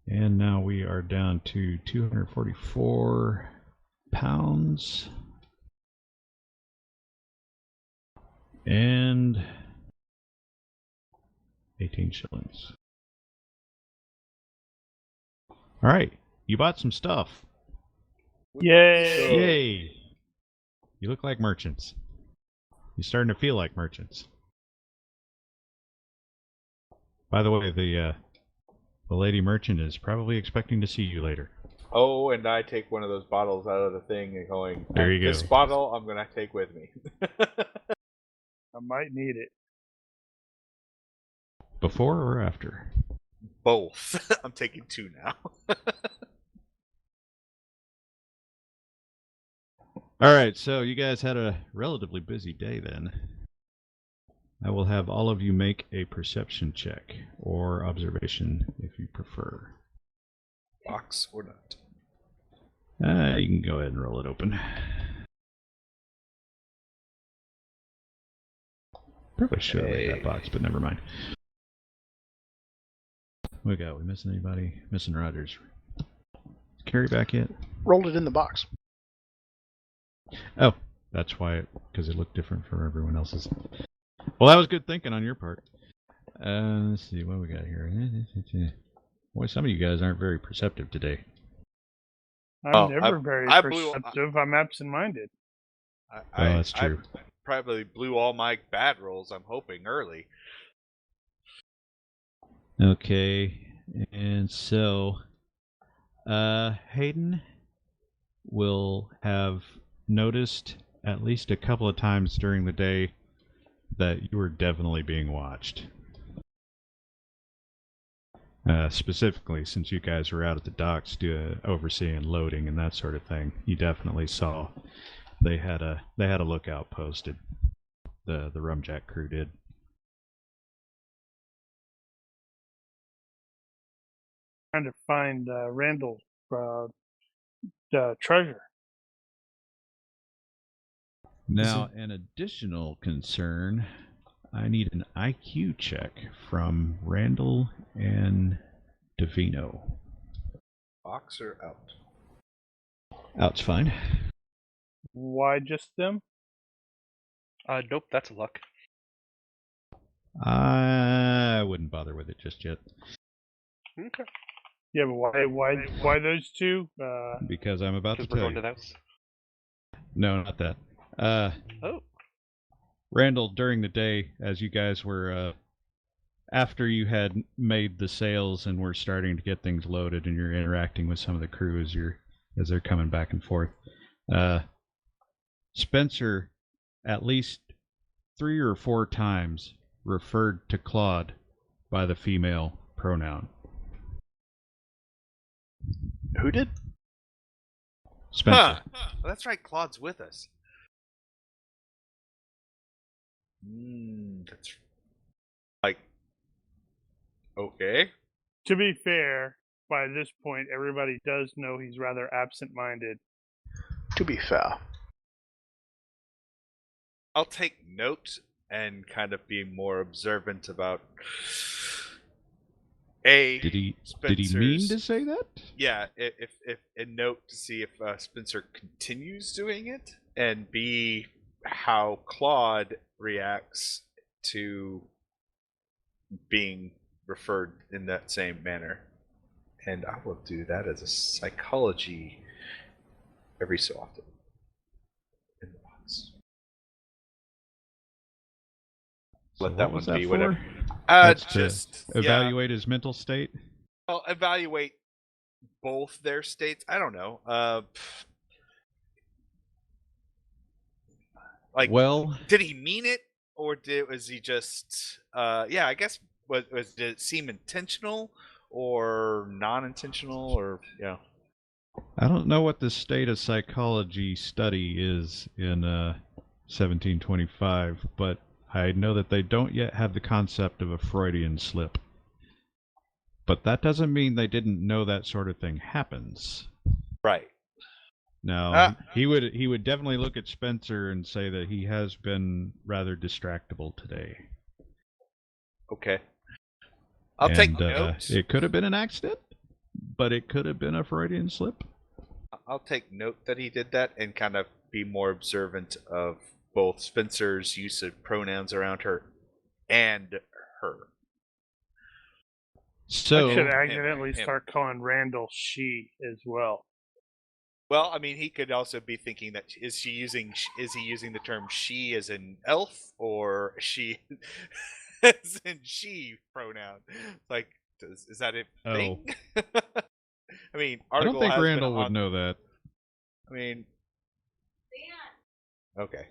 Speaker 2: And now we are down to 244 pounds and 18 shillings. All right, you bought some stuff.
Speaker 3: Yay!
Speaker 2: Yay! You look like merchants. You're starting to feel like merchants. By the way, the lady merchant is probably expecting to see you later.
Speaker 4: Oh, and I take one of those bottles out of the thing and going,
Speaker 2: there you
Speaker 4: this
Speaker 2: go.
Speaker 4: bottle I'm going to take with me.
Speaker 3: I might need it.
Speaker 2: Before or after?
Speaker 4: Both. I'm taking 2 now.
Speaker 2: All right, so you guys had a relatively busy day then. I will have all of you make a perception check or observation if you prefer.
Speaker 4: Box or not.
Speaker 2: You can go ahead and roll it open. Probably should have made that box, but never mind. We missing anybody? Missing Rogers. Carry back yet?
Speaker 5: Rolled it in the box.
Speaker 2: Oh, that's why because it looked different from everyone else's. Well, that was good thinking on your part. Let's see what we got here. Boy, some of you guys aren't very perceptive today.
Speaker 3: I'm never very perceptive. I'm absent-minded.
Speaker 2: That's true.
Speaker 4: I probably blew all my bad rolls, I'm hoping, early.
Speaker 2: Okay, and so Hayden will have noticed at least a couple of times during the day that you were definitely being watched. Specifically, since you guys were out at the docks overseeing loading and that sort of thing, you definitely saw they had a lookout posted. The Rumjack crew did.
Speaker 3: Trying to find Randall's treasure.
Speaker 2: Now, an additional concern, I need an IQ check from Randall and Davino.
Speaker 4: Box or out?
Speaker 2: Out's fine.
Speaker 3: Why just them?
Speaker 6: Nope, that's luck.
Speaker 2: I wouldn't bother with it just yet.
Speaker 6: Okay.
Speaker 3: Yeah, but why those two?
Speaker 2: Because I'm about to tell
Speaker 6: going
Speaker 2: you.
Speaker 6: to the house.
Speaker 2: No, not that.
Speaker 6: Oh.
Speaker 2: Randall, during the day, as you guys were, after you had made the sales and were starting to get things loaded and you're interacting with some of the crew as they're coming back and forth, Spencer at least 3 or 4 times referred to Claude by the female pronoun.
Speaker 5: Who did?
Speaker 2: Spencer.
Speaker 4: Well, that's right, Claude's with us. That's like okay.
Speaker 3: To be fair, by this point, everybody does know he's rather absent-minded.
Speaker 5: To be fair.
Speaker 4: I'll take note and kind of be more observant about
Speaker 2: Did he mean to say that?
Speaker 4: Yeah, if a note to see if Spencer continues doing it, and B, how Claude reacts to being referred in that same manner. And I will do that as a psychology every so often. In the box. Let that one be whatever.
Speaker 2: That's
Speaker 4: just
Speaker 2: to evaluate his mental state.
Speaker 4: Well, evaluate both their states. I don't know. Did he mean it, or was he just? I guess did it seem intentional or non-intentional, or yeah?
Speaker 2: I don't know what the state of psychology study is in 1725, but I know that they don't yet have the concept of a Freudian slip. But that doesn't mean they didn't know that sort of thing happens.
Speaker 4: Right.
Speaker 2: Now, he would definitely look at Spencer and say that he has been rather distractible today.
Speaker 4: Okay. I'll take notes.
Speaker 2: It could have been an accident, but it could have been a Freudian slip.
Speaker 4: I'll take note that he did that and kind of be more observant of both Spencer's use of pronouns around her and her.
Speaker 3: So I should accidentally start calling Randall she as well.
Speaker 4: Well, I mean, he could also be thinking that is he using the term she as an elf, or she as in she pronoun? Like, is that a thing? I mean,
Speaker 2: I don't think Randall would know that.
Speaker 4: I mean, okay.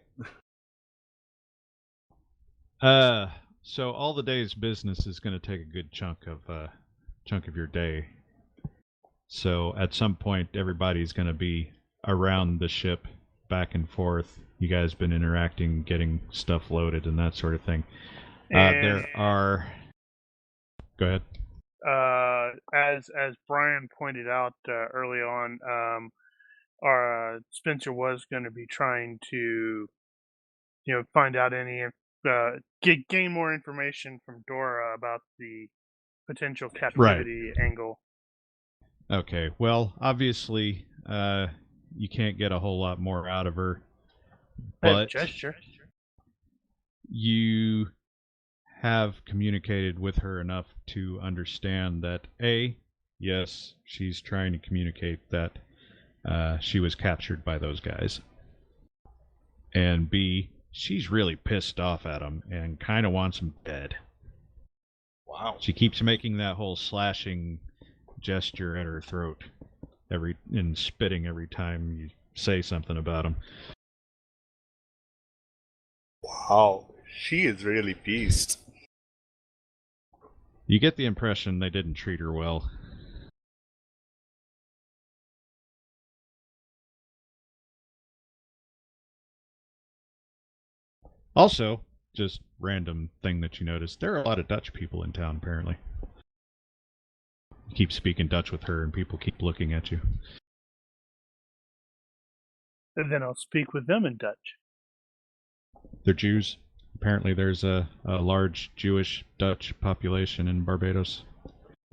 Speaker 2: So all the day's business is going to take a good chunk of your day. So at some point, everybody's going to be around the ship, back and forth. You guys been interacting, getting stuff loaded, and that sort of thing. There are. Go ahead.
Speaker 3: As Brian pointed out early on, Spencer was going to be trying to, find out gain more information from Dora about the potential captivity angle.
Speaker 2: Okay, well, obviously, you can't get a whole lot more out of her, but
Speaker 3: gesture.
Speaker 2: You have communicated with her enough to understand that A, yes, she's trying to communicate that she was captured by those guys, and B, she's really pissed off at them and kind of wants them dead.
Speaker 4: Wow.
Speaker 2: She keeps making that whole slashing gesture at her throat and spitting every time you say something about them.
Speaker 4: Wow, she is really pissed.
Speaker 2: You get the impression they didn't treat her well. Also, just random thing that you noticed, there are a lot of Dutch people in town, apparently. You keep speaking Dutch with her and people keep looking at you.
Speaker 3: And then I'll speak with them in Dutch.
Speaker 2: They're Jews. Apparently there's a large Jewish Dutch population in Barbados.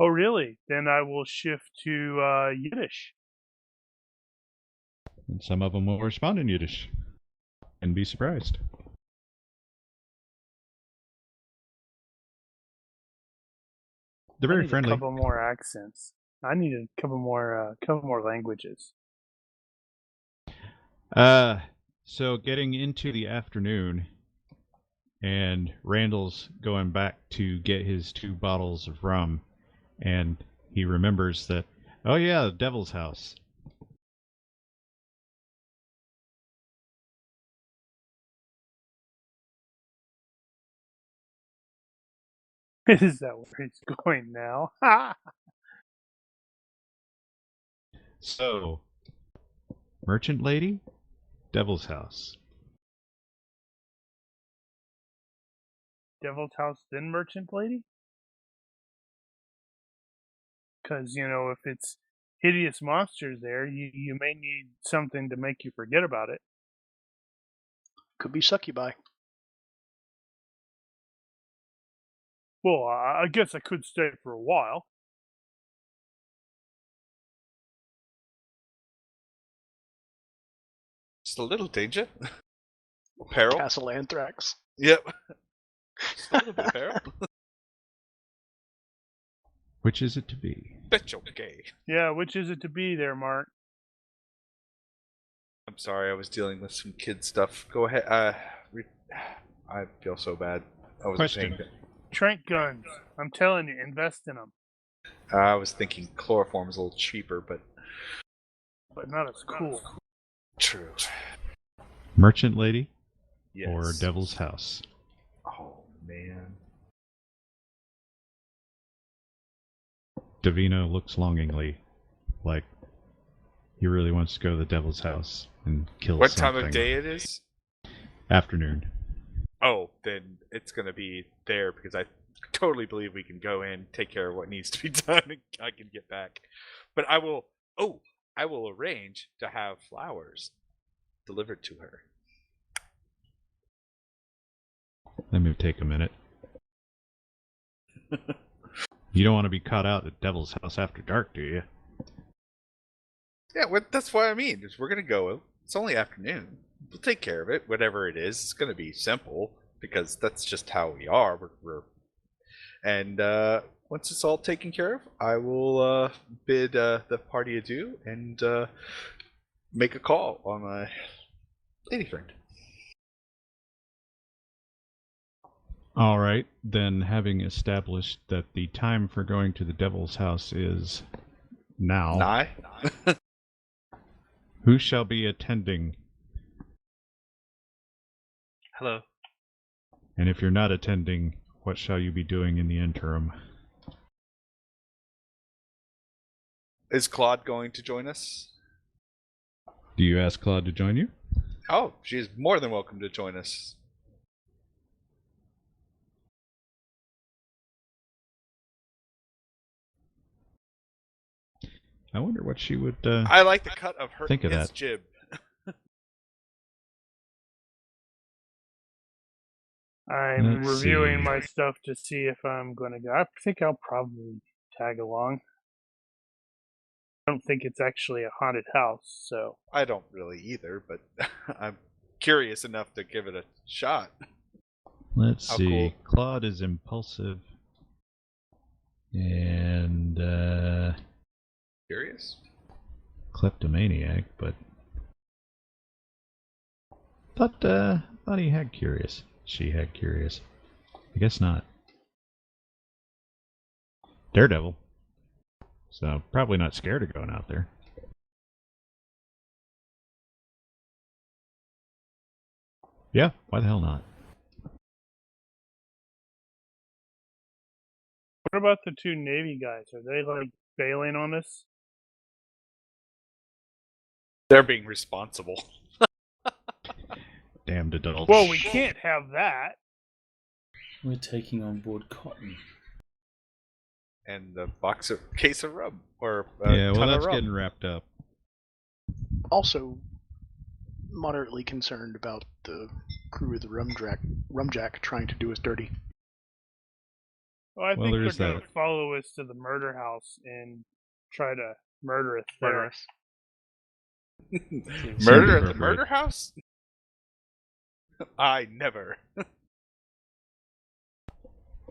Speaker 3: Oh, really? Then I will shift to Yiddish.
Speaker 2: And some of them will respond in Yiddish. And be surprised. They're very friendly.
Speaker 3: A couple more accents. I need a couple more languages.
Speaker 2: So getting into the afternoon, and Randall's going back to get his 2 bottles of rum, and he remembers that, oh yeah, the Devil's House.
Speaker 3: Is that where he's going now?
Speaker 2: So, Merchant Lady, Devil's House.
Speaker 3: Devil's House, then Merchant Lady? Because, if it's hideous monsters there, you may need something to make you forget about it.
Speaker 5: Could be succubi.
Speaker 3: Well, I guess I could stay for a while.
Speaker 4: Just a little danger. Peril.
Speaker 5: Castle Anthrax.
Speaker 4: Yep. Just a little bit of peril.
Speaker 2: Which is it to be?
Speaker 4: Bet okay.
Speaker 3: Yeah, which is it to be there, Mark?
Speaker 4: I'm sorry, I was dealing with some kid stuff. Go ahead. I feel so bad. I was
Speaker 2: Question.
Speaker 3: Trank guns. I'm telling you, invest in them.
Speaker 4: I was thinking chloroform is a little cheaper, but
Speaker 3: not as cool.
Speaker 4: True.
Speaker 2: Merchant Lady,
Speaker 4: Yes.
Speaker 2: or Devil's House?
Speaker 4: Oh man.
Speaker 2: Davina looks longingly, like he really wants to go to the Devil's House and kill
Speaker 4: What
Speaker 2: something.
Speaker 4: time of day it is?
Speaker 2: Afternoon.
Speaker 4: Oh, then it's gonna be there because I totally believe we can go in, take care of what needs to be done, and I can get back. But I will arrange to have flowers delivered to her.
Speaker 2: Let me take a minute. You don't want to be caught out at Devil's House after dark, do you?
Speaker 4: Yeah, that's what I mean. Is we're gonna go. It's only afternoon. We'll take care of it. Whatever it is, it's gonna be simple because that's just how we are. And once it's all taken care of, I will bid the party adieu and make a call on my lady friend.
Speaker 2: All right, then having established that the time for going to the Devil's House is now,
Speaker 4: Nye?
Speaker 2: who shall be attending?
Speaker 6: Hello.
Speaker 2: And if you're not attending, what shall you be doing in the interim?
Speaker 4: Is Claude going to join us?
Speaker 2: Do you ask Claude to join you?
Speaker 4: Oh, she is more than welcome to join us.
Speaker 2: I wonder what she would
Speaker 4: I like the cut of her
Speaker 2: think of
Speaker 4: his
Speaker 2: that.
Speaker 4: jib.
Speaker 3: I'm
Speaker 2: Let's
Speaker 3: reviewing
Speaker 2: see.
Speaker 3: my stuff to see if I'm going to go. I think I'll probably tag along. I don't think it's actually a haunted house, so.
Speaker 4: I don't really either, but I'm curious enough to give it a shot.
Speaker 2: Let's
Speaker 4: How
Speaker 2: see.
Speaker 4: cool.
Speaker 2: Claude is impulsive. And
Speaker 4: Curious?
Speaker 2: kleptomaniac, but thought he had curious. She had curious. I guess not. Daredevil. So probably not scared of going out there. Yeah, why the hell not?
Speaker 3: What about the two Navy guys? Are they, like, bailing on us?
Speaker 4: They're being responsible.
Speaker 2: Damned adults.
Speaker 3: Well, we can't have that.
Speaker 1: We're taking on board cotton.
Speaker 4: And the case of rum. Or
Speaker 2: yeah, well,
Speaker 4: ton of
Speaker 2: that's
Speaker 4: rum.
Speaker 2: getting wrapped up.
Speaker 5: Also, moderately concerned about the crew of the Rumjack trying to do us dirty.
Speaker 3: Well, I
Speaker 2: Well,
Speaker 3: think
Speaker 2: there
Speaker 3: they're
Speaker 2: is
Speaker 3: going
Speaker 2: that.
Speaker 3: to follow us to the murder house and try to murder us there.
Speaker 6: Murder us.
Speaker 4: Murder at the
Speaker 2: appropriate.
Speaker 4: murder house? I never.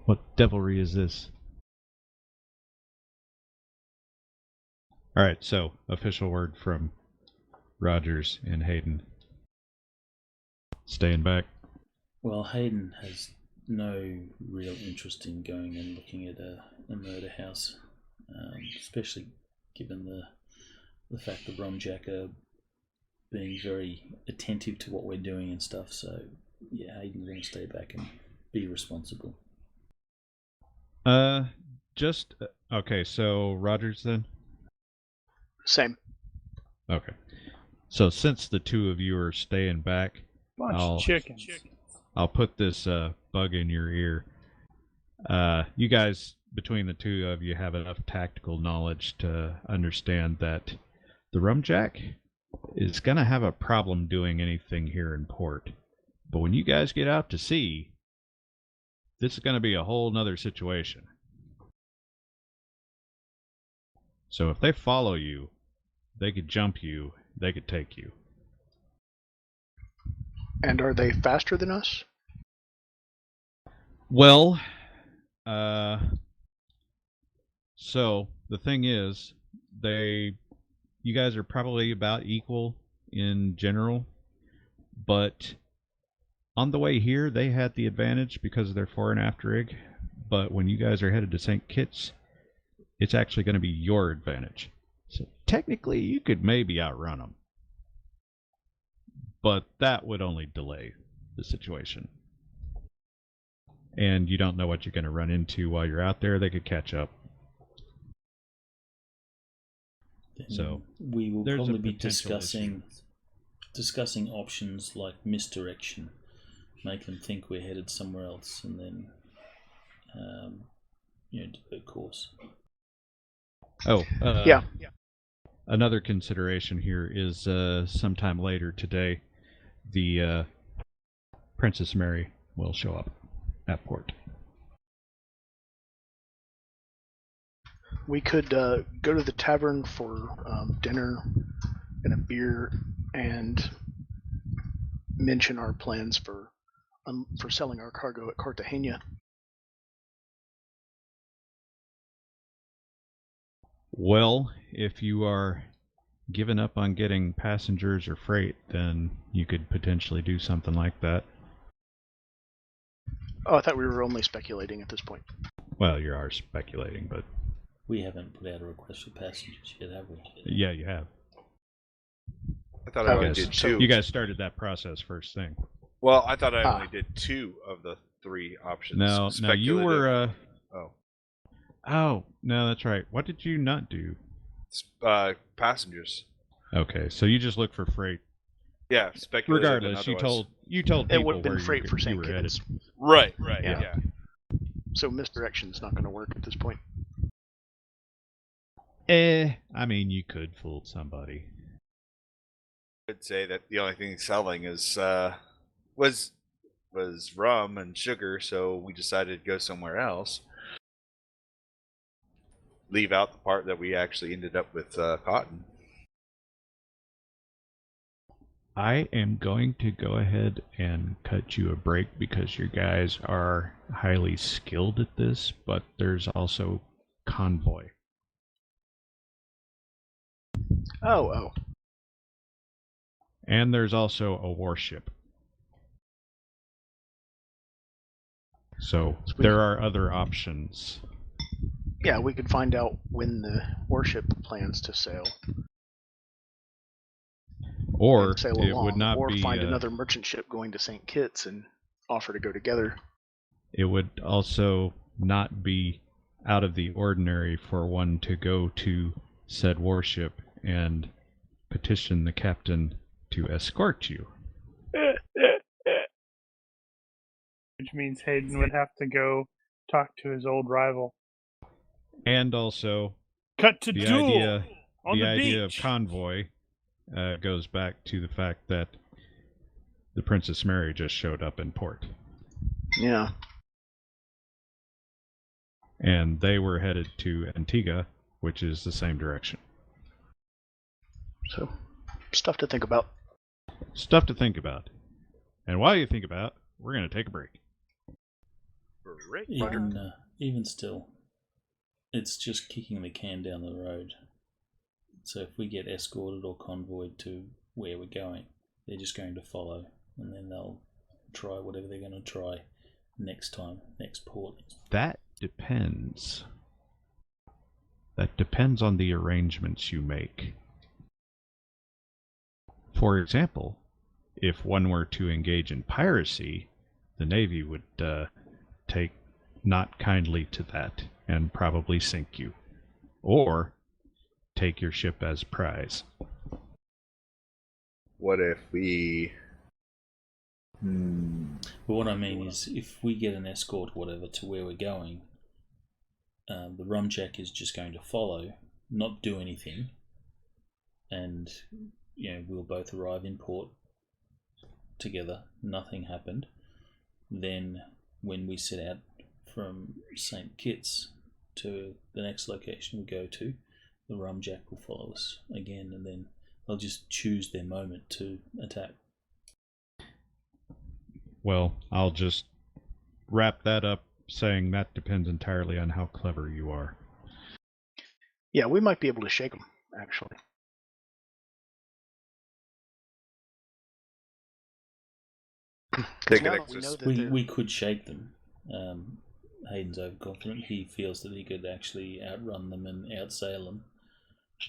Speaker 2: What devilry is this? Alright, so, official word from Rogers and Hayden. Staying back.
Speaker 1: Well, Hayden has no real interest in going and looking at a murder house, especially given the fact that Rumjack are being very attentive to what we're doing and stuff. So, yeah, Hayden's going to stay back and be responsible.
Speaker 2: Okay, so Rogers then?
Speaker 5: Same.
Speaker 2: Okay. So since the two of you are staying back,
Speaker 3: Bunch
Speaker 2: I'll-
Speaker 3: of chickens.
Speaker 2: I'll put this bug in your ear. You guys, between the two of you, have enough tactical knowledge to understand that the Rumjack is going to have a problem doing anything here in port. But when you guys get out to sea, this is going to be a whole nother situation. So if they follow you, they could jump you, they could take you.
Speaker 5: And are they faster than us?
Speaker 2: Well, so the thing is, you guys are probably about equal in general, but on the way here, they had the advantage because of their fore and aft rig, but when you guys are headed to St. Kitts, it's actually going to be your advantage. So technically, you could maybe outrun them, but that would only delay the situation. And you don't know what you're going to run into while you're out there. They could catch up.
Speaker 1: Then
Speaker 2: So,
Speaker 1: we will
Speaker 2: there's a
Speaker 1: probably be
Speaker 2: potential
Speaker 1: discussing options like misdirection, make them think we're headed somewhere else, and then divert course.
Speaker 2: Oh,
Speaker 5: Yeah.
Speaker 2: Another consideration here is sometime later today, the Princess Mary will show up at port.
Speaker 5: We could go to the tavern for dinner and a beer and mention our plans for selling our cargo at Cartagena.
Speaker 2: Well, if you are given up on getting passengers or freight, then you could potentially do something like that.
Speaker 5: Oh, I thought we were only speculating at this point.
Speaker 2: Well, you are speculating, but
Speaker 1: We haven't put out a request for passengers yet, have we?
Speaker 2: yeah, you have.
Speaker 4: I thought I
Speaker 5: Okay,
Speaker 4: only
Speaker 2: Yes.
Speaker 4: did
Speaker 5: so
Speaker 4: two.
Speaker 2: You guys started that process first thing.
Speaker 4: Well, I thought I
Speaker 5: Ah.
Speaker 4: only did two of the three options.
Speaker 2: No, you were.
Speaker 4: Oh,
Speaker 2: No, that's right. What did you not do?
Speaker 4: Passengers.
Speaker 2: Okay, so you just look for freight.
Speaker 4: Yeah, speculated. and
Speaker 2: Regardless, you
Speaker 4: otherwise.
Speaker 2: told people
Speaker 5: it would have been
Speaker 2: where
Speaker 5: freight for
Speaker 2: you
Speaker 5: St.
Speaker 2: were headed.
Speaker 5: Kitts.
Speaker 4: Right.
Speaker 5: Yeah.
Speaker 4: Yeah.
Speaker 5: So misdirection's not going to work at this point.
Speaker 2: I mean, you could fool somebody.
Speaker 4: I'd say that the only thing he's selling is was rum and sugar, so we decided to go somewhere else. Leave out the part that we actually ended up with cotton.
Speaker 2: I am going to go ahead and cut you a break because your guys are highly skilled at this, but there's also Convoy.
Speaker 5: Oh.
Speaker 2: And there's also a warship. So there are other options.
Speaker 5: Yeah, we could find out when the warship plans to sail.
Speaker 2: Or
Speaker 5: sail
Speaker 2: it
Speaker 5: along,
Speaker 2: would not
Speaker 5: or
Speaker 2: be...
Speaker 5: find another merchant ship going to St. Kitts and offer to go together.
Speaker 2: It would also not be out of the ordinary for one to go to said warship and petition the captain to escort you.
Speaker 3: Which means Hayden would have to go talk to his old rival.
Speaker 2: And also,
Speaker 3: Cut to
Speaker 2: the
Speaker 3: duel
Speaker 2: idea,
Speaker 3: on the
Speaker 2: idea of
Speaker 3: beach.
Speaker 2: Convoy goes back to the fact that the Princess Mary just showed up in port.
Speaker 5: Yeah.
Speaker 2: And they were headed to Antigua, which is the same direction.
Speaker 5: So, stuff to think about.
Speaker 2: Stuff to think about. And while you think about it, we're going to take a break.
Speaker 1: Even still, it's just kicking the can down the road. So if we get escorted or convoyed to where we're going, they're just going to follow, and then they'll try whatever they're going to try next time, next port.
Speaker 2: That depends. That depends on the arrangements you make. For example, if one were to engage in piracy, the Navy would take not kindly to that and probably sink you. Or take your ship as prize.
Speaker 4: What if we...
Speaker 1: But what I mean is, if we get an escort or whatever to where we're going, the Rumjack is just going to follow, not do anything, and we'll both arrive in port together. Nothing happened. Then, when we set out from St. Kitts to the next location we go to, the Rumjack will follow us again, and then they'll just choose their moment to attack.
Speaker 2: Well, I'll just wrap that up saying that depends entirely on how clever you are.
Speaker 5: Yeah, we might be able to shake them, actually.
Speaker 1: We could shake them. Hayden's overconfident. He feels that he could actually outrun them and outsail them.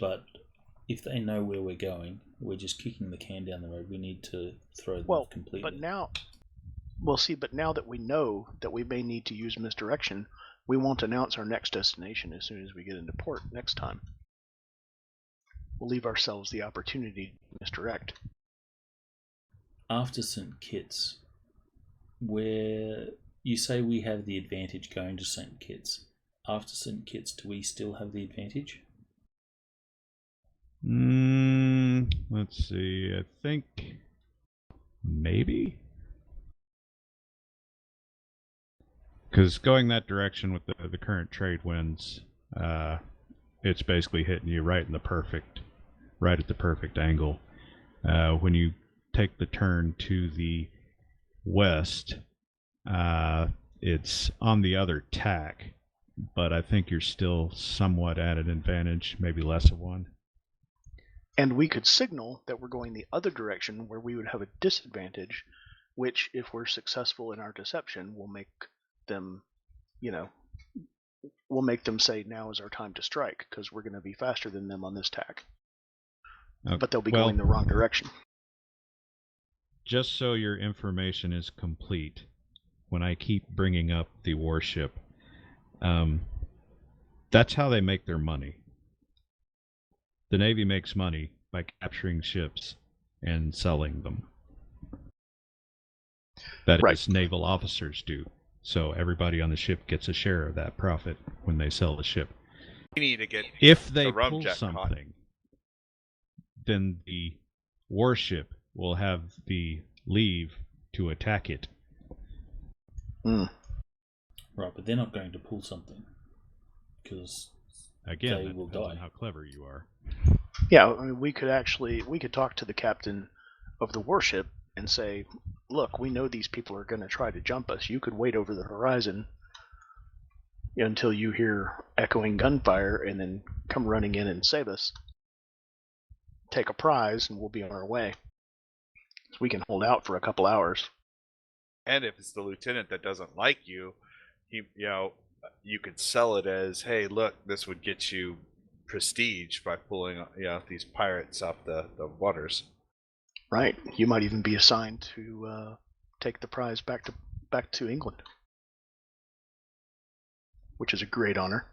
Speaker 1: But if they know where we're going, we're just kicking the can down the road. We need to throw them off completely.
Speaker 5: But now that we know that we may need to use misdirection, we won't announce our next destination as soon as we get into port next time. We'll leave ourselves the opportunity to misdirect.
Speaker 1: After St. Kitts, where you say we have the advantage going to St. Kitts, after St. Kitts, do we still have the advantage?
Speaker 2: Let's see. I think maybe. Because going that direction with the current trade winds, it's basically hitting you right at the perfect angle. When you take the turn to the west, it's on the other tack, but I think you're still somewhat at an advantage, maybe less of one.
Speaker 5: And we could signal that we're going the other direction where we would have a disadvantage, which, if we're successful in our deception, will make them, we'll make them say now is our time to strike, because we're going to be faster than them on this tack. But they'll be going the wrong direction.
Speaker 2: Just so your information is complete, when I keep bringing up the warship, that's how they make their money. The Navy makes money by capturing ships and selling them. That is, naval officers do. So everybody on the ship gets a share of that profit when they sell the ship.
Speaker 4: We need to get
Speaker 2: If they
Speaker 4: the
Speaker 2: pull
Speaker 4: Rumjack caught.
Speaker 2: something, then the warship will have the leave to attack it.
Speaker 5: Mm.
Speaker 1: Right, but they're not going to pull something. Because
Speaker 2: Again,
Speaker 1: they
Speaker 2: that
Speaker 1: will
Speaker 2: depends on
Speaker 1: die.
Speaker 2: how clever you are.
Speaker 5: Yeah, I mean, we could talk to the captain of the warship and say, look, we know these people are going to try to jump us. You could wait over the horizon until you hear echoing gunfire and then come running in and save us. Take a prize and we'll be on our way. So we can hold out for a couple hours.
Speaker 4: And if it's the lieutenant that doesn't like you, you could sell it as, hey, look, this would get you prestige by pulling these pirates off the waters.
Speaker 5: Right. You might even be assigned to take the prize back to England, which is a great honor.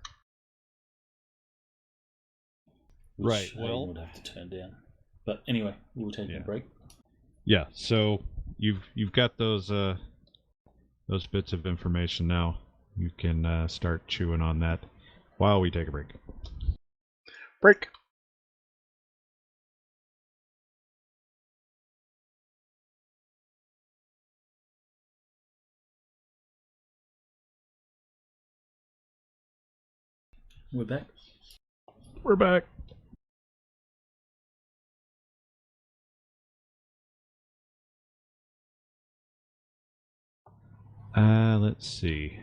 Speaker 1: Which
Speaker 2: Right,
Speaker 1: Hayden
Speaker 2: well-
Speaker 1: would have to turn down. But anyway, we'll take a break.
Speaker 2: Yeah, so you've got those bits of information now. You can start chewing on that while we take a break.
Speaker 5: Break.
Speaker 1: We're back.
Speaker 2: We're back. Let's see.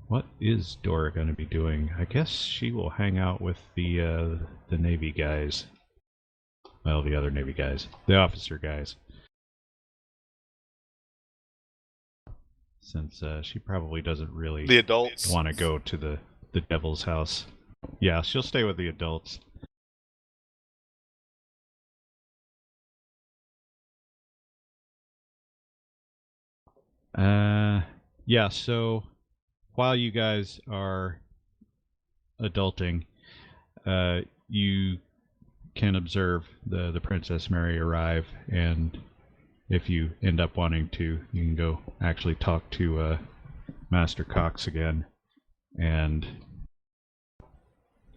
Speaker 2: What is Dora going to be doing? I guess she will hang out with the Navy guys. Well, the other Navy guys. The officer guys. Since she probably doesn't really
Speaker 4: The adults.
Speaker 2: want to go to the devil's house. Yeah, she'll stay with the adults. Yeah, so while you guys are adulting, you can observe the Princess Mary arrive, and if you end up wanting to, you can go actually talk to Master Cox again and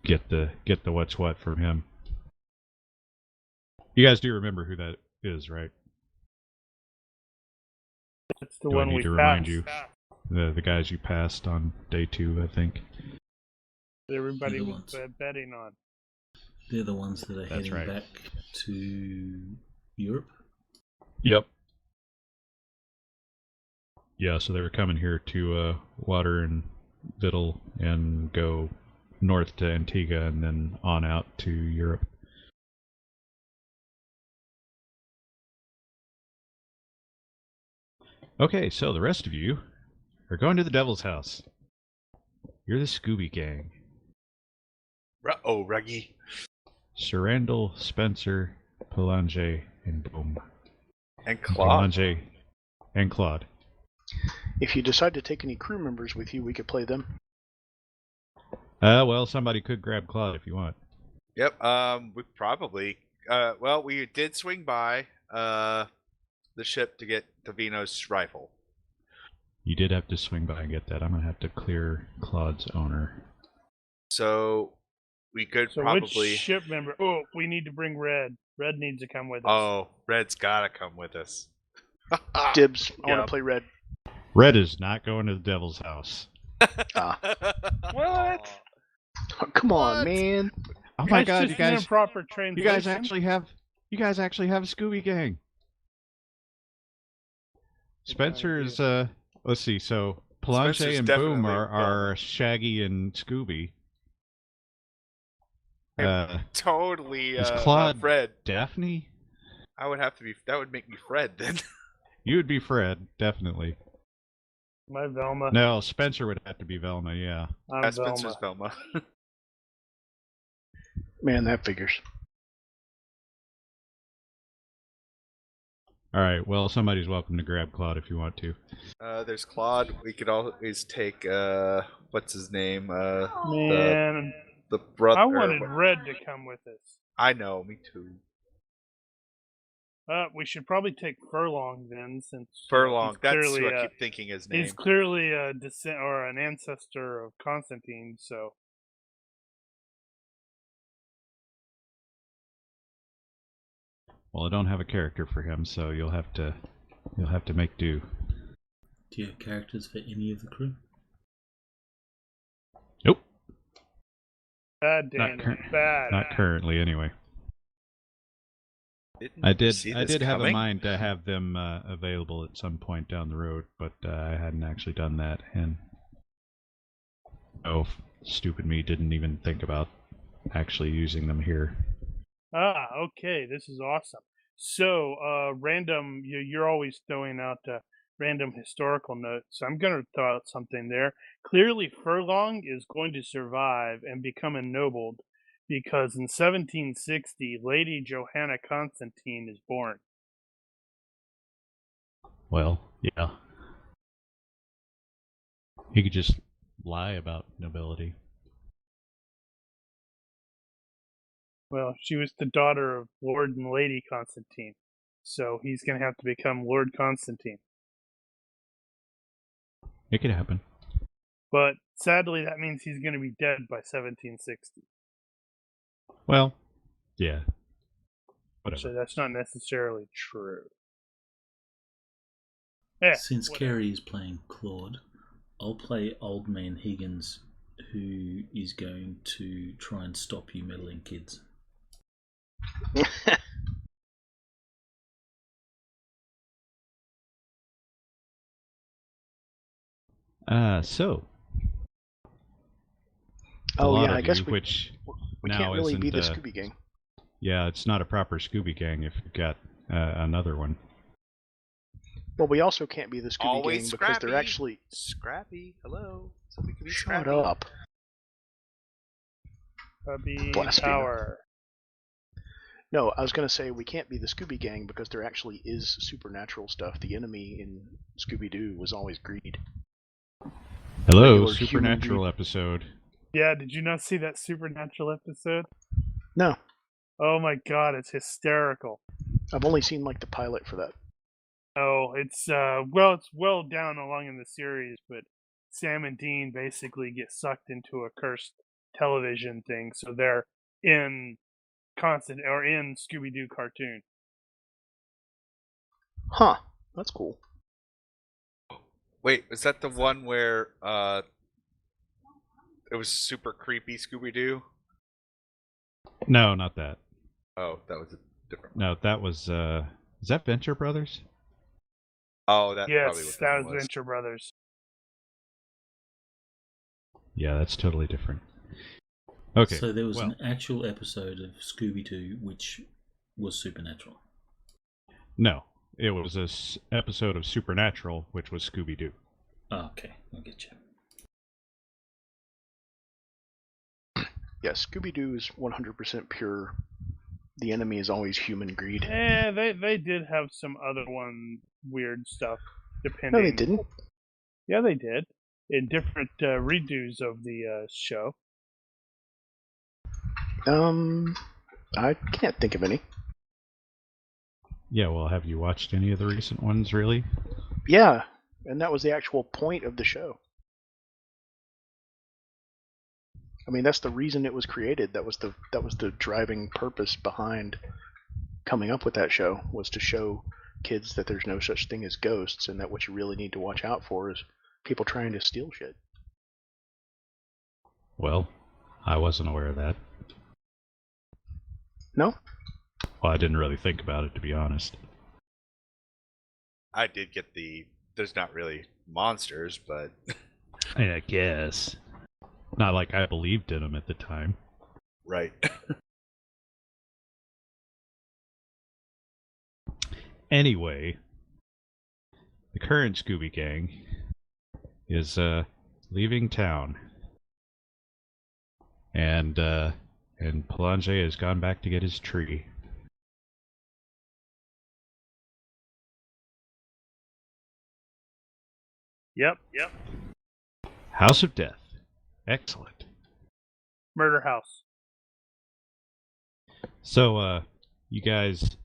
Speaker 2: get the what's what from him. You guys do remember who that is, right?
Speaker 3: That's the
Speaker 2: Do I
Speaker 3: one
Speaker 2: need
Speaker 3: we
Speaker 2: to remind
Speaker 3: passed.
Speaker 2: you? The guys you passed on day 2, I think.
Speaker 3: Everybody
Speaker 1: The
Speaker 3: was
Speaker 1: ones.
Speaker 3: betting on.
Speaker 1: They're the ones that are
Speaker 2: That's
Speaker 1: heading
Speaker 2: right.
Speaker 1: back to Europe.
Speaker 2: Yep. Yeah, so they were coming here to water and victual and go north to Antigua and then on out to Europe. Okay, so the rest of you are going to the Devil's House. You're the Scooby Gang.
Speaker 4: Ruggy.
Speaker 2: Sarandel, Spencer, Pelanger, and Boom.
Speaker 4: And Claude.
Speaker 2: Pelanger and Claude.
Speaker 5: If you decide to take any crew members with you, we could play them.
Speaker 2: Well, somebody could grab Claude if you want.
Speaker 4: Yep. We probably. We did swing by the ship to get Tavino's rifle.
Speaker 2: You did have to swing by and get that. I'm going to have to clear Claude's owner.
Speaker 4: So we could
Speaker 3: So
Speaker 4: probably.
Speaker 3: which ship member? Oh, we need to bring Red. Red needs to come with us.
Speaker 4: Oh, Red's gotta come with us.
Speaker 5: Dibs. I want
Speaker 4: Yep.
Speaker 5: to play red.
Speaker 2: Red is not going to the Devil's House.
Speaker 6: What?
Speaker 5: Oh, come on,
Speaker 4: What?
Speaker 5: man.
Speaker 2: Oh my
Speaker 3: That's
Speaker 2: God,
Speaker 3: just
Speaker 2: you guys!
Speaker 3: improper
Speaker 2: You
Speaker 3: translation.
Speaker 2: guys actually have a Scooby Gang. Spencer is let's see, so Pelanger
Speaker 4: Spencer's
Speaker 2: and Boom
Speaker 4: definitely
Speaker 2: are Shaggy and Scooby.
Speaker 4: Totally.
Speaker 2: Is Claude
Speaker 4: Fred?
Speaker 2: Daphne?
Speaker 4: I would have to be. That would make me Fred then.
Speaker 2: You would be Fred, definitely.
Speaker 3: My Velma.
Speaker 2: No, Spencer would have to be Velma, yeah.
Speaker 3: I'm
Speaker 4: That's Spencer's
Speaker 3: Velma.
Speaker 4: Velma.
Speaker 5: Man, that figures.
Speaker 2: Alright, well somebody's welcome to grab Claude if you want to.
Speaker 4: There's Claude. We could always take what's his name?
Speaker 3: Man,
Speaker 4: The brother.
Speaker 3: I wanted Red to come with us.
Speaker 4: I know, me too.
Speaker 3: We should probably take Furlong then, since
Speaker 4: Furlong.
Speaker 3: he's
Speaker 4: That's
Speaker 3: clearly,
Speaker 4: who I keep thinking his name.
Speaker 3: he's clearly a descent or an ancestor of Constantine. So
Speaker 2: Well, I don't have a character for him, so you'll have to make do.
Speaker 1: Do you have characters for any of the crew?
Speaker 2: Nope.
Speaker 3: bad,
Speaker 2: Not,
Speaker 3: Dan, bad.
Speaker 2: not currently, anyway.
Speaker 4: Didn't
Speaker 2: I
Speaker 4: you
Speaker 2: did.
Speaker 4: see
Speaker 2: I
Speaker 4: this
Speaker 2: did have a
Speaker 4: coming?
Speaker 2: mind to have them available at some point down the road, but I hadn't actually done that. And stupid me didn't even think about actually using them here.
Speaker 3: Okay, this is awesome. So, random, you're always throwing out random historical notes. I'm going to throw out something there. Clearly, Furlong is going to survive and become ennobled because in 1760, Lady Johanna Constantine is born.
Speaker 2: Well, yeah. He could just lie about nobility.
Speaker 3: Well, she was the daughter of Lord and Lady Constantine, so he's going to have to become Lord Constantine.
Speaker 2: It could happen.
Speaker 3: But sadly, that means he's going to be dead by 1760.
Speaker 2: Well, yeah. Whatever.
Speaker 3: So that's not necessarily true. Yeah,
Speaker 1: Since
Speaker 3: whatever.
Speaker 1: Kerry is playing Claude, I'll play Old Man Higgins, who is going to try and stop you meddling kids.
Speaker 2: So.
Speaker 5: Oh yeah, I guess we
Speaker 2: now
Speaker 5: can't really be the
Speaker 2: isn't,
Speaker 5: Scooby Gang.
Speaker 2: Yeah, it's not a proper Scooby Gang if you've got another one.
Speaker 5: Well, we also can't be the Scooby
Speaker 4: Always
Speaker 5: Gang
Speaker 4: Scrappy.
Speaker 5: because they're actually.
Speaker 4: Scrappy. Hello. Somebody can be
Speaker 5: Shut
Speaker 4: Scrappy.
Speaker 5: up.
Speaker 3: Puppy
Speaker 5: Blasphemer.
Speaker 3: power.
Speaker 5: No, I was going to say we can't be the Scooby Gang because there actually is supernatural stuff. The enemy in Scooby-Doo was always greed.
Speaker 2: Hello,
Speaker 5: Regular human
Speaker 2: supernatural
Speaker 5: being.
Speaker 2: episode.
Speaker 3: Yeah, did you not see that Supernatural episode?
Speaker 5: No,
Speaker 3: Oh my god, it's hysterical.
Speaker 5: I've only seen like the pilot for that.
Speaker 3: Oh, it's well down along in the series, but Sam and Dean basically get sucked into a cursed television thing, so they're in in Scooby-Doo cartoon.
Speaker 5: Huh, that's cool.
Speaker 4: Wait, was that the one where it was super creepy Scooby-Doo?
Speaker 2: No, not that.
Speaker 4: Oh, that was a different one.
Speaker 2: No, that was. Is that Venture Brothers?
Speaker 4: Oh, that's probably
Speaker 3: Yes,
Speaker 4: what
Speaker 3: that
Speaker 4: was.
Speaker 3: was Venture Brothers.
Speaker 2: Yeah, that's totally different. Okay.
Speaker 1: So there was
Speaker 2: well,
Speaker 1: an actual episode of Scooby-Doo which was supernatural.
Speaker 2: No, it was an episode of Supernatural, which was Scooby-Doo.
Speaker 1: Oh, okay, I'll get you.
Speaker 5: Yeah, Scooby-Doo is 100% pure. The enemy is always human greed.
Speaker 3: They did have some other weird stuff. Depending.
Speaker 5: No, they didn't.
Speaker 3: Yeah, they did. In different redos of the show.
Speaker 5: I can't think of any.
Speaker 2: Yeah, well, have you watched any of the recent ones, really?
Speaker 5: Yeah, and that was the actual point of the show. I mean, that's the reason it was created. That was the driving purpose behind coming up with that show, was to show kids that there's no such thing as ghosts, and that what you really need to watch out for is people trying to steal shit.
Speaker 2: Well, I wasn't aware of that.
Speaker 5: No?
Speaker 2: Well, I didn't really think about it, to be honest.
Speaker 4: I did get there's not really monsters, but
Speaker 2: I guess. Not like I believed in them at the time.
Speaker 4: right.
Speaker 2: Anyway, the current Scooby Gang is leaving town, and Pelagier has gone back to get his tree.
Speaker 3: Yep.
Speaker 2: House of Death. Excellent.
Speaker 3: Murder House.
Speaker 2: So, you guys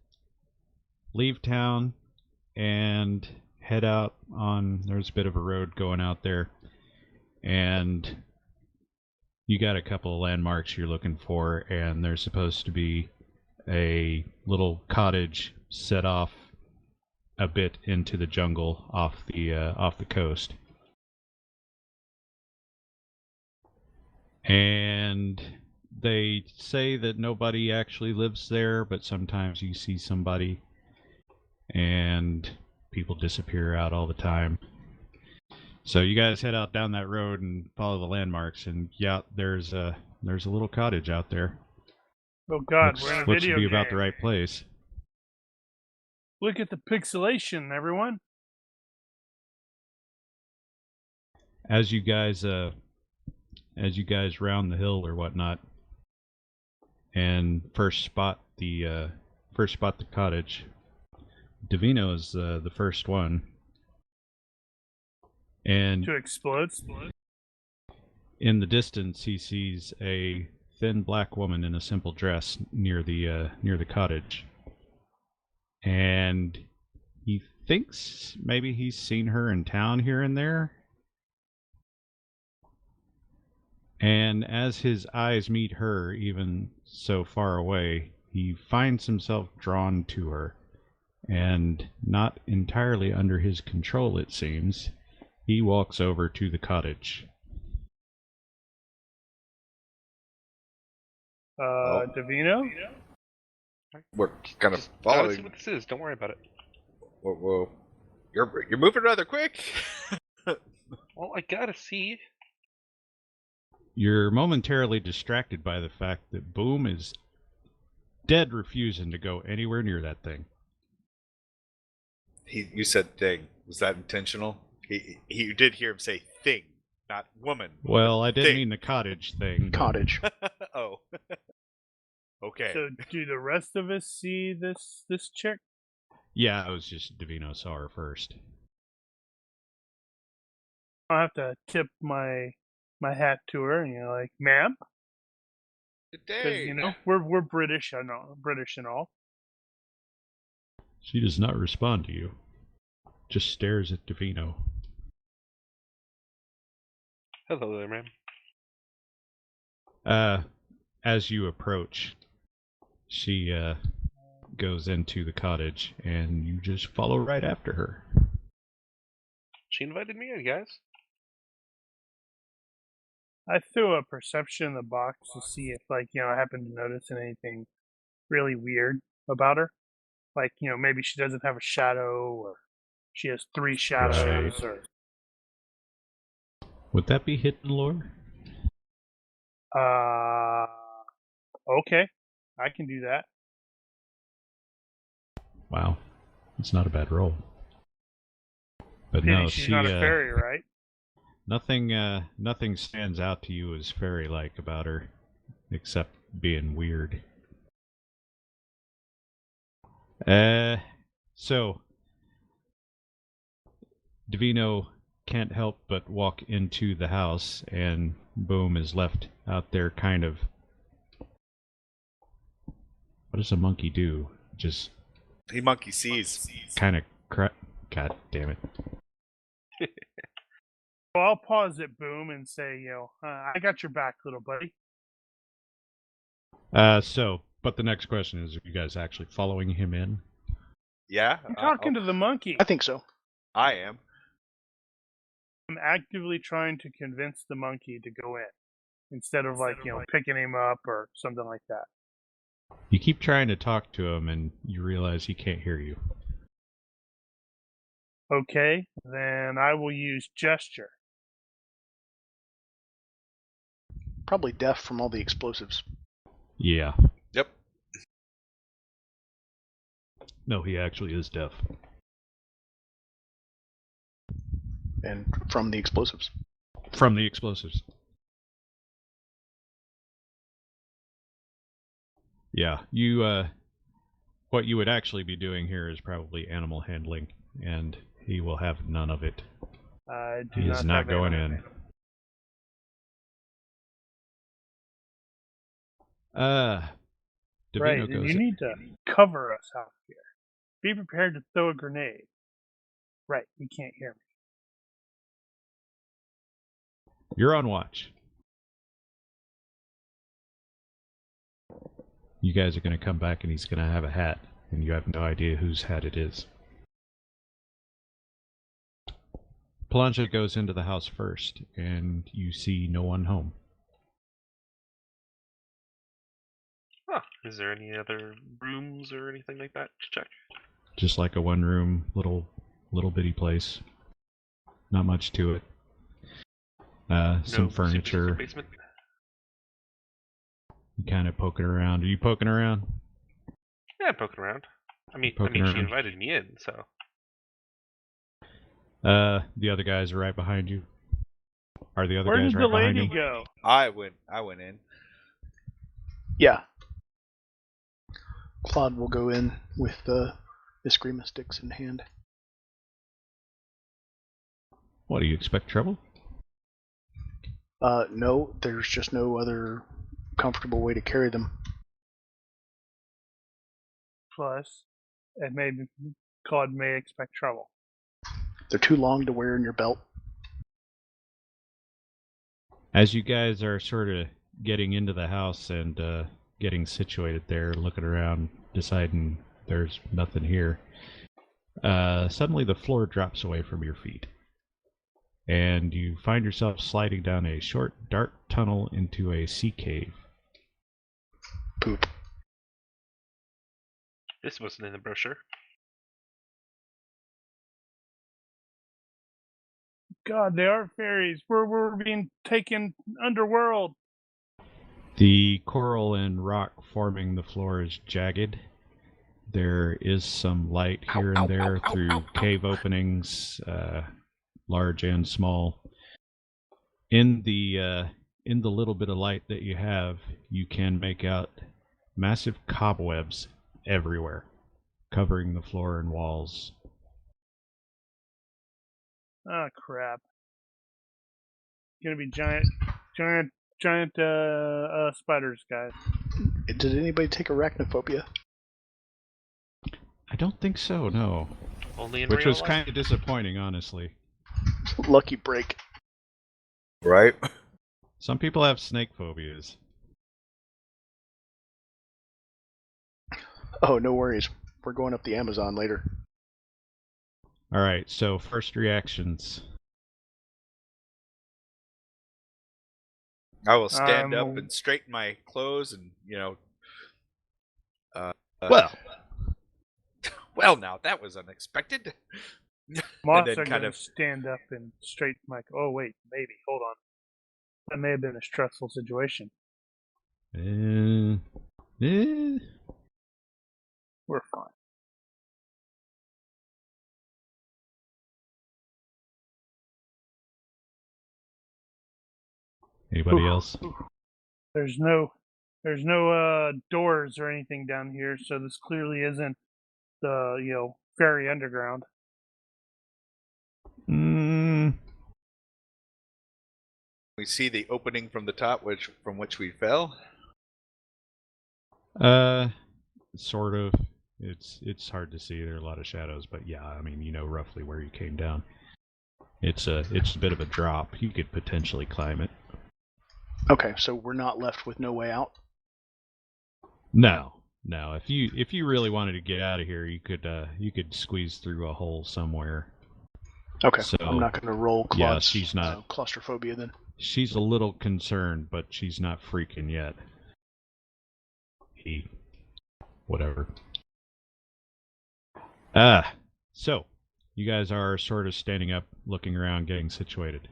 Speaker 2: leave town and head out on. There's a bit of a road going out there, and you got a couple of landmarks you're looking for, and there's supposed to be a little cottage set off a bit into the jungle off the coast. And they say that nobody actually lives there, but sometimes you see somebody, and people disappear out all the time. So you guys head out down that road and follow the landmarks, and yeah, there's a little cottage out there.
Speaker 3: Oh God, we're in a
Speaker 2: Looks
Speaker 3: video
Speaker 2: to be
Speaker 3: game.
Speaker 2: about the right place.
Speaker 3: Look at the pixelation, everyone.
Speaker 2: As you guys round the hill or whatnot, and first spot the cottage, Davino is the first one, and
Speaker 3: To explode.
Speaker 2: in the distance he sees a thin black woman in a simple dress near the cottage, and he thinks maybe he's seen her in town here and there. And as his eyes meet her, even so far away, he finds himself drawn to her. And not entirely under his control, it seems, he walks over to the cottage.
Speaker 3: Davino?
Speaker 4: We're kind of
Speaker 6: Just gotta see
Speaker 4: following.
Speaker 6: what this is. Don't worry about it.
Speaker 4: Whoa. You're moving rather quick.
Speaker 6: Well, I gotta see.
Speaker 2: You're momentarily distracted by the fact that Boom is dead refusing to go anywhere near that thing.
Speaker 4: You said thing. Was that intentional? You did hear him say thing, not woman.
Speaker 2: Well, I didn't
Speaker 4: Thing.
Speaker 2: mean the cottage thing.
Speaker 5: Cottage.
Speaker 4: Oh. Okay.
Speaker 3: So do the rest of us see this chick?
Speaker 2: Yeah, it was just Davino saw her first.
Speaker 3: I'll have to tip my hat to her, and like, ma'am,
Speaker 4: Good
Speaker 3: because
Speaker 4: day.
Speaker 3: we're British, I know, British and all.
Speaker 2: She does not respond to you. Just stares at Davino.
Speaker 6: Hello there, ma'am.
Speaker 2: As you approach, she goes into the cottage, and you just follow right after her.
Speaker 6: She invited me in, guys.
Speaker 3: I threw a perception in the box to see if, I happen to notice anything really weird about her. Like, maybe she doesn't have a shadow, or she has 3 shadows,
Speaker 2: Right. Would that be hidden lore?
Speaker 3: or... Okay, I can do that.
Speaker 2: Wow, it's not a bad roll. But
Speaker 3: Pity
Speaker 2: no,
Speaker 3: she's
Speaker 2: she
Speaker 3: not a fairy, right?
Speaker 2: nothing stands out to you as fairy-like about her, except being weird. So Davino can't help but walk into the house, and Boom is left out there kind of... What does a monkey do? Just
Speaker 4: He monkey sees.
Speaker 2: kind of God damn it.
Speaker 3: Well, I'll pause at Boom and say, I got your back, little buddy.
Speaker 2: But the next question is, are you guys actually following him in?
Speaker 4: Yeah.
Speaker 3: I'm talking to the monkey.
Speaker 5: I think so.
Speaker 4: I am.
Speaker 3: I'm actively trying to convince the monkey to go in, instead of picking him up or something like that.
Speaker 2: You keep trying to talk to him, and you realize he can't hear you.
Speaker 3: Okay, then I will use gesture.
Speaker 5: Probably deaf from all the explosives.
Speaker 2: Yeah.
Speaker 4: Yep.
Speaker 2: No, he actually is deaf.
Speaker 5: And from the explosives.
Speaker 2: From the explosives. Yeah, you, what you would actually be doing here is probably animal handling, and he will have none of it.
Speaker 3: I do
Speaker 2: He is not going in. Davino
Speaker 3: Right, and
Speaker 2: goes
Speaker 3: you need to cover us out here. Be prepared to throw a grenade. Right, you can't hear me.
Speaker 2: You're on watch. You guys are going to come back and he's going to have a hat, and you have no idea whose hat it is. Plancha goes into the house first, and you see no one home.
Speaker 6: Huh. Is there any other rooms or anything like that to check?
Speaker 2: Just like a one-room, little bitty place. Not much to it. Some
Speaker 6: No
Speaker 2: furniture.
Speaker 6: basement?
Speaker 2: Kind of poking around. Are you poking around?
Speaker 6: Yeah, I'm poking around. I mean,
Speaker 2: Poking
Speaker 6: she
Speaker 2: around.
Speaker 6: invited me in, so.
Speaker 2: The other guys are right behind you. Are the other
Speaker 3: Where
Speaker 2: guys
Speaker 3: did
Speaker 2: right
Speaker 3: the
Speaker 2: behind
Speaker 3: lady
Speaker 2: you?
Speaker 3: go?
Speaker 4: I went in.
Speaker 5: Yeah. Claude will go in with the Eskrima sticks in hand.
Speaker 2: What, do you expect trouble?
Speaker 5: No, there's just no other comfortable way to carry them.
Speaker 3: Plus, Claude may expect trouble.
Speaker 5: They're too long to wear in your belt.
Speaker 2: As you guys are sort of getting into the house and getting situated there, looking around, deciding there's nothing here, suddenly the floor drops away from your feet. And you find yourself sliding down a short, dark tunnel into a sea cave.
Speaker 5: Poop.
Speaker 6: This wasn't in the brochure.
Speaker 3: God, they are fairies. We're being taken underworld.
Speaker 2: The coral and rock forming the floor is jagged. There is some light here and there through cave openings, large and small. In the little bit of light that you have, you can make out massive cobwebs everywhere, covering the floor and walls.
Speaker 3: Oh crap! Gonna be giant spiders, guys.
Speaker 5: Did anybody take arachnophobia?
Speaker 2: I don't think so, no.
Speaker 6: Only in
Speaker 2: Which
Speaker 6: real
Speaker 2: was
Speaker 6: life.
Speaker 2: kind of disappointing, honestly.
Speaker 5: Lucky break.
Speaker 4: Right?
Speaker 2: Some people have snake phobias.
Speaker 5: Oh, no worries. We're going up the Amazon later.
Speaker 2: Alright, so first reactions.
Speaker 4: I will stand up and straighten my clothes and, well, now that was unexpected.
Speaker 3: Moths
Speaker 4: then
Speaker 3: are
Speaker 4: kind
Speaker 3: gonna
Speaker 4: of-
Speaker 3: stand up and straighten my. Oh wait, maybe. Hold on. That may have been a stressful situation.
Speaker 2: Eh.
Speaker 3: We're fine.
Speaker 2: Anybody else?
Speaker 3: There's no doors or anything down here, so this clearly isn't the fairy underground.
Speaker 4: We see the opening from the top, from which we fell.
Speaker 2: Sort of. It's hard to see. There are a lot of shadows, but yeah, I mean, you know roughly where you came down. It's a bit of a drop. You could potentially climb it.
Speaker 5: Okay, so we're not left with no way out?
Speaker 2: No. If you really wanted to get out of here, you could squeeze through a hole somewhere.
Speaker 5: Okay,
Speaker 2: So,
Speaker 5: I'm not going to roll
Speaker 2: yeah,
Speaker 5: Claude's
Speaker 2: she's not.
Speaker 5: claustrophobia then.
Speaker 2: She's a little concerned, but she's not freaking yet. Whatever. So, you guys are sort of standing up, looking around, getting situated.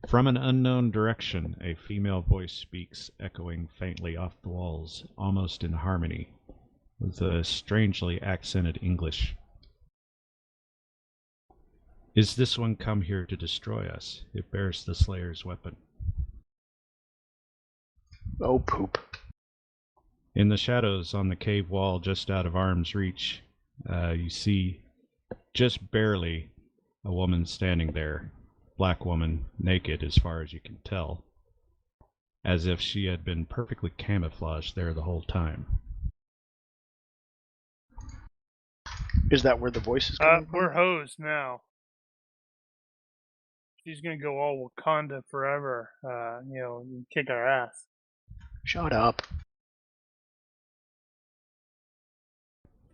Speaker 2: From an unknown direction, a female voice speaks, echoing faintly off the walls, almost in harmony, with a strangely accented English. Is this one come here to destroy us? It bears the Slayer's weapon.
Speaker 5: Oh, poop.
Speaker 2: In the shadows on the cave wall just out of arm's reach, you see, just barely, a woman standing there. Black woman, naked as far as you can tell, as if she had been perfectly camouflaged there the whole time.
Speaker 5: Is that where the voice is coming from?
Speaker 3: We're hosed now. She's gonna go all Wakanda forever. And kick our ass.
Speaker 5: Shut up.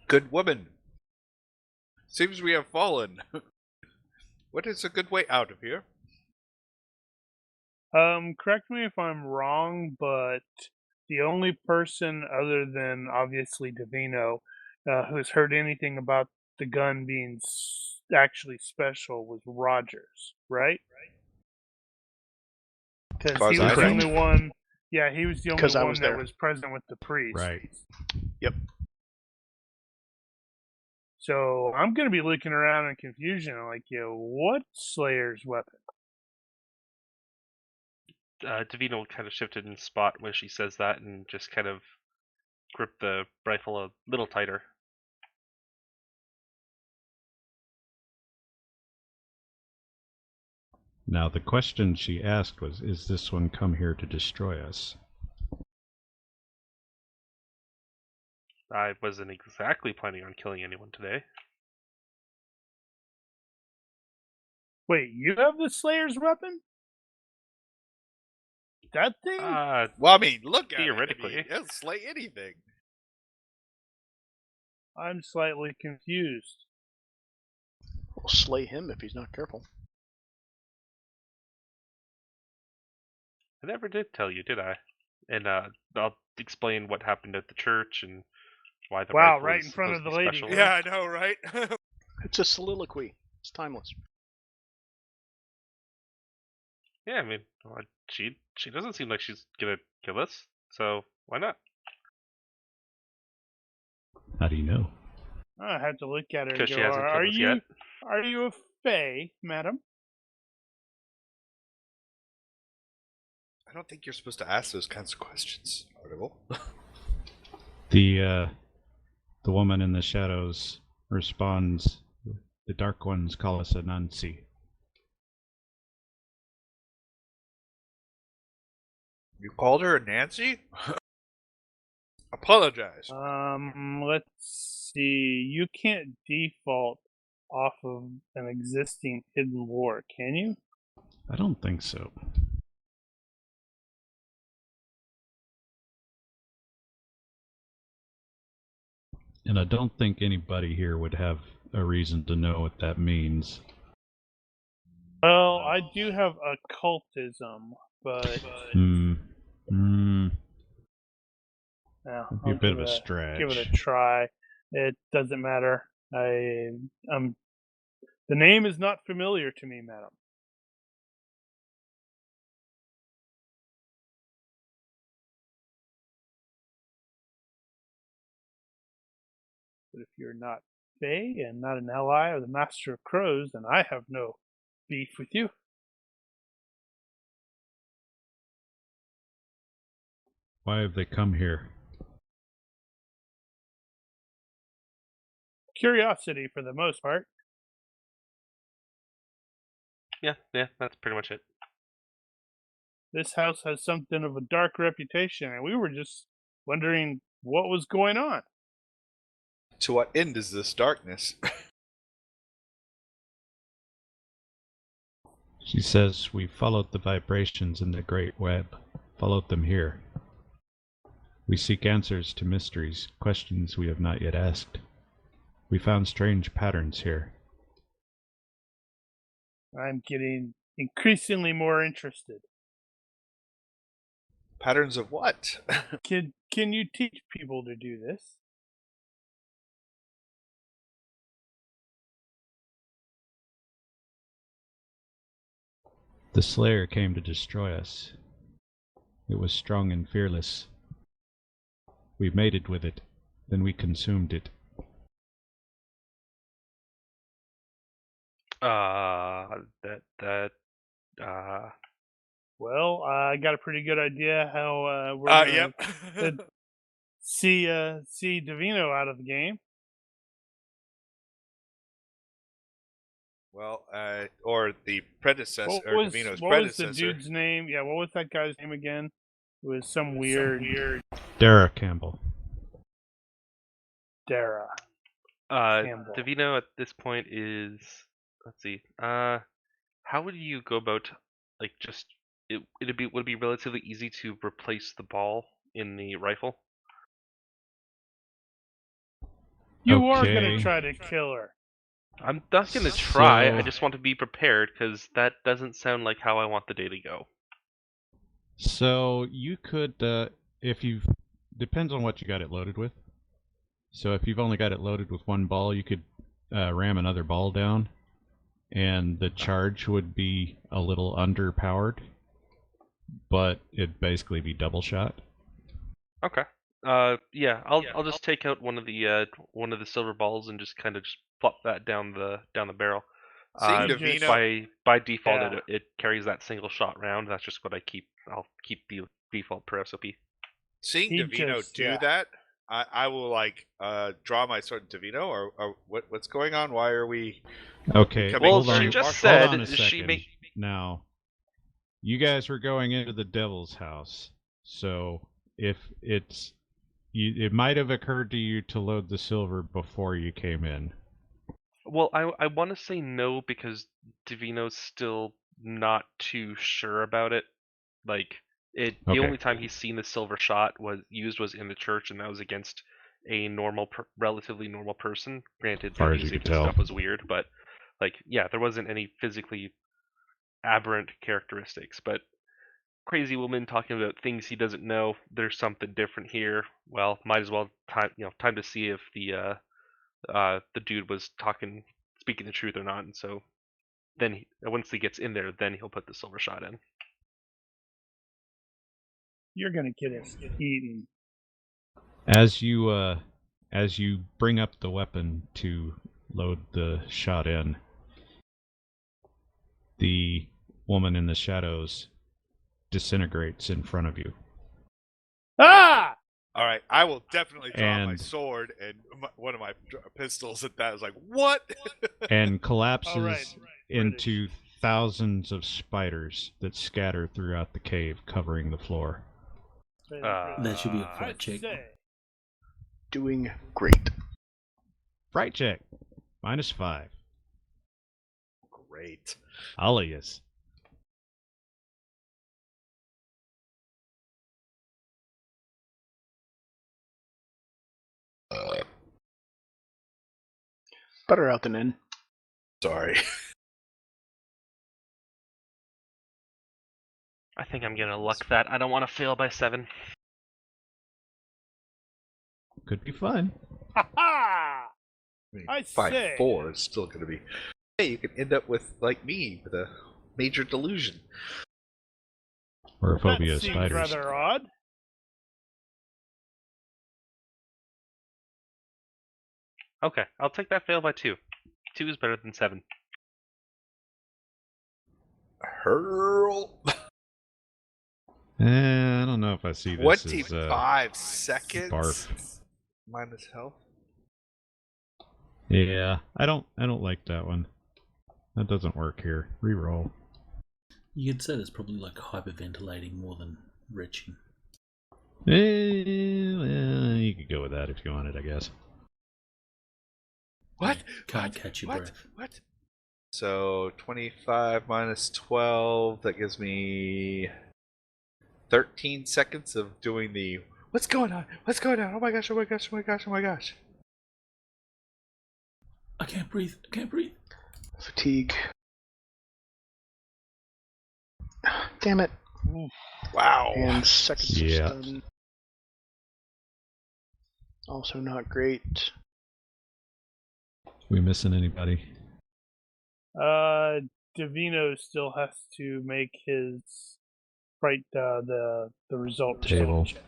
Speaker 4: Good woman. Seems we have fallen. What is a good way out of here?
Speaker 3: Correct me if I'm wrong, but the only person other than obviously Davino who's heard anything about the gun being actually special was Rogers, right? Because he was the only one. Yeah, he was the only one that was present with the priest.
Speaker 2: Right.
Speaker 5: Yep.
Speaker 3: So I'm gonna be looking around in confusion, like, what's Slayer's weapon?
Speaker 6: Davina kind of shifted in spot when she says that and just kind of gripped the rifle a little tighter.
Speaker 2: Now, the question she asked was, is this one come here to destroy us?
Speaker 6: I wasn't exactly planning on killing anyone today.
Speaker 3: Wait, you have the Slayer's weapon? That thing?
Speaker 4: Well, I mean, look at
Speaker 6: theoretically.
Speaker 4: it. It'll slay anything.
Speaker 3: I'm slightly confused.
Speaker 5: We'll slay him if he's not careful.
Speaker 6: I never did tell you, did I? And I'll explain what happened at the church and why the rifle
Speaker 3: right
Speaker 6: is
Speaker 3: in front of the
Speaker 6: supposed to be
Speaker 3: lady.
Speaker 6: special.
Speaker 4: Yeah, I know, right?
Speaker 5: It's a soliloquy. It's timeless.
Speaker 6: Yeah, I mean, she doesn't seem like she's gonna kill us, so why not?
Speaker 2: How do you know?
Speaker 3: I have to look at her and
Speaker 6: Because
Speaker 3: go,
Speaker 6: she hasn't killed us yet.
Speaker 3: Are you a fae, madam?
Speaker 4: I don't think you're supposed to ask those kinds of questions, Article.
Speaker 2: The woman in the shadows responds, the Dark Ones call us a Nancy.
Speaker 4: You called her a Nancy? Apologize.
Speaker 3: Let's see. You can't default off of an existing hidden lore, can you?
Speaker 2: I don't think so. And I don't think anybody here would have a reason to know what that means.
Speaker 3: Well, I do have occultism, but
Speaker 2: It'd be a bit of a stretch.
Speaker 3: Give it a try. It doesn't matter. The name is not familiar to me, madam. But if you're not Fae and not an ally of the Master of Crows, then I have no beef with you.
Speaker 2: Why have they come here?
Speaker 3: Curiosity, for the most part.
Speaker 6: Yeah, that's pretty much it.
Speaker 3: This house has something of a dark reputation, and we were just wondering what was going on.
Speaker 4: To what end is this darkness?
Speaker 2: She says we followed the vibrations in the great web, followed them here. We seek answers to mysteries, questions we have not yet asked. We found strange patterns here.
Speaker 3: I'm getting increasingly more interested.
Speaker 4: Patterns of what?
Speaker 3: Can you teach people to do this?
Speaker 2: The Slayer came to destroy us. It was strong and fearless. We mated with it, then we consumed it.
Speaker 3: Well, I got a pretty good idea how we're gonna see Davino out of the game.
Speaker 4: Well, or the predecessor,
Speaker 3: What
Speaker 4: Davino's
Speaker 3: was
Speaker 4: predecessor.
Speaker 3: the dude's name? Yeah, what was that guy's name again? It was some weird
Speaker 2: Dara Campbell.
Speaker 3: Dara. Campbell.
Speaker 6: Davino at this point is, let's see, how would you go about, like, just, would it be relatively easy to replace the ball in the rifle?
Speaker 3: You are going
Speaker 2: Okay.
Speaker 3: to try to kill her.
Speaker 6: I'm not gonna try, I
Speaker 2: So-
Speaker 6: just want to be prepared, because that doesn't sound like how I want the day to go.
Speaker 2: So you could, if you've, depends on what you got it loaded with. So if you've only got it loaded with one ball, you could ram another ball down, and the charge would be a little underpowered, but it'd basically be double shot.
Speaker 6: Okay. Yeah, I'll just take out one of the silver balls and just kind of just plop that down the barrel.
Speaker 4: Seeing
Speaker 3: just-
Speaker 4: Davino,
Speaker 6: By default,
Speaker 3: Yeah.
Speaker 6: it carries that single shot round. That's just what I keep. I'll keep the default per SOP.
Speaker 4: seeing
Speaker 3: He
Speaker 4: Davino
Speaker 3: just-
Speaker 4: do
Speaker 3: yeah.
Speaker 4: that, I will like draw my sword at Davino, or what's going on? Why are we?
Speaker 2: Okay,
Speaker 4: Becoming
Speaker 6: Well,
Speaker 2: hold on.
Speaker 6: she just
Speaker 4: Marshall?
Speaker 2: Hold
Speaker 6: said
Speaker 2: on a
Speaker 6: she
Speaker 2: second.
Speaker 6: make.
Speaker 2: Now, you guys were going into the devil's house, so if it's, it might have occurred to you to load the silver before you came in.
Speaker 6: Well, I want to say no because Davino's still not too sure about it. Like the
Speaker 2: Okay.
Speaker 6: only time he's seen the silver shot was in the church, and that was against a relatively normal person. Granted,
Speaker 2: Far
Speaker 6: the
Speaker 2: as you
Speaker 6: music
Speaker 2: could
Speaker 6: and
Speaker 2: tell.
Speaker 6: stuff was weird, but like, yeah, there wasn't any physically aberrant characteristics. But crazy woman talking about things he doesn't know. There's something different here. Well, might as well time to see if the dude was speaking the truth or not. And so then once he gets in there, then he'll put the silver shot in.
Speaker 3: You're going to get us eaten.
Speaker 2: As you bring up the weapon to load the shot in, the woman in the shadows disintegrates in front of you.
Speaker 3: Ah!
Speaker 4: All right, I will definitely draw my
Speaker 2: And-
Speaker 4: sword and one of my pistols at that. I was like, what?
Speaker 2: And collapses
Speaker 3: All right.
Speaker 2: into thousands of spiders that scatter throughout the cave, covering the floor.
Speaker 1: That should be a
Speaker 3: I'd
Speaker 1: fright check.
Speaker 3: say.
Speaker 5: Doing great.
Speaker 2: Fright check. -5.
Speaker 4: Great.
Speaker 2: Alias.
Speaker 5: Better out than in.
Speaker 4: Sorry.
Speaker 6: I think I'm gonna luck that. I don't want to fail by 7.
Speaker 2: Could be fun.
Speaker 3: Ha ha!
Speaker 4: I mean,
Speaker 3: I
Speaker 4: by
Speaker 3: say.
Speaker 4: 4 is still going to be. Hey, you could end up with like me with a major delusion.
Speaker 2: Or a phobia
Speaker 3: That
Speaker 2: of
Speaker 3: seems
Speaker 2: spiders.
Speaker 3: rather odd.
Speaker 6: Okay, I'll take that fail by 2. 2 is better than 7.
Speaker 4: Hurl.
Speaker 2: I don't know if I see this
Speaker 4: 25
Speaker 2: as
Speaker 4: seconds.
Speaker 2: barf.
Speaker 4: Minus health.
Speaker 2: Yeah, I don't like that one. That doesn't work here. Reroll.
Speaker 1: You could say that's probably like hyperventilating more than retching.
Speaker 2: Well, you could go with that if you wanted, I guess.
Speaker 4: What?
Speaker 1: Can't catch your
Speaker 4: What?
Speaker 1: breath.
Speaker 4: What? So 25 minus 12, that gives me 13 seconds of doing the what's going on? What's going on? Oh my gosh, oh my gosh, oh my gosh, oh my gosh.
Speaker 1: I can't breathe. I can't breathe.
Speaker 5: Fatigue. Damn it.
Speaker 4: Wow.
Speaker 5: And seconds of
Speaker 2: Yeah.
Speaker 5: stun. Also not great.
Speaker 2: We missing anybody?
Speaker 3: Davino still has to make his the result
Speaker 2: Table.
Speaker 3: check.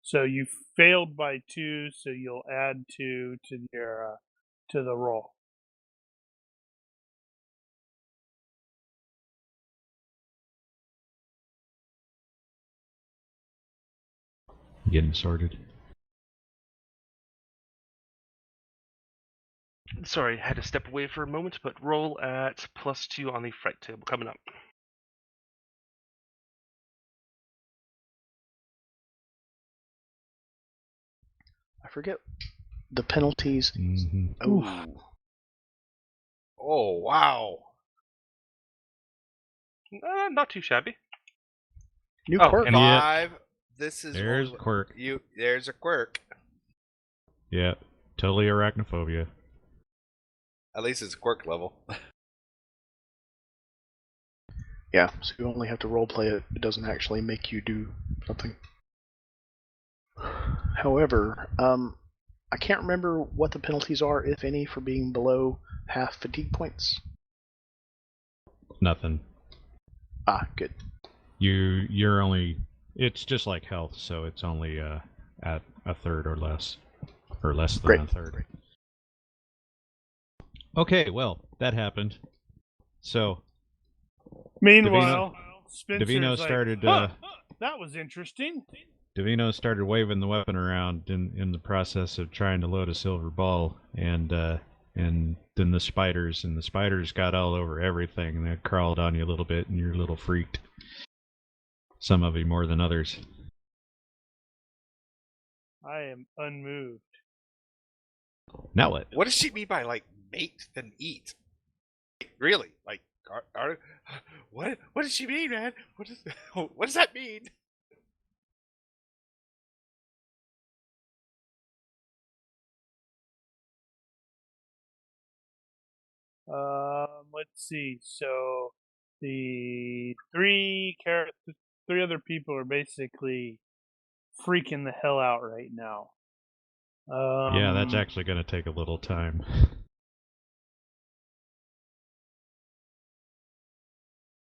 Speaker 3: So you failed by 2, so you'll add 2 to your to the roll.
Speaker 2: Getting sorted.
Speaker 6: Sorry, had to step away for a moment, but roll at +2 on the fright table coming up.
Speaker 5: I forget the penalties.
Speaker 2: Mm-hmm.
Speaker 5: Oh,
Speaker 4: Oh, wow.
Speaker 6: Not too shabby.
Speaker 5: new
Speaker 6: Oh,
Speaker 5: quirk.
Speaker 6: and
Speaker 2: Yeah.
Speaker 4: 5. This is
Speaker 2: There's
Speaker 4: one of-
Speaker 2: quirk.
Speaker 4: There's a quirk.
Speaker 2: Yeah, totally arachnophobia.
Speaker 4: At least it's quirk level.
Speaker 5: Yeah, so you only have to roleplay it. It doesn't actually make you do something. However, I can't remember what the penalties are, if any, for being below half fatigue points.
Speaker 2: Nothing.
Speaker 5: Ah, good.
Speaker 2: You're only. It's just like health, so it's only at a third or less than
Speaker 5: Great.
Speaker 2: a third. Okay, well that happened. So
Speaker 3: Meanwhile, Spencer's
Speaker 2: Davino
Speaker 3: like,
Speaker 2: started.
Speaker 3: that was interesting.
Speaker 2: Davino started waving the weapon around in the process of trying to load a silver ball, and then the spiders got all over everything, and they crawled on you a little bit, and you're a little freaked. Some of you more than others.
Speaker 3: I am unmoved.
Speaker 2: Now what?
Speaker 4: What does she mean by like mate than eat? Really? Like, what does she mean, man? What does that mean?
Speaker 3: Let's see. So the three other people are basically freaking the hell out right now.
Speaker 2: Yeah, that's actually going to take a little time.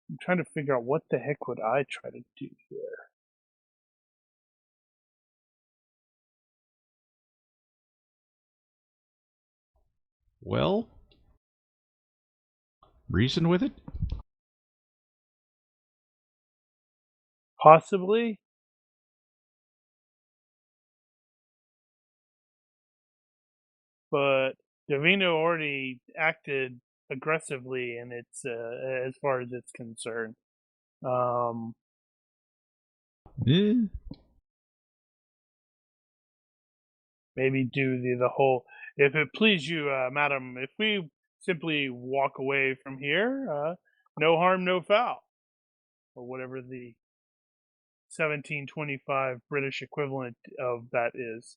Speaker 3: I'm trying to figure out what the heck would I try to do here.
Speaker 2: Well, reason with it?
Speaker 3: Possibly. But Davino already acted aggressively, and it's as far as it's concerned.
Speaker 2: Eh.
Speaker 3: Maybe do the whole. If it please you, madam, if we simply walk away from here, no harm, no foul, or whatever the 1725 British equivalent of that is.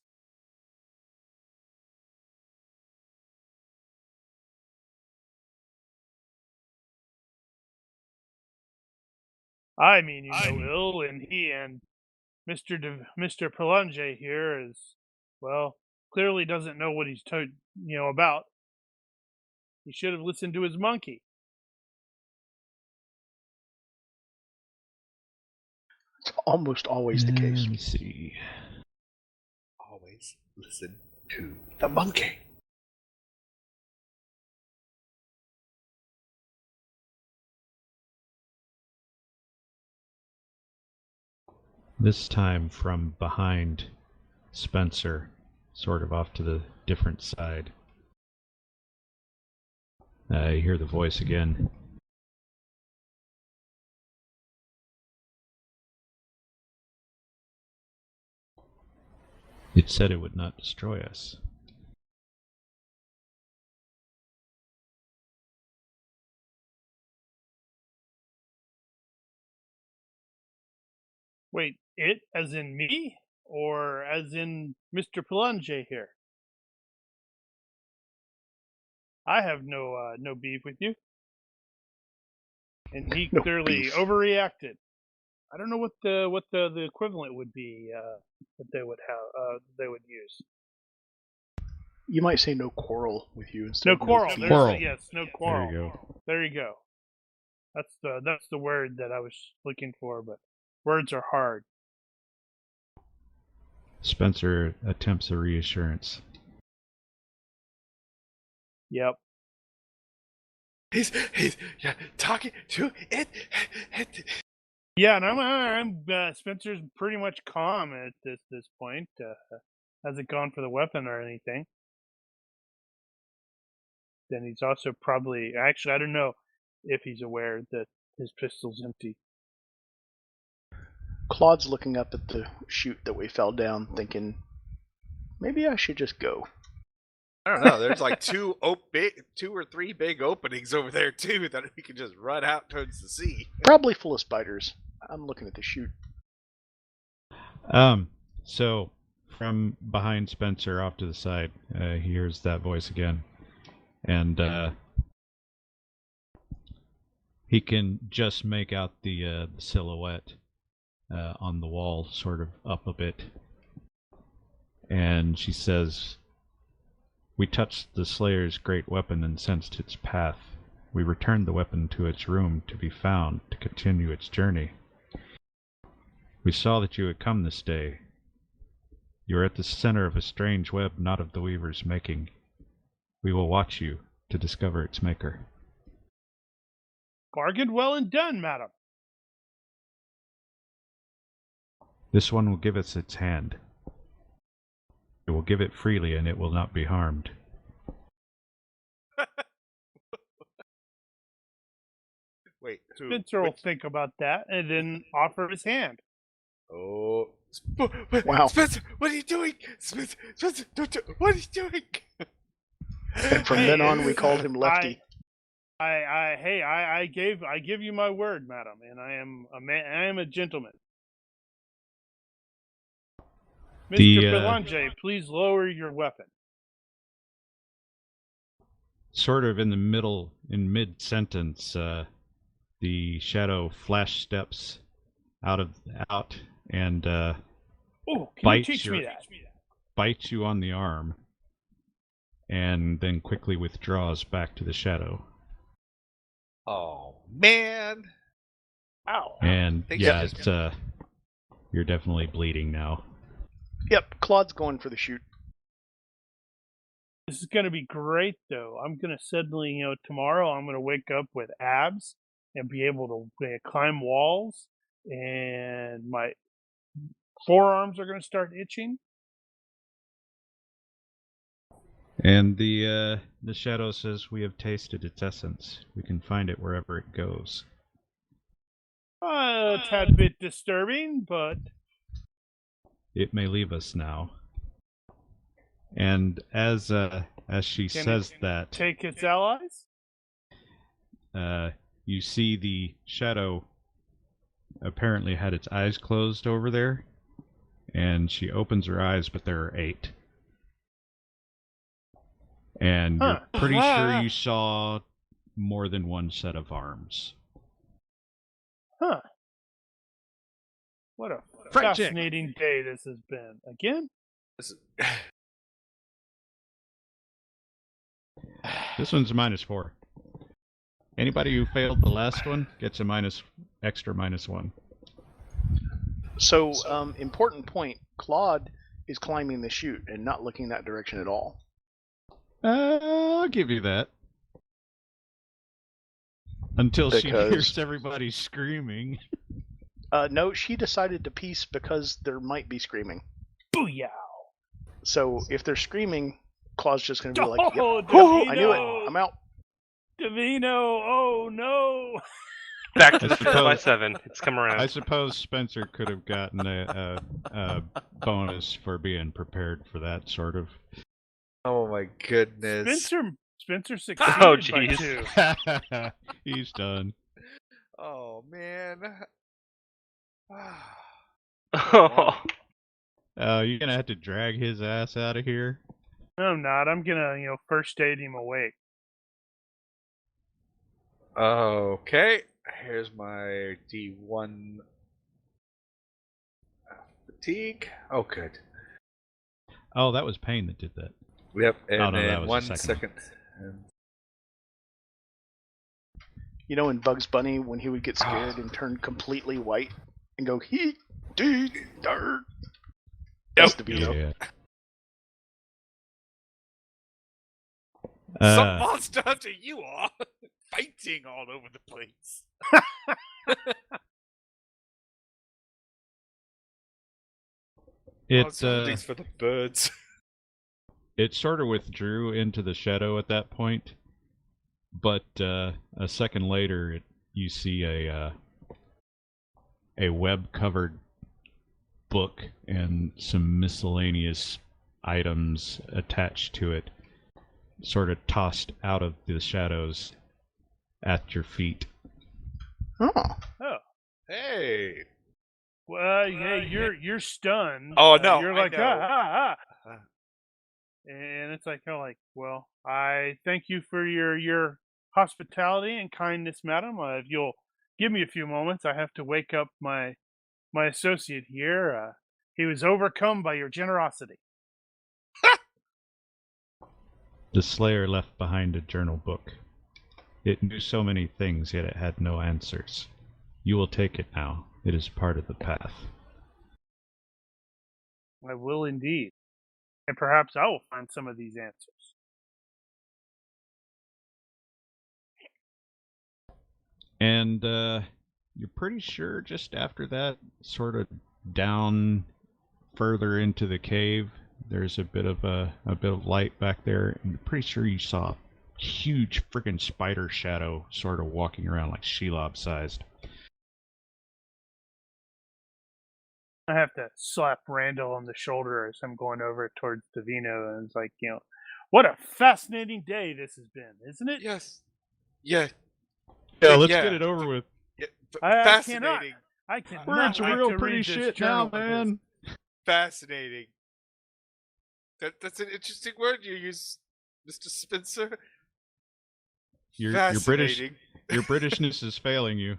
Speaker 3: I mean, you know, ill, and he and Mr. Prolonge here is, well, clearly doesn't know what he's about. He should have listened to his monkey.
Speaker 5: It's almost always the case.
Speaker 2: Let me see.
Speaker 4: Always listen to the monkey.
Speaker 2: This time from behind Spencer, sort of off to the different side. You hear the voice again. It said it would not destroy us.
Speaker 3: Wait, it as in me, or as in Mr. Prolonge here? I have no beef with you, and he
Speaker 5: No
Speaker 3: clearly
Speaker 5: beef.
Speaker 3: overreacted. I don't know what the equivalent would be that they would have they would use.
Speaker 5: You might say no quarrel with you instead
Speaker 3: No
Speaker 5: of
Speaker 3: quarrel.
Speaker 5: beef.
Speaker 2: Quarrel.
Speaker 3: Yes, no
Speaker 2: There
Speaker 3: quarrel.
Speaker 2: you go.
Speaker 3: There you go. That's the word that I was looking for, but words are hard.
Speaker 2: Spencer attempts a reassurance.
Speaker 3: Yep.
Speaker 4: He's talking to it.
Speaker 3: Yeah, and I'm Spencer's pretty much calm at this point. Hasn't gone for the weapon or anything. Then he's also probably I don't know if he's aware that his pistol's empty.
Speaker 5: Claude's looking up at the chute that we fell down, thinking Maybe I should just go.
Speaker 4: I don't know. There's like two or three big openings over there too that we can just run out towards the sea.
Speaker 5: Probably full of spiders. I'm looking at the chute.
Speaker 2: So from behind Spencer off to the side, he hears that voice again. And he can just make out the silhouette on the wall, sort of up a bit. And she says, "We touched the Slayer's great weapon and sensed its path. We returned the weapon to its room to be found to continue its journey. We saw that you had come this day. You are at the center of a strange web not of the Weaver's making. We will watch you to discover its maker."
Speaker 3: Bargained well and done, madam.
Speaker 2: This one will give us its hand. It will give it freely and it will not be harmed.
Speaker 4: Wait, who?
Speaker 3: Spencer will think about that and then offer his hand.
Speaker 4: Oh.
Speaker 5: Wow.
Speaker 4: Spencer, what are you doing? Spencer, what are you doing?
Speaker 5: And from then on, we called him Lefty.
Speaker 3: I give you my word, madam, and I am a gentleman. Mr. Belanger, please lower your weapon.
Speaker 2: Sort of in the middle, in mid-sentence, the shadow flash steps out and
Speaker 3: Oh, can you
Speaker 2: bites
Speaker 3: teach me that?
Speaker 2: bites you on the arm, and then quickly withdraws back to the shadow.
Speaker 4: Oh man!
Speaker 3: Ow!
Speaker 2: And
Speaker 4: Thanks,
Speaker 2: yeah,
Speaker 4: Gigermann.
Speaker 2: it's you're definitely bleeding now.
Speaker 5: Yep, Claude's going for the chute.
Speaker 3: This is going to be great, though. I'm going to suddenly, tomorrow I'm going to wake up with abs and be able to climb walls, and my forearms are going to start itching.
Speaker 2: And the shadow says, "We have tasted its essence. We can find it wherever it goes."
Speaker 3: A tad bit disturbing, but
Speaker 2: It may leave us now. And as she says that,
Speaker 3: take its allies?
Speaker 2: you see the shadow apparently had its eyes closed over there, and she opens her eyes, but there are 8. And you're pretty sure you saw more than one set of arms.
Speaker 3: Huh. What a
Speaker 2: Fright Check.
Speaker 3: fascinating day this has been. Again?
Speaker 2: This one's a -4. Anybody who failed the last one gets a extra -1.
Speaker 5: So, important point. Claude is climbing the chute and not looking that direction at all.
Speaker 2: I'll give you that. Until she
Speaker 5: Because-
Speaker 2: hears everybody screaming.
Speaker 5: No, she decided to peace because there might be screaming.
Speaker 3: Booyah!
Speaker 5: So if they're screaming, Claude's just going to be like, yep,
Speaker 3: Oh,
Speaker 5: whew, I knew it. I'm out.
Speaker 3: Davino, oh no!
Speaker 6: Back to the
Speaker 2: I
Speaker 6: 5x7. It's come around.
Speaker 2: I suppose Spencer could have gotten a bonus for being prepared for that sort of.
Speaker 4: Oh my goodness!
Speaker 3: Spencer succeeded
Speaker 6: Oh,
Speaker 3: by
Speaker 6: jeez.
Speaker 3: 2.
Speaker 2: He's done.
Speaker 4: Oh man!
Speaker 6: Oh.
Speaker 2: You're gonna have to drag his ass out of here.
Speaker 3: No, I'm not. I'm gonna, first aid him awake.
Speaker 4: Okay, here's my D1 fatigue. Oh, good.
Speaker 2: Oh, that was Pain that did that.
Speaker 4: Yep, and
Speaker 2: Oh, no, that
Speaker 4: then
Speaker 2: was the
Speaker 4: 1
Speaker 2: second
Speaker 4: second. And
Speaker 5: You know in Bugs Bunny when he would get scared and turn completely white and go, he, dee, dirt. That's DeVito.
Speaker 2: Yeah.
Speaker 4: some monster hunter you are! Fighting all over the place.
Speaker 2: It
Speaker 4: Something's for the birds.
Speaker 2: it sort of withdrew into the shadow at that point, but a second later, you see a web-covered book and some miscellaneous items attached to it, sort of tossed out of the shadows at your feet.
Speaker 5: Oh.
Speaker 3: Oh.
Speaker 4: Hey.
Speaker 3: Well, hey, you're stunned.
Speaker 4: Oh no!
Speaker 3: You're
Speaker 4: I
Speaker 3: like
Speaker 4: know.
Speaker 3: ah. And it's like, kind of like, well, I thank you for your hospitality and kindness, madam. If you'll give me a few moments, I have to wake up my associate here. He was overcome by your generosity.
Speaker 2: The Slayer left behind a journal book. It knew so many things, yet it had no answers. You will take it now. It is part of the path.
Speaker 3: I will indeed. And perhaps I will find some of these answers.
Speaker 2: And you're pretty sure just after that, sort of down further into the cave, there's a bit of light back there, and you're pretty sure you saw a huge freaking spider shadow sort of walking around, like Shelob sized.
Speaker 3: I have to slap Randall on the shoulder as I'm going over towards Davino, and it's like, what a fascinating day this has been, isn't it?
Speaker 4: Yes. Yeah.
Speaker 2: Yeah, let's get it over with.
Speaker 4: Yeah,
Speaker 3: Fascinating. I cannot.
Speaker 2: We're into
Speaker 3: wait
Speaker 2: real
Speaker 3: to
Speaker 2: pretty
Speaker 3: read this
Speaker 2: shit now,
Speaker 3: journal of
Speaker 2: man.
Speaker 4: Fascinating. That's an interesting word you use, Mr. Spencer.
Speaker 2: Your
Speaker 4: Fascinating.
Speaker 2: Your Britishness is failing you.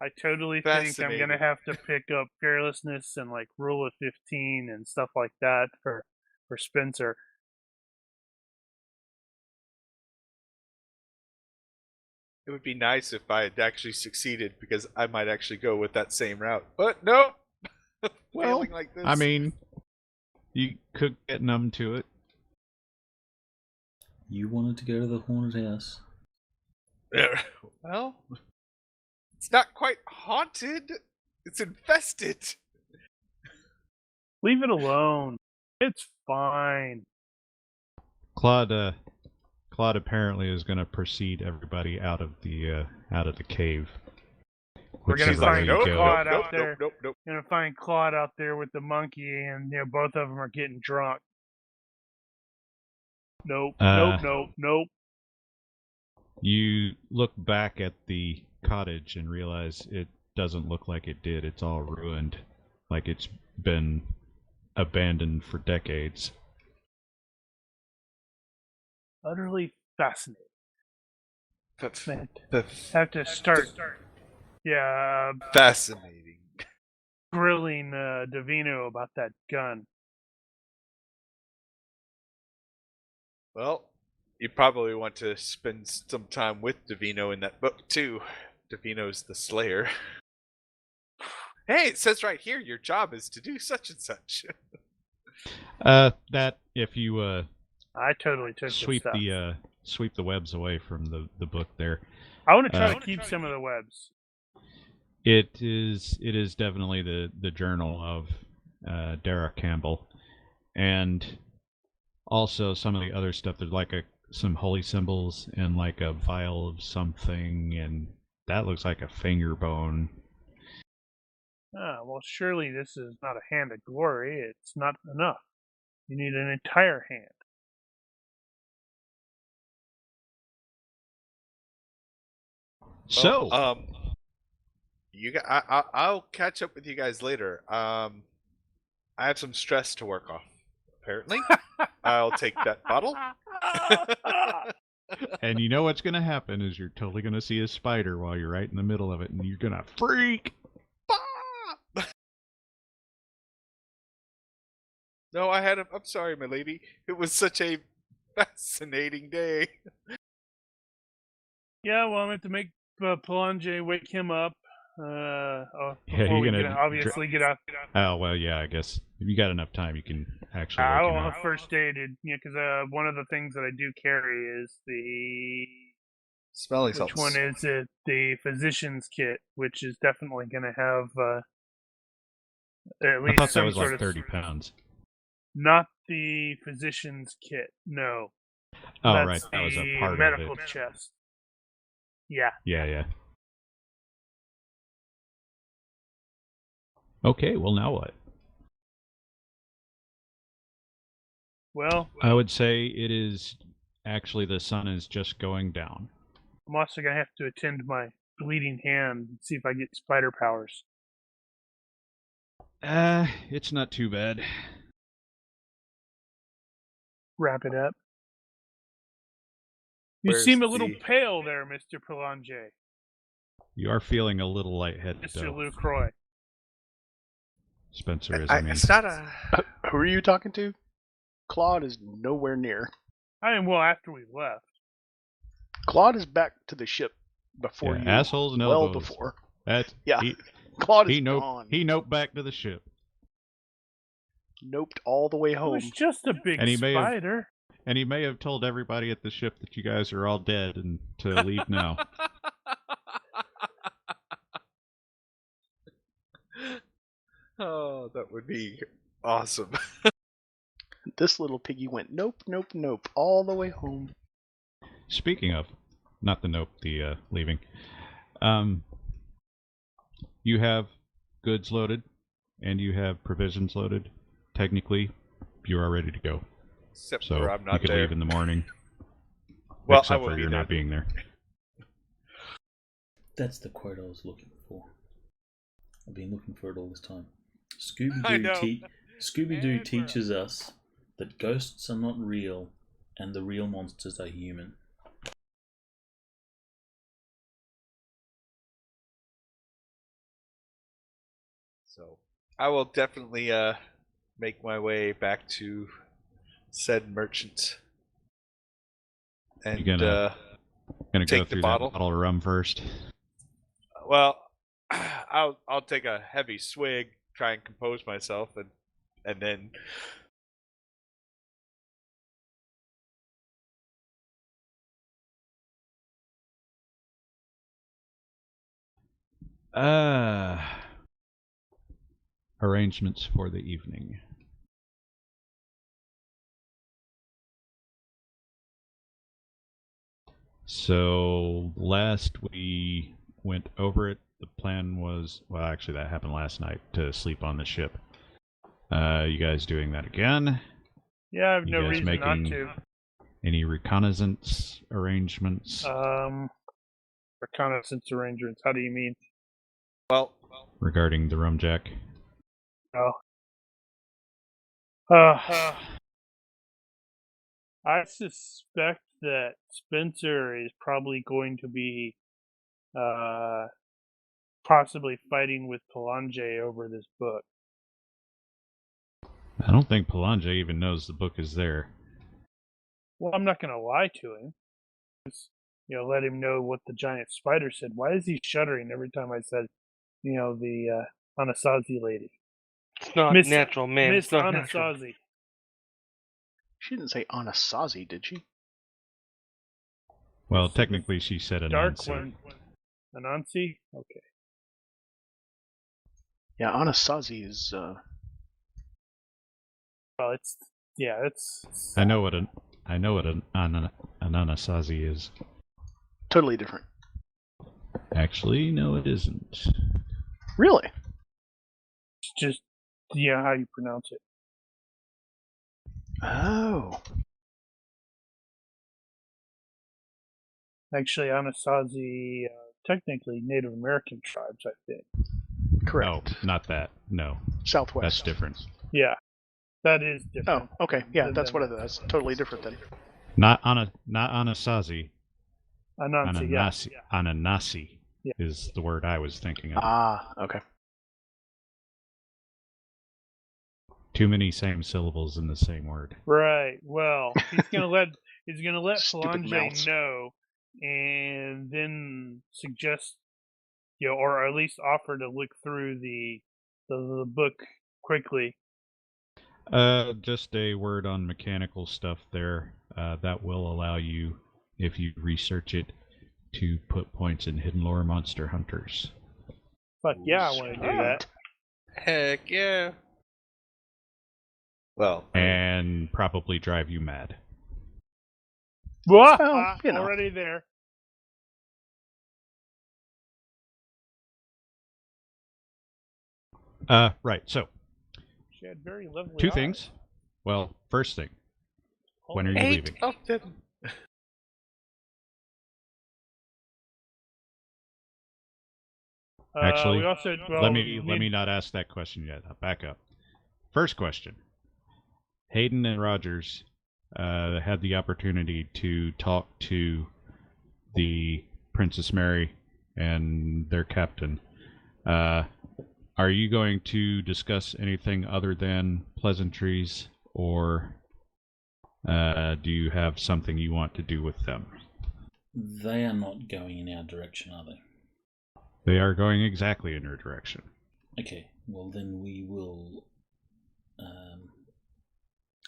Speaker 3: I totally think I'm going to have to pick up fearlessness and like rule of 15 and stuff like that for Spencer.
Speaker 4: It would be nice if I had actually succeeded, because I might actually go with that same route. But no.
Speaker 2: Well,
Speaker 4: Failing like this.
Speaker 2: I mean, you could get numb to it.
Speaker 1: You wanted to go to the haunted house.
Speaker 4: Well, it's not quite haunted. It's infested.
Speaker 3: Leave it alone. It's fine.
Speaker 2: Claude apparently is going to precede everybody out of the cave.
Speaker 3: We're going to
Speaker 2: Whichever
Speaker 3: find
Speaker 2: way you go.
Speaker 3: Claude out there.
Speaker 4: Nope.
Speaker 3: Going to find Claude out there with the monkey, and both of them are getting drunk. Nope.
Speaker 2: You look back at the cottage and realize it doesn't look like it did. It's all ruined, like it's been abandoned for decades.
Speaker 3: Utterly fascinating.
Speaker 4: The
Speaker 3: Have to start. Yeah,
Speaker 4: fascinating.
Speaker 3: grilling Davino about that gun.
Speaker 4: Well, you probably want to spend some time with Davino in that book too. Davino's the Slayer. Hey, it says right here your job is to do such and such.
Speaker 2: That if you
Speaker 3: I totally took
Speaker 2: sweep
Speaker 3: the
Speaker 2: the webs away from the book there.
Speaker 3: I want to try to keep some of the webs.
Speaker 2: It is definitely the journal of Dara Campbell, and also some of the other stuff. There's like some holy symbols and like a vial of something, and that looks like a finger bone.
Speaker 3: Well, surely this is not a hand of glory. It's not enough. You need an entire hand.
Speaker 2: So,
Speaker 4: I'll catch up with you guys later. I have some stress to work off. Apparently, I'll take that bottle.
Speaker 2: and you know what's going to happen is you're totally going to see a spider while you're right in the middle of it, and you're going to freak.
Speaker 4: No, I'm sorry, my lady. It was such a fascinating day.
Speaker 3: Yeah, well, I'm going to make Palanje wake him up.
Speaker 2: Yeah,
Speaker 3: before we
Speaker 2: you're gonna
Speaker 3: obviously get out.
Speaker 2: Oh well, yeah. I guess if you got enough time, you can actually.
Speaker 3: I
Speaker 2: wake
Speaker 3: don't
Speaker 2: him
Speaker 3: have
Speaker 2: up.
Speaker 3: first aided, because one of the things that I do carry is the
Speaker 4: Smelling
Speaker 3: which
Speaker 4: salts.
Speaker 3: one is it? The physician's kit, which is definitely going to have at
Speaker 2: I
Speaker 3: least
Speaker 2: thought that
Speaker 3: some
Speaker 2: was
Speaker 3: sort
Speaker 2: like
Speaker 3: of
Speaker 2: 30 pounds.
Speaker 3: Not the physician's kit. No.
Speaker 2: Oh
Speaker 3: That's
Speaker 2: right, that was a
Speaker 3: the
Speaker 2: part
Speaker 3: medical
Speaker 2: of it.
Speaker 3: chest. Yeah.
Speaker 2: Yeah. Okay, well now what?
Speaker 3: Well,
Speaker 2: I would say it is actually the sun is just going down.
Speaker 3: I'm also gonna have to attend my bleeding hand and see if I get spider powers.
Speaker 2: It's not too bad.
Speaker 3: Wrap it up. You
Speaker 4: Where's
Speaker 3: seem a little
Speaker 4: the-
Speaker 3: pale there, Mr. Pelanger.
Speaker 2: You are feeling a little lightheaded,
Speaker 3: Mr.
Speaker 2: though.
Speaker 3: Lucroy.
Speaker 2: Spencer is, I mean.
Speaker 4: It's not a.
Speaker 5: Who are you talking to? Claude is nowhere near.
Speaker 3: I am well after we left.
Speaker 5: Claude is back to the ship before you.
Speaker 2: Assholes and
Speaker 5: well
Speaker 2: elbows.
Speaker 5: before.
Speaker 2: That's,
Speaker 5: Yeah.
Speaker 2: He,
Speaker 5: Claude is
Speaker 2: he noped,
Speaker 5: gone.
Speaker 2: he noped back to the ship.
Speaker 5: Noped all the way
Speaker 3: It
Speaker 5: home.
Speaker 3: was just a big
Speaker 2: And he may have-
Speaker 3: spider.
Speaker 2: And he may have told everybody at the ship that you guys are all dead and to leave now.
Speaker 4: Oh, that would be awesome.
Speaker 5: This little piggy went nope, nope, nope all the way home.
Speaker 2: Speaking of, not the nope, the leaving. You have goods loaded, and you have provisions loaded. Technically, you are ready to go.
Speaker 4: Except
Speaker 2: So
Speaker 4: for I'm
Speaker 2: you
Speaker 4: not
Speaker 2: could
Speaker 4: there.
Speaker 2: leave in the morning.
Speaker 4: Well, I
Speaker 2: except
Speaker 4: won't
Speaker 2: for
Speaker 4: be
Speaker 2: you're
Speaker 4: there.
Speaker 2: not being there.
Speaker 1: That's the quote I was looking for. I've been looking for it all this time.
Speaker 4: I know.
Speaker 1: Scooby-Doo
Speaker 3: And
Speaker 1: teaches us that ghosts are not real and the real monsters are human.
Speaker 4: So I will definitely make my way back to said merchant. And
Speaker 2: You gonna go
Speaker 4: take the
Speaker 2: through
Speaker 4: bottle?
Speaker 2: that bottle of rum first.
Speaker 4: well, I'll take a heavy swig, try and compose myself, and then
Speaker 2: Arrangements for the evening. So last we went over it, the plan was, well, actually that happened last night, to sleep on the ship. You guys doing that again?
Speaker 3: Yeah, I have
Speaker 2: You
Speaker 3: no
Speaker 2: guys
Speaker 3: reason not
Speaker 2: making
Speaker 3: to.
Speaker 2: any reconnaissance arrangements
Speaker 3: Reconnaissance arrangements. How do you mean?
Speaker 4: well,
Speaker 2: regarding the Rumjack?
Speaker 3: Oh. I suspect that Spencer is probably going to be possibly fighting with Pelanger over this book.
Speaker 2: I don't think Pelanger even knows the book is there.
Speaker 3: Well, I'm not going to lie to him. Just, let him know what the giant spider said. Why is he shuddering every time I said, the Anasazi lady?
Speaker 6: It's not
Speaker 3: Miss-
Speaker 6: natural, man.
Speaker 3: Miss
Speaker 6: It's not natural.
Speaker 3: Anasazi.
Speaker 5: She didn't say Anasazi, did she?
Speaker 2: Well,
Speaker 3: It's
Speaker 2: technically she said a
Speaker 3: Dark
Speaker 2: Anansi.
Speaker 3: one. Anansi? Okay.
Speaker 5: Yeah, Anasazi is.
Speaker 3: Well, it's
Speaker 2: I know what an Anasazi is.
Speaker 5: totally different.
Speaker 2: Actually, no, it isn't.
Speaker 5: Really?
Speaker 3: just how you pronounce it.
Speaker 5: Oh.
Speaker 3: Actually, Anasazi, technically Native American tribes, I think.
Speaker 5: Correct.
Speaker 2: No, not that. No,
Speaker 5: Southwest.
Speaker 2: that's different.
Speaker 3: Yeah, that is different.
Speaker 5: Oh, okay. Yeah,
Speaker 3: than-
Speaker 5: that's what it is. That's totally different then.
Speaker 2: Not Anasazi.
Speaker 3: Anansi, yeah.
Speaker 2: Ananasi
Speaker 3: Yeah.
Speaker 2: is the word I was thinking of.
Speaker 5: Ah, okay.
Speaker 2: Too many same syllables in the same word.
Speaker 3: Right. Well, he's gonna let
Speaker 5: Stupid
Speaker 3: Pelanger
Speaker 5: mouths.
Speaker 3: know, and then suggest, or at least offer to look through the book quickly.
Speaker 2: Just a word on mechanical stuff there. That will allow you, if you research it, to put points in Hidden Lore Monster Hunters.
Speaker 3: Fuck yeah, I want to do that.
Speaker 4: heck yeah. Well,
Speaker 2: And probably drive you mad.
Speaker 3: Well,
Speaker 5: you know.
Speaker 3: already there.
Speaker 2: Right, so
Speaker 3: She had very lovely
Speaker 2: two
Speaker 3: eyes.
Speaker 2: things. Well, first thing, When are you
Speaker 4: 8
Speaker 2: leaving?
Speaker 4: of them.
Speaker 2: Actually,
Speaker 3: we also,
Speaker 2: let me not ask that question yet. I'll back up. First question. Hayden and Rogers had the opportunity to talk to the Princess Mary and their captain. Are you going to discuss anything other than pleasantries, or do you have something you want to do with them?
Speaker 1: They are not going in our direction, are they?
Speaker 2: They are going exactly in your direction.
Speaker 1: Okay, well then we will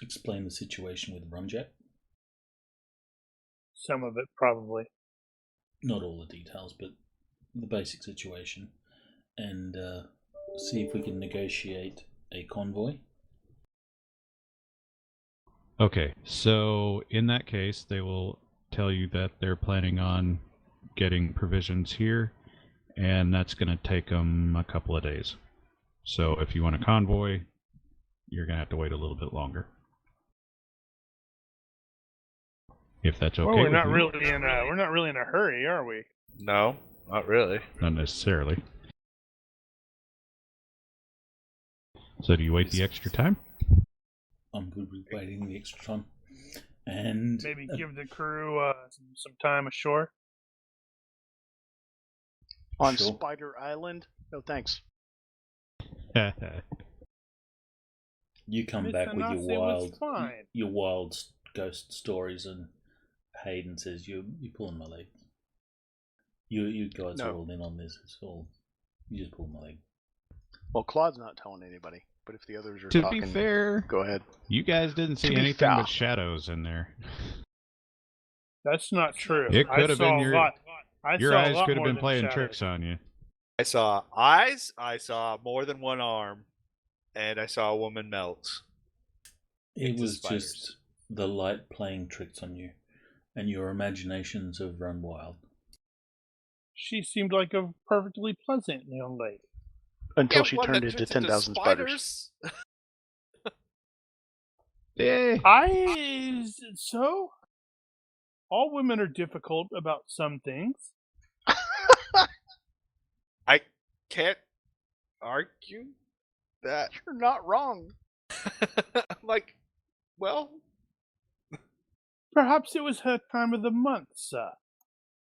Speaker 1: explain the situation with Rumjack.
Speaker 3: some of it probably.
Speaker 1: Not all the details, but the basic situation, and see if we can negotiate a convoy.
Speaker 2: Okay, so in that case, they will tell you that they're planning on getting provisions here, and that's going to take them a couple of days. So if you want a convoy, you're going to have to wait a little bit longer. If that's okay
Speaker 3: Well, we're
Speaker 2: with
Speaker 3: not
Speaker 2: you.
Speaker 3: really in a hurry, are we?
Speaker 4: No, not really.
Speaker 2: Not necessarily. So do you wait the extra time?
Speaker 1: I'm good with waiting the extra time. And
Speaker 3: Maybe give the crew some time ashore.
Speaker 5: On
Speaker 1: Sure.
Speaker 5: Spider Island? No thanks.
Speaker 1: you come
Speaker 3: Miss
Speaker 1: back with
Speaker 3: Anase was fine.
Speaker 1: your wild ghost stories, and Hayden says you're pulling my leg. You guys are
Speaker 5: No.
Speaker 1: all in on this. It's all you just pull my leg.
Speaker 5: Well, Claude's not telling anybody, but if the others are
Speaker 2: To
Speaker 5: talking,
Speaker 2: be fair,
Speaker 5: go ahead.
Speaker 2: you guys didn't see
Speaker 5: To be
Speaker 2: anything
Speaker 5: fair.
Speaker 2: but shadows in there.
Speaker 3: That's not true.
Speaker 2: It could have been
Speaker 3: a
Speaker 2: your
Speaker 3: lot.
Speaker 2: your
Speaker 3: saw a
Speaker 2: eyes
Speaker 3: lot
Speaker 2: could have
Speaker 3: more
Speaker 2: been
Speaker 3: than
Speaker 2: playing
Speaker 3: shadows.
Speaker 2: tricks on you.
Speaker 4: I saw eyes, I saw more than one arm, and I saw a woman melt.
Speaker 1: It
Speaker 4: into
Speaker 1: was
Speaker 4: spiders.
Speaker 1: just the light playing tricks on you, and your imaginations have run wild.
Speaker 3: She seemed like a perfectly pleasant young lady.
Speaker 5: Until
Speaker 4: Yeah,
Speaker 5: she
Speaker 4: one
Speaker 5: turned
Speaker 4: that
Speaker 5: into
Speaker 4: turns
Speaker 5: 10,000 spiders.
Speaker 2: Yeah.
Speaker 3: So all women are difficult about some things.
Speaker 4: I can't argue that.
Speaker 5: You're not wrong.
Speaker 4: I'm like, well,
Speaker 3: Perhaps it was her time of the month, sir.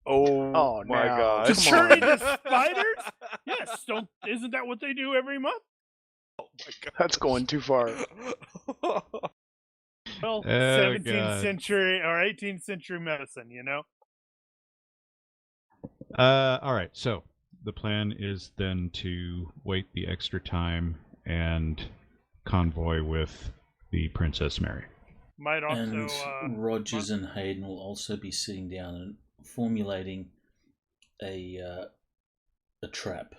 Speaker 4: oh my
Speaker 5: now,
Speaker 4: god.
Speaker 3: To turn into spiders? Yes, isn't that what they do every month?
Speaker 4: Oh my god.
Speaker 5: That's going too far.
Speaker 3: Well,
Speaker 2: Oh,
Speaker 3: 17th
Speaker 2: God.
Speaker 3: century or 18th century medicine, you know?
Speaker 2: All right. So the plan is then to wait the extra time and convoy with the Princess Mary.
Speaker 3: Might also
Speaker 1: And Rogers and Hayden will also be sitting down and formulating a trap.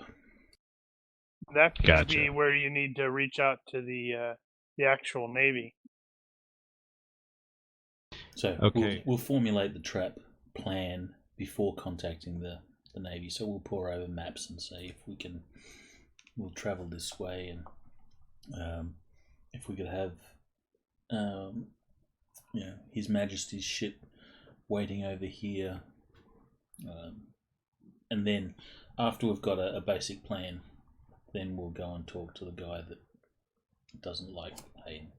Speaker 3: that could
Speaker 2: Gotcha.
Speaker 3: be where you need to reach out to the actual Navy.
Speaker 1: So
Speaker 2: Okay.
Speaker 1: we'll formulate the trap plan before contacting the Navy. So we'll pour over maps and say if we'll travel this way, and if we could have His Majesty's ship waiting over here, and then after we've got a basic plan, then we'll go and talk to the guy that doesn't like Hayden.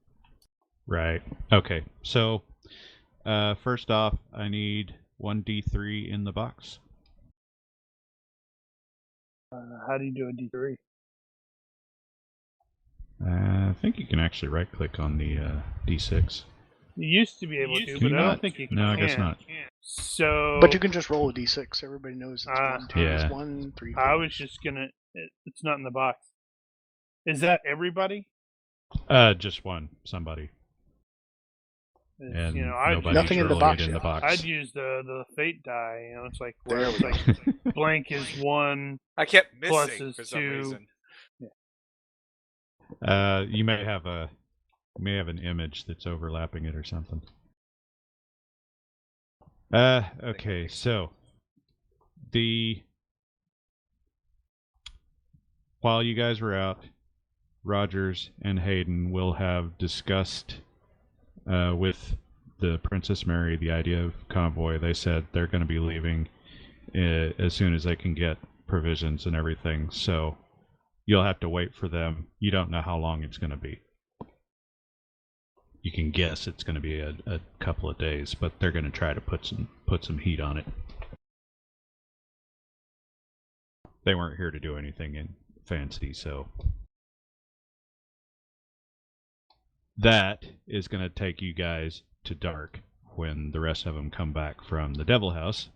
Speaker 2: Right. Okay. So first off, I need 1d3 in the box.
Speaker 3: How do you do a D3?
Speaker 2: I think you can actually right-click on the d6.
Speaker 3: You used to be able to,
Speaker 2: Can
Speaker 3: but
Speaker 2: you
Speaker 3: I don't
Speaker 2: not?
Speaker 3: think you can.
Speaker 2: No, I guess not.
Speaker 3: So,
Speaker 5: But you can just roll a d6. Everybody knows it's 1, 2,
Speaker 2: Yeah.
Speaker 5: it's 1, 3, 4.
Speaker 3: I was just gonna. It's not in the box. Is that everybody?
Speaker 2: Just one, somebody.
Speaker 3: It's,
Speaker 2: And
Speaker 3: I'd
Speaker 2: nobody's
Speaker 5: Nothing in the
Speaker 2: rolling
Speaker 5: box
Speaker 2: it in the
Speaker 5: yet.
Speaker 2: box.
Speaker 3: I'd use the fate die. It's like where
Speaker 5: There
Speaker 3: it's
Speaker 5: we
Speaker 3: like blank is 1.
Speaker 4: I kept
Speaker 3: Plus
Speaker 4: missing
Speaker 3: is
Speaker 4: for some
Speaker 3: 2.
Speaker 4: reason.
Speaker 2: You may have an image that's overlapping it or something. Okay, so while you guys were out, Rogers and Hayden will have discussed with the Princess Mary the idea of Convoy. They said they're going to be leaving as soon as they can get provisions and everything. So you'll have to wait for them. You don't know how long it's going to be. You can guess it's going to be a couple of days, but they're going to try to put some heat on it. They weren't here to do anything fancy, so that is going to take you guys to dark when the rest of them come back from the Devil House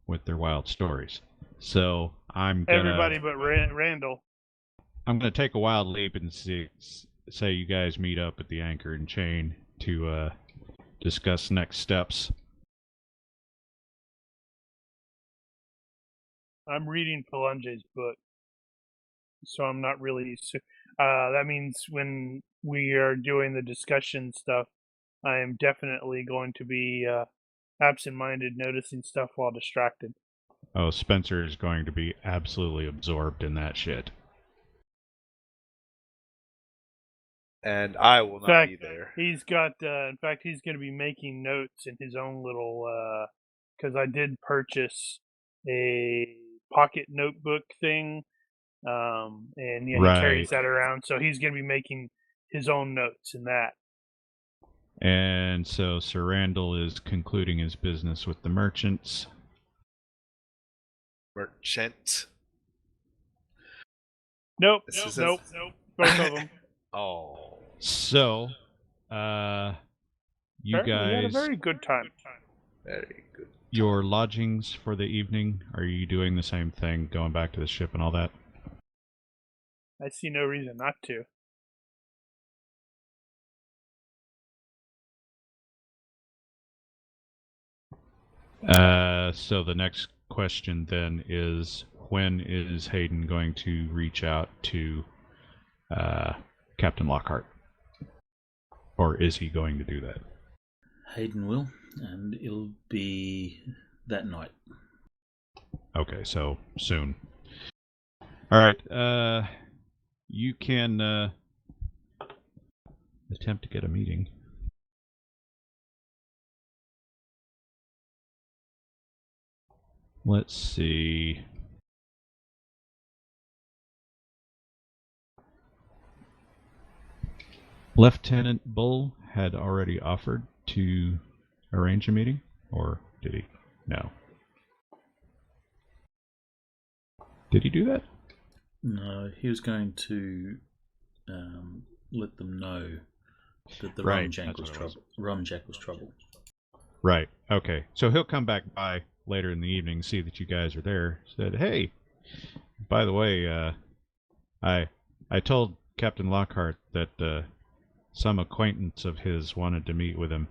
Speaker 2: with their wild stories. So I'm gonna
Speaker 3: everybody but Randall.
Speaker 2: I'm gonna take a wild leap and say you guys meet up at the Anchor and Chain to discuss next steps.
Speaker 3: I'm reading Palange's book, so I'm not really. That means when we are doing the discussion stuff, I am definitely going to be absent-minded, noticing stuff while distracted.
Speaker 2: Oh, Spencer is going to be absolutely absorbed in that shit.
Speaker 4: And I will not be there.
Speaker 3: He's got. In fact, he's going to be making notes in his own little. Because I did purchase a pocket notebook thing, and he carries that around. So he's going to be making his own notes in that.
Speaker 2: And so Sir Randall is concluding his business with the merchants.
Speaker 4: Merchant.
Speaker 3: Nope. Both of them.
Speaker 4: Oh.
Speaker 2: So, you
Speaker 3: Apparently
Speaker 2: guys
Speaker 3: we had a very good time.
Speaker 4: Very good.
Speaker 2: Your lodgings for the evening, are you doing the same thing, going back to the ship and all that?
Speaker 3: I see no reason not to.
Speaker 2: So the next question then is, when is Hayden going to reach out to Captain Lockhart? Or is he going to do that?
Speaker 1: Hayden will, and it'll be that night.
Speaker 2: Okay, so soon. Alright, you can attempt to get a meeting. Let's see. Lieutenant Bull had already offered to arrange a meeting, or did he? No. Did he do that?
Speaker 1: No, he was going to let them know that the
Speaker 2: Right,
Speaker 1: Rumjack was trouble. Rumjack was trouble.
Speaker 2: Right. Okay. So he'll come back by later in the evening, see that you guys are there. Said, "Hey, by the way, I told Captain Lockhart that some acquaintance of his wanted to meet with him,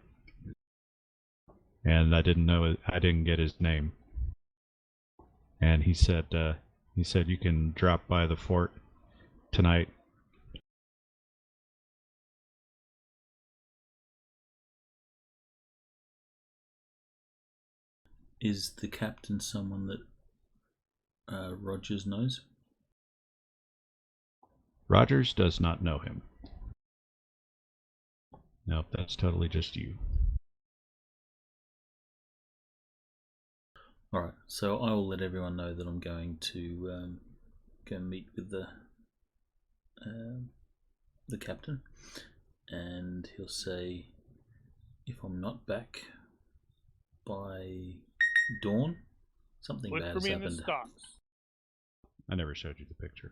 Speaker 2: and I didn't get his name. And he said you can drop by the fort tonight."
Speaker 1: Is the captain someone that Rogers knows?
Speaker 2: Rogers does not know him. Nope, that's totally just you.
Speaker 1: Alright, so I will let everyone know that I'm going to go meet with the captain, and he'll say, if I'm not back by dawn, something
Speaker 3: Look
Speaker 1: bad
Speaker 3: for
Speaker 1: has
Speaker 3: me in the
Speaker 1: happened.
Speaker 3: stocks.
Speaker 2: I never showed you the picture.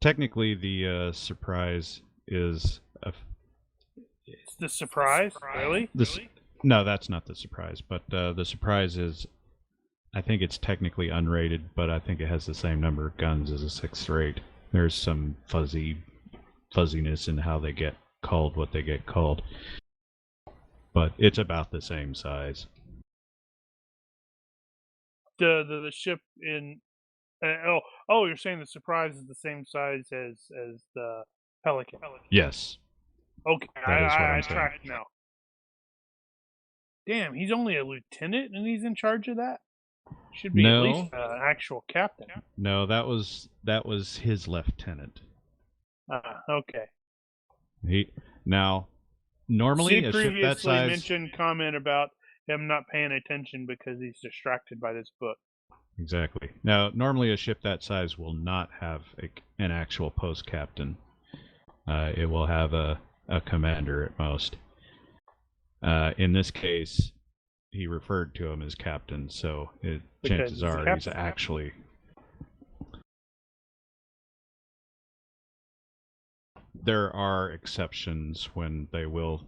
Speaker 2: Technically, the surprise is
Speaker 3: It's the surprise? Really?
Speaker 2: No, that's not the surprise. But the surprise is, I think it's technically unrated, but I think it has the same number of guns as a 6th rate. There's some fuzziness in how they get called what they get called. But it's about the same size.
Speaker 3: The ship in... you're saying the surprise is the same size as the Pelican?
Speaker 2: Yes.
Speaker 3: Okay,
Speaker 2: That is what I'm
Speaker 3: I
Speaker 2: saying.
Speaker 3: tracked now. Damn, he's only a lieutenant and he's in charge of that? Should be at least an actual captain.
Speaker 2: No, that was his lieutenant.
Speaker 3: Okay.
Speaker 2: Now, normally
Speaker 3: See
Speaker 2: a ship that
Speaker 3: previously
Speaker 2: size.
Speaker 3: mentioned comment about him not paying attention because he's distracted by this book.
Speaker 2: Exactly. Now, normally a ship that size will not have an actual post captain. It will have a commander at most. In this case, he referred to him as captain, so chances are he's actually. There are exceptions when they will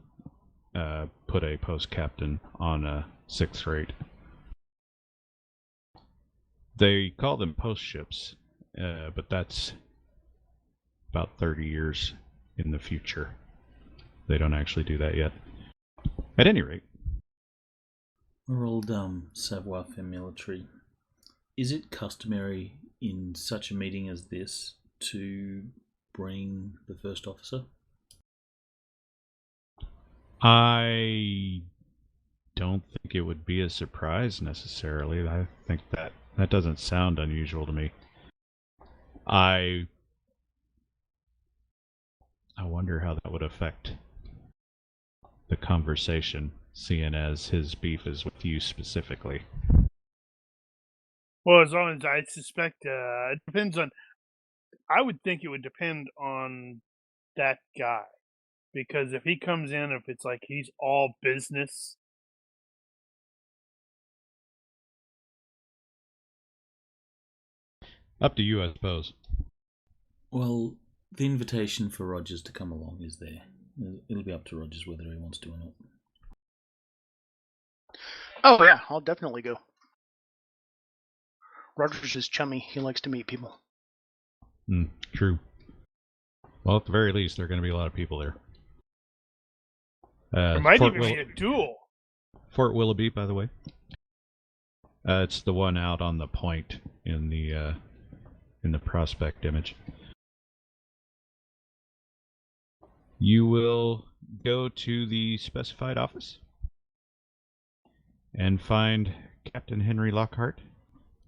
Speaker 2: put a post captain on a 6th rate. They call them post ships, but that's about 30 years in the future. They don't actually do that yet. At any rate.
Speaker 1: We're all savoir-faire military. Is it customary in such a meeting as this to bring the first officer?
Speaker 2: I don't think it would be a surprise necessarily. I think that doesn't sound unusual to me. I wonder how that would affect the conversation, seeing as his beef is with you specifically.
Speaker 3: Well, as long as I suspect, it depends on. I would think it would depend on that guy, because if he comes in, if it's like he's all business.
Speaker 2: Up to you, I suppose.
Speaker 1: Well, the invitation for Rogers to come along is there. It'll be up to Rogers whether he wants to or not.
Speaker 5: Oh yeah, I'll definitely go. Rogers is chummy. He likes to meet people.
Speaker 2: True. Well, at the very least, there are going to be a lot of people there.
Speaker 3: There might even be a duel.
Speaker 2: Fort Willoughby, by the way. It's the one out on the point in the prospect image. You will go to the specified office and find Captain Henry Lockhart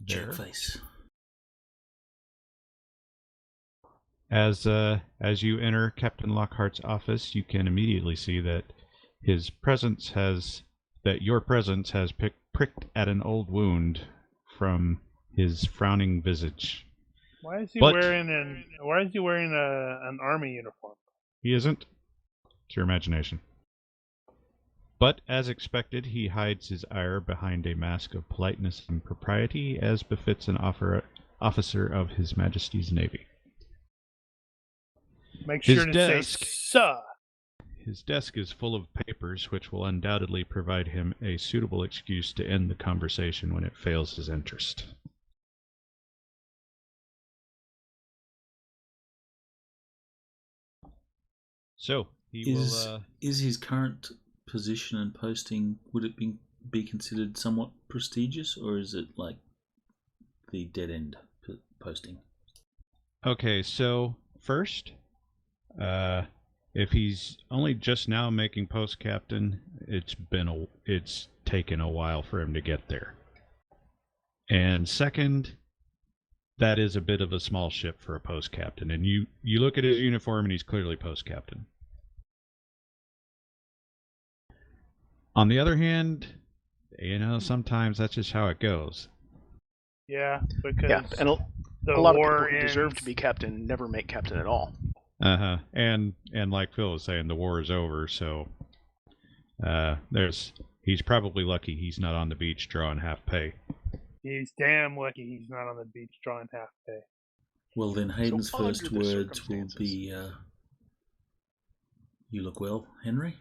Speaker 2: there.
Speaker 1: Jerkface.
Speaker 2: As you enter Captain Lockhart's office, you can immediately see that your presence has pricked at an old wound from his frowning visage.
Speaker 3: Why is he wearing an army uniform?
Speaker 2: He isn't. It's your imagination. But as expected, he hides his ire behind a mask of politeness and propriety, as befits an officer of His Majesty's Navy.
Speaker 3: Make sure to say, "Sir."
Speaker 2: His desk is full of papers, which will undoubtedly provide him a suitable excuse to end the conversation when it fails his interest. So,
Speaker 1: is his current position and posting, would it be considered somewhat prestigious, or is it like the dead end posting?
Speaker 2: Okay, so first, if he's only just now making post captain, it's taken a while for him to get there. And second, that is a bit of a small ship for a post captain. And you look at his uniform and he's clearly post captain. On the other hand, sometimes that's just how it goes.
Speaker 3: Yeah, because
Speaker 5: and a lot of people who deserve to be captain never make captain at all.
Speaker 2: And like Phil was saying, the war is over, so he's probably lucky he's not on the beach drawing half pay.
Speaker 3: He's damn lucky he's not on the beach drawing half pay.
Speaker 1: Well, then Hayden's first words will be, "You look well, Henry."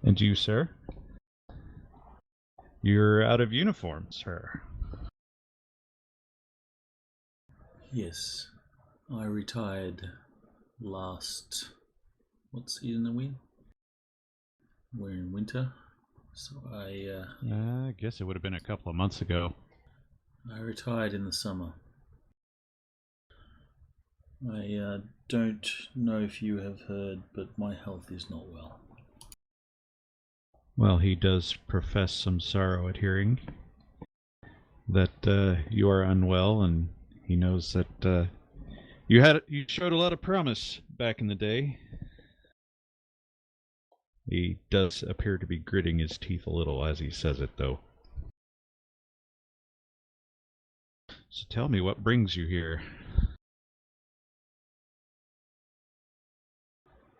Speaker 2: And you, sir? You're out of uniform, sir.
Speaker 1: Yes, I retired last... What season are we in? We're in winter, so
Speaker 2: I guess it would have been a couple of months ago.
Speaker 1: I retired in the summer. I don't know if you have heard, but my health is not well.
Speaker 2: Well, he does profess some sorrow at hearing that you are unwell, and he knows that You showed a lot of promise back in the day. He does appear to be gritting his teeth a little as he says it, though. So tell me, what brings you here?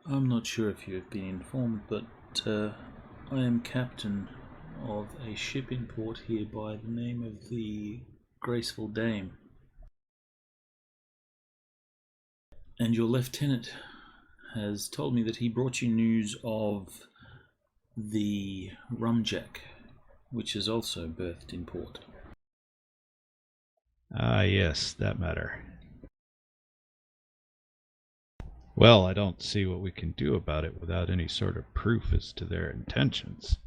Speaker 1: I'm not sure if you have been informed, but I am captain of a ship in port here by the name of the Graceful Dame. And your lieutenant has told me that he brought you news of the Rumjack, which is also berthed in port.
Speaker 2: Ah, yes, that matter. Well, I don't see what we can do about it without any sort of proof as to their intentions.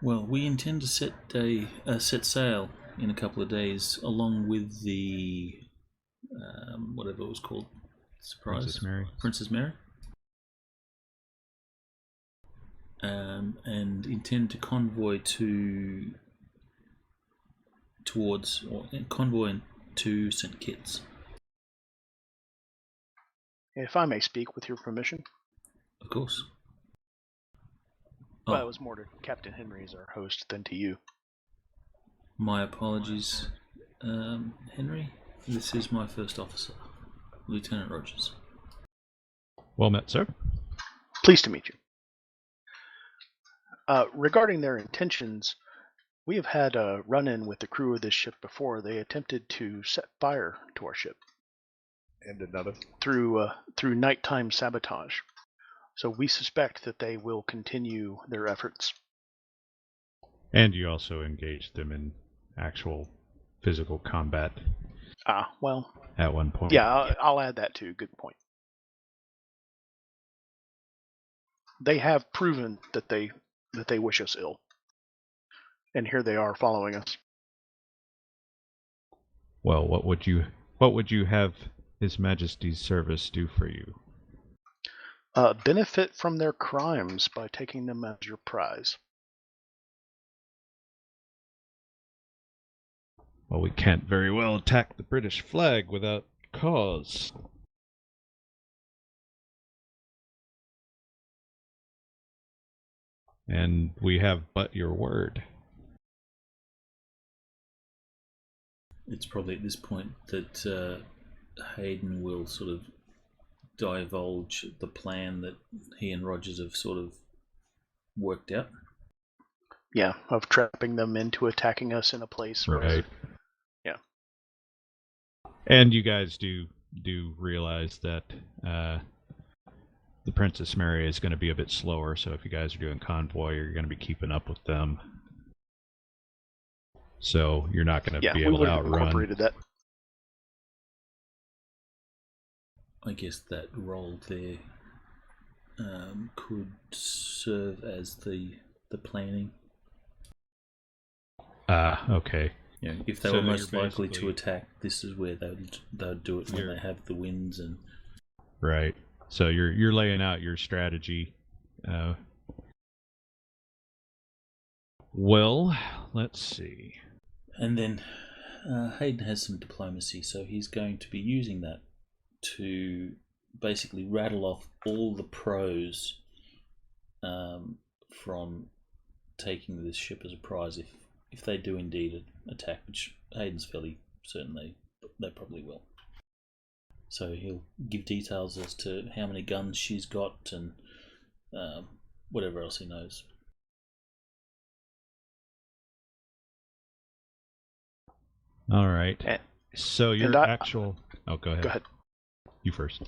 Speaker 1: Well, we intend to set sail in a couple of days, along with the whatever it was called, surprise, Princess Mary, and intend to convoy to St. Kitts.
Speaker 5: If I may speak with your permission.
Speaker 1: Of course.
Speaker 5: Well, it was more to Captain Henry as our host than to you.
Speaker 1: My apologies, Henry. This is my first officer, Lieutenant Rogers.
Speaker 2: Well met, sir.
Speaker 5: Pleased to meet you. Regarding their intentions, we have had a run-in with the crew of this ship before. They attempted to set fire to our ship.
Speaker 4: And another?
Speaker 5: Through nighttime sabotage. So we suspect that they will continue their efforts.
Speaker 2: And you also engaged them in actual physical combat.
Speaker 5: Well.
Speaker 2: At one point.
Speaker 5: Yeah, I'll add that too. Good point. They have proven that they wish us ill. And here they are following us.
Speaker 2: Well, what would you have His Majesty's service do for you?
Speaker 5: Benefit from their crimes by taking them as your prize.
Speaker 2: Well, we can't very well attack the British flag without cause. And we have but your word.
Speaker 1: It's probably at this point that Hayden will sort of divulge the plan that he and Rogers have sort of worked out.
Speaker 5: Yeah, of trapping them into attacking us in a place.
Speaker 2: Right.
Speaker 5: Yeah.
Speaker 2: And you guys do realize that the Princess Mary is going to be a bit slower, so if you guys are doing Convoy, you're going to be keeping up with them. So you're not going to be able to outrun.
Speaker 5: Incorporated that.
Speaker 1: I guess that role there could serve as the planning.
Speaker 2: Okay.
Speaker 1: Yeah, if they were most likely to attack, this is where they'd do it when they have the winds and.
Speaker 2: Right. So you're laying out your strategy. Well, let's see.
Speaker 1: And then Hayden has some diplomacy, so he's going to be using that to basically rattle off all the pros from taking this ship as a prize if they do indeed attack, which Hayden's fairly certain they probably will. So he'll give details as to how many guns she's got and whatever else he knows.
Speaker 2: All right. So your actual... Oh, go ahead.
Speaker 5: Go ahead.
Speaker 2: You first.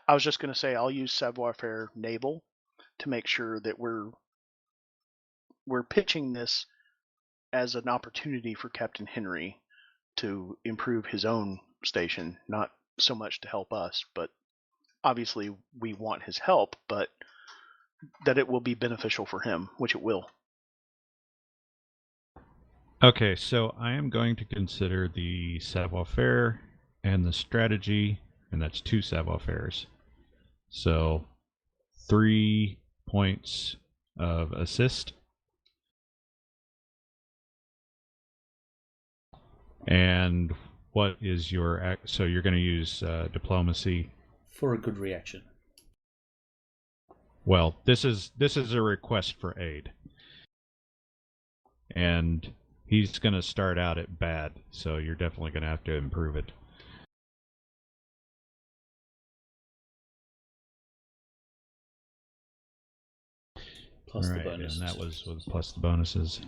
Speaker 5: I was just going to say I'll use savoir-faire naval to make sure that we're pitching this as an opportunity for Captain Henry to improve his own station, not so much to help us, but obviously we want his help, but that it will be beneficial for him, which it will.
Speaker 2: Okay, so I am going to consider the savoir-faire and the strategy, and that's 2 savoir-faires. So 3 points of assist. And what is your... So you're going to use diplomacy?
Speaker 1: For a good reaction.
Speaker 2: Well, this is a request for aid. And he's going to start out at bad, so you're definitely going to have to improve it.
Speaker 1: Plus the
Speaker 2: Right,
Speaker 1: bonuses.
Speaker 2: and that was with plus the bonuses.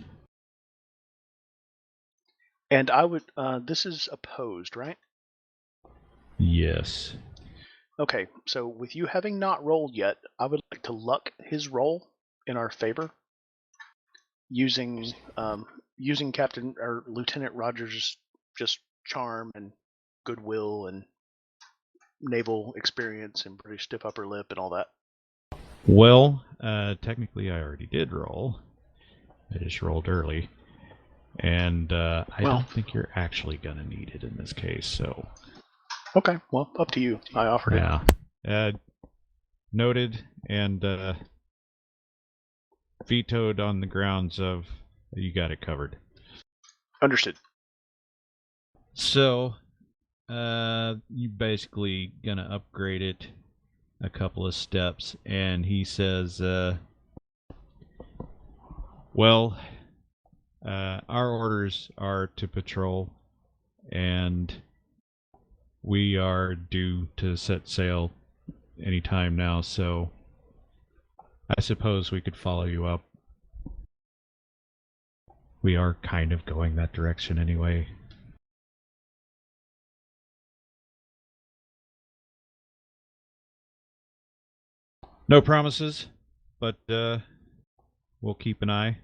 Speaker 5: And I would. This is opposed, right?
Speaker 2: Yes.
Speaker 5: Okay, so with you having not rolled yet, I would like to luck his roll in our favor, using Captain or Lieutenant Rogers' just charm and goodwill and naval experience and pretty stiff upper lip and all that.
Speaker 2: Well, technically I already did roll. I just rolled early. And I don't think you're actually going to need it in this case, so...
Speaker 5: Okay, well, up to you. I offered it.
Speaker 2: Yeah. Noted and vetoed on the grounds of you got it covered.
Speaker 5: Understood.
Speaker 2: So, you basically going to upgrade it a couple of steps, and he says, well, our orders are to patrol, and we are due to set sail anytime now, so I suppose we could follow you up. We are kind of going that direction anyway. No promises, but we'll keep an eye.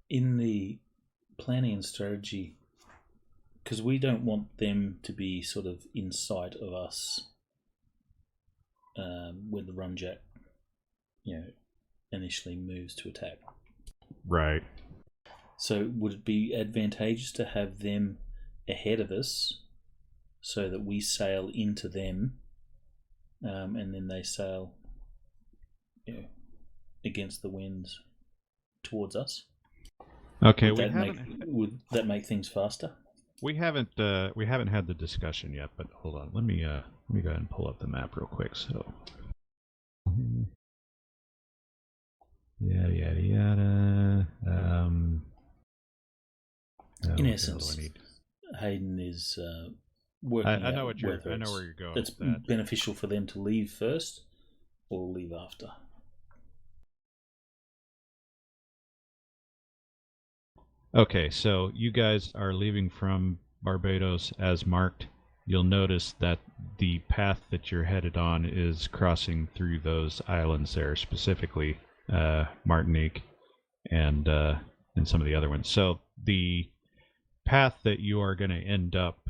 Speaker 1: In the planning and strategy, because we don't want them to be sort of in sight of us when the Rumjack, initially moves to attack.
Speaker 2: Right.
Speaker 1: So would it be advantageous to have them ahead of us so that we sail into them and then they sail against the winds towards us?
Speaker 2: Okay,
Speaker 1: would that make things faster?
Speaker 2: We haven't had the discussion yet, but hold on. Let me go ahead and pull up the map real quick. So, yada.
Speaker 1: In essence, Hayden is working.
Speaker 2: I know where you're going.
Speaker 1: It's beneficial for them to leave first or leave after.
Speaker 2: Okay, so you guys are leaving from Barbados as marked. You'll notice that the path that you're headed on is crossing through those islands there, specifically Martinique and some of the other ones. So the path that you are going to end up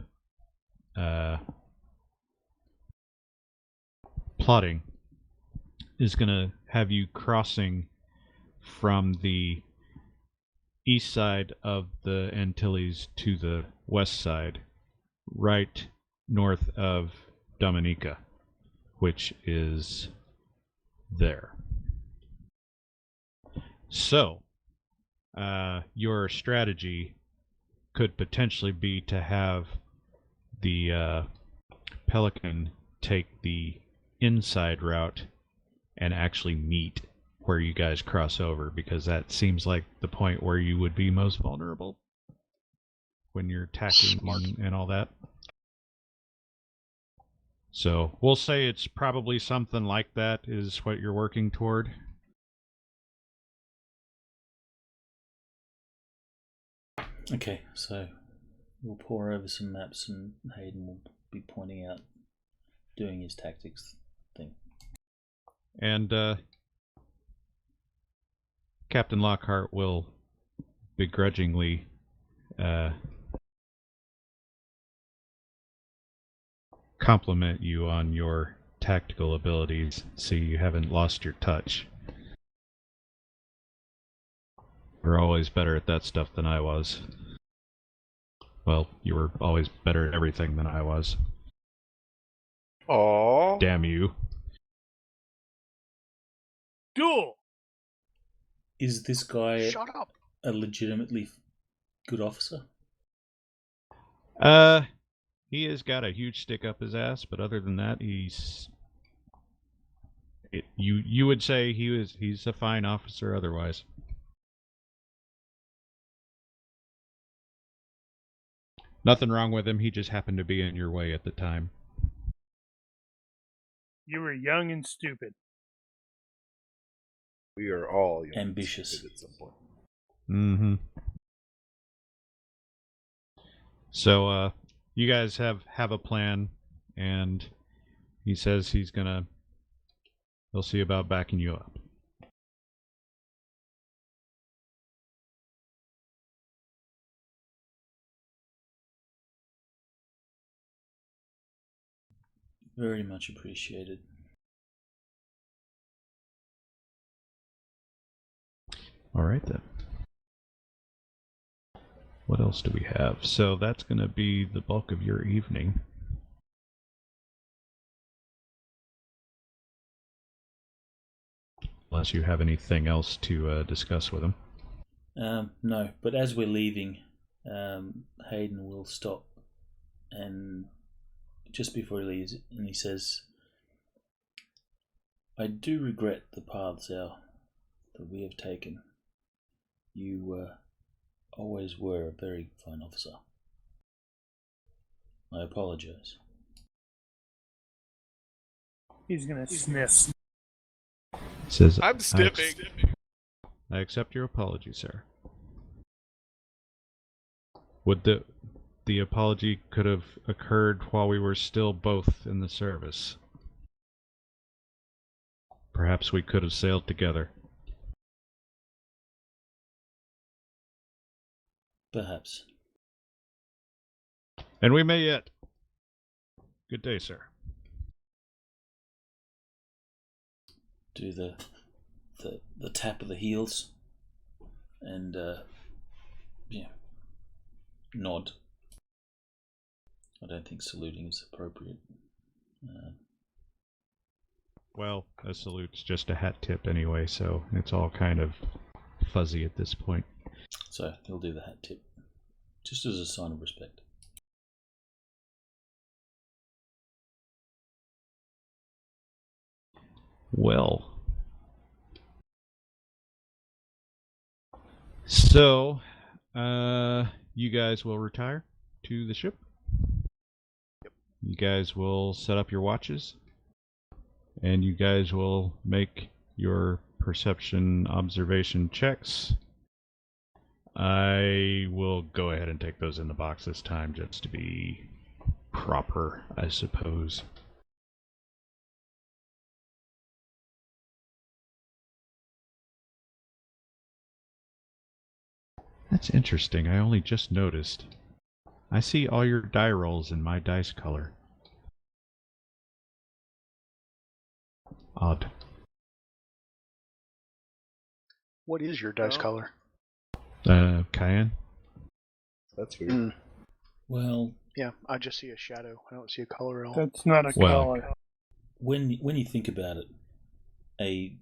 Speaker 2: plotting is going to have you crossing from the east side of the Antilles to the west side, right north of Dominica, which is there. So, your strategy could potentially be to have the Pelican take the inside route and actually meet where you guys cross over, because that seems like the point where you would be most vulnerable when you're attacking and all that. So we'll say it's probably something like that is what you're working toward.
Speaker 1: Okay, so we'll pour over some maps and Hayden will be pointing out, doing his tactics thing.
Speaker 2: And Captain Lockhart will begrudgingly compliment you on your tactical abilities, so you haven't lost your touch. You're always better at that stuff than I was. Well, you were always better at everything than I was.
Speaker 4: Aww.
Speaker 2: Damn you.
Speaker 3: Duel!
Speaker 1: Is this guy
Speaker 5: Shut up.
Speaker 1: a legitimately good officer?
Speaker 2: He has got a huge stick up his ass, but other than that, you would say he's a fine officer otherwise. Nothing wrong with him. He just happened to be in your way at the time.
Speaker 3: You were young and stupid.
Speaker 4: We are all young
Speaker 1: Ambitious.
Speaker 4: and stupid at some point.
Speaker 2: Mm-hmm. So, you guys have a plan, and he says he'll see about backing you up.
Speaker 1: Very much appreciated.
Speaker 2: All right, then. What else do we have? So that's going to be the bulk of your evening. Unless you have anything else to discuss with him.
Speaker 1: No, but as we're leaving, Hayden will stop, and just before he leaves, and he says, "I do regret the paths that we have taken. You always were a very fine officer. I apologize."
Speaker 3: He's gonna sniff.
Speaker 2: Says,
Speaker 7: I'm sniffing.
Speaker 2: I accept your apology, sir. Would the apology could have occurred while we were still both in the service. Perhaps we could have sailed together.
Speaker 1: Perhaps.
Speaker 2: And we may yet. Good day, sir.
Speaker 1: Do the tap of the heels, and nod. I don't think saluting is appropriate.
Speaker 2: Well, a salute's just a hat tip anyway, so it's all kind of fuzzy at this point.
Speaker 1: So he'll do the hat tip, just as a sign of respect.
Speaker 2: Well. So, you guys will retire to the ship.
Speaker 5: Yep.
Speaker 2: You guys will set up your watches. And you guys will make your perception observation checks. I will go ahead and take those in the box this time just to be proper, I suppose. That's interesting. I only just noticed. I see all your die rolls in my dice color. Odd.
Speaker 5: What is your dice color?
Speaker 2: Cayenne?
Speaker 4: That's weird.
Speaker 1: Well,
Speaker 5: Yeah, I just see a shadow. I don't see a color at all.
Speaker 3: That's not a
Speaker 2: Well,
Speaker 3: color.
Speaker 1: when you think about it, a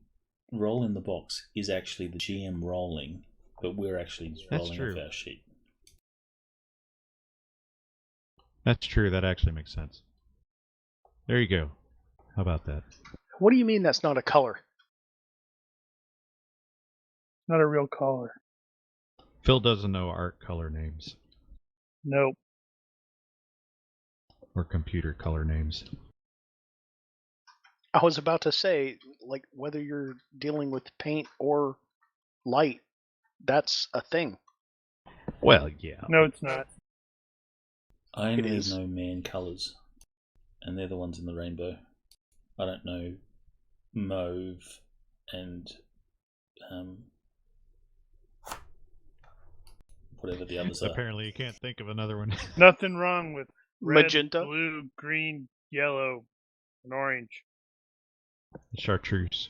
Speaker 1: roll in the box is actually the GM rolling, but we're actually
Speaker 2: That's
Speaker 1: rolling
Speaker 2: true.
Speaker 1: off our sheet.
Speaker 2: That's true. That actually makes sense. There you go. How about that?
Speaker 5: What do you mean that's not a color?
Speaker 3: Not a real color.
Speaker 2: Phil doesn't know art color names
Speaker 3: Nope.
Speaker 2: or computer color names.
Speaker 5: I was about to say, like, whether you're dealing with paint or light, that's a thing.
Speaker 2: Well, yeah.
Speaker 3: No, it's not.
Speaker 1: I
Speaker 5: It
Speaker 1: only
Speaker 5: is.
Speaker 1: know man colours, and they're the ones in the rainbow. I don't know mauve and whatever the others are.
Speaker 2: Apparently, you can't think of another one.
Speaker 3: Nothing wrong with red,
Speaker 5: Magenta?
Speaker 3: blue, green, yellow, and orange.
Speaker 2: Chartreuse.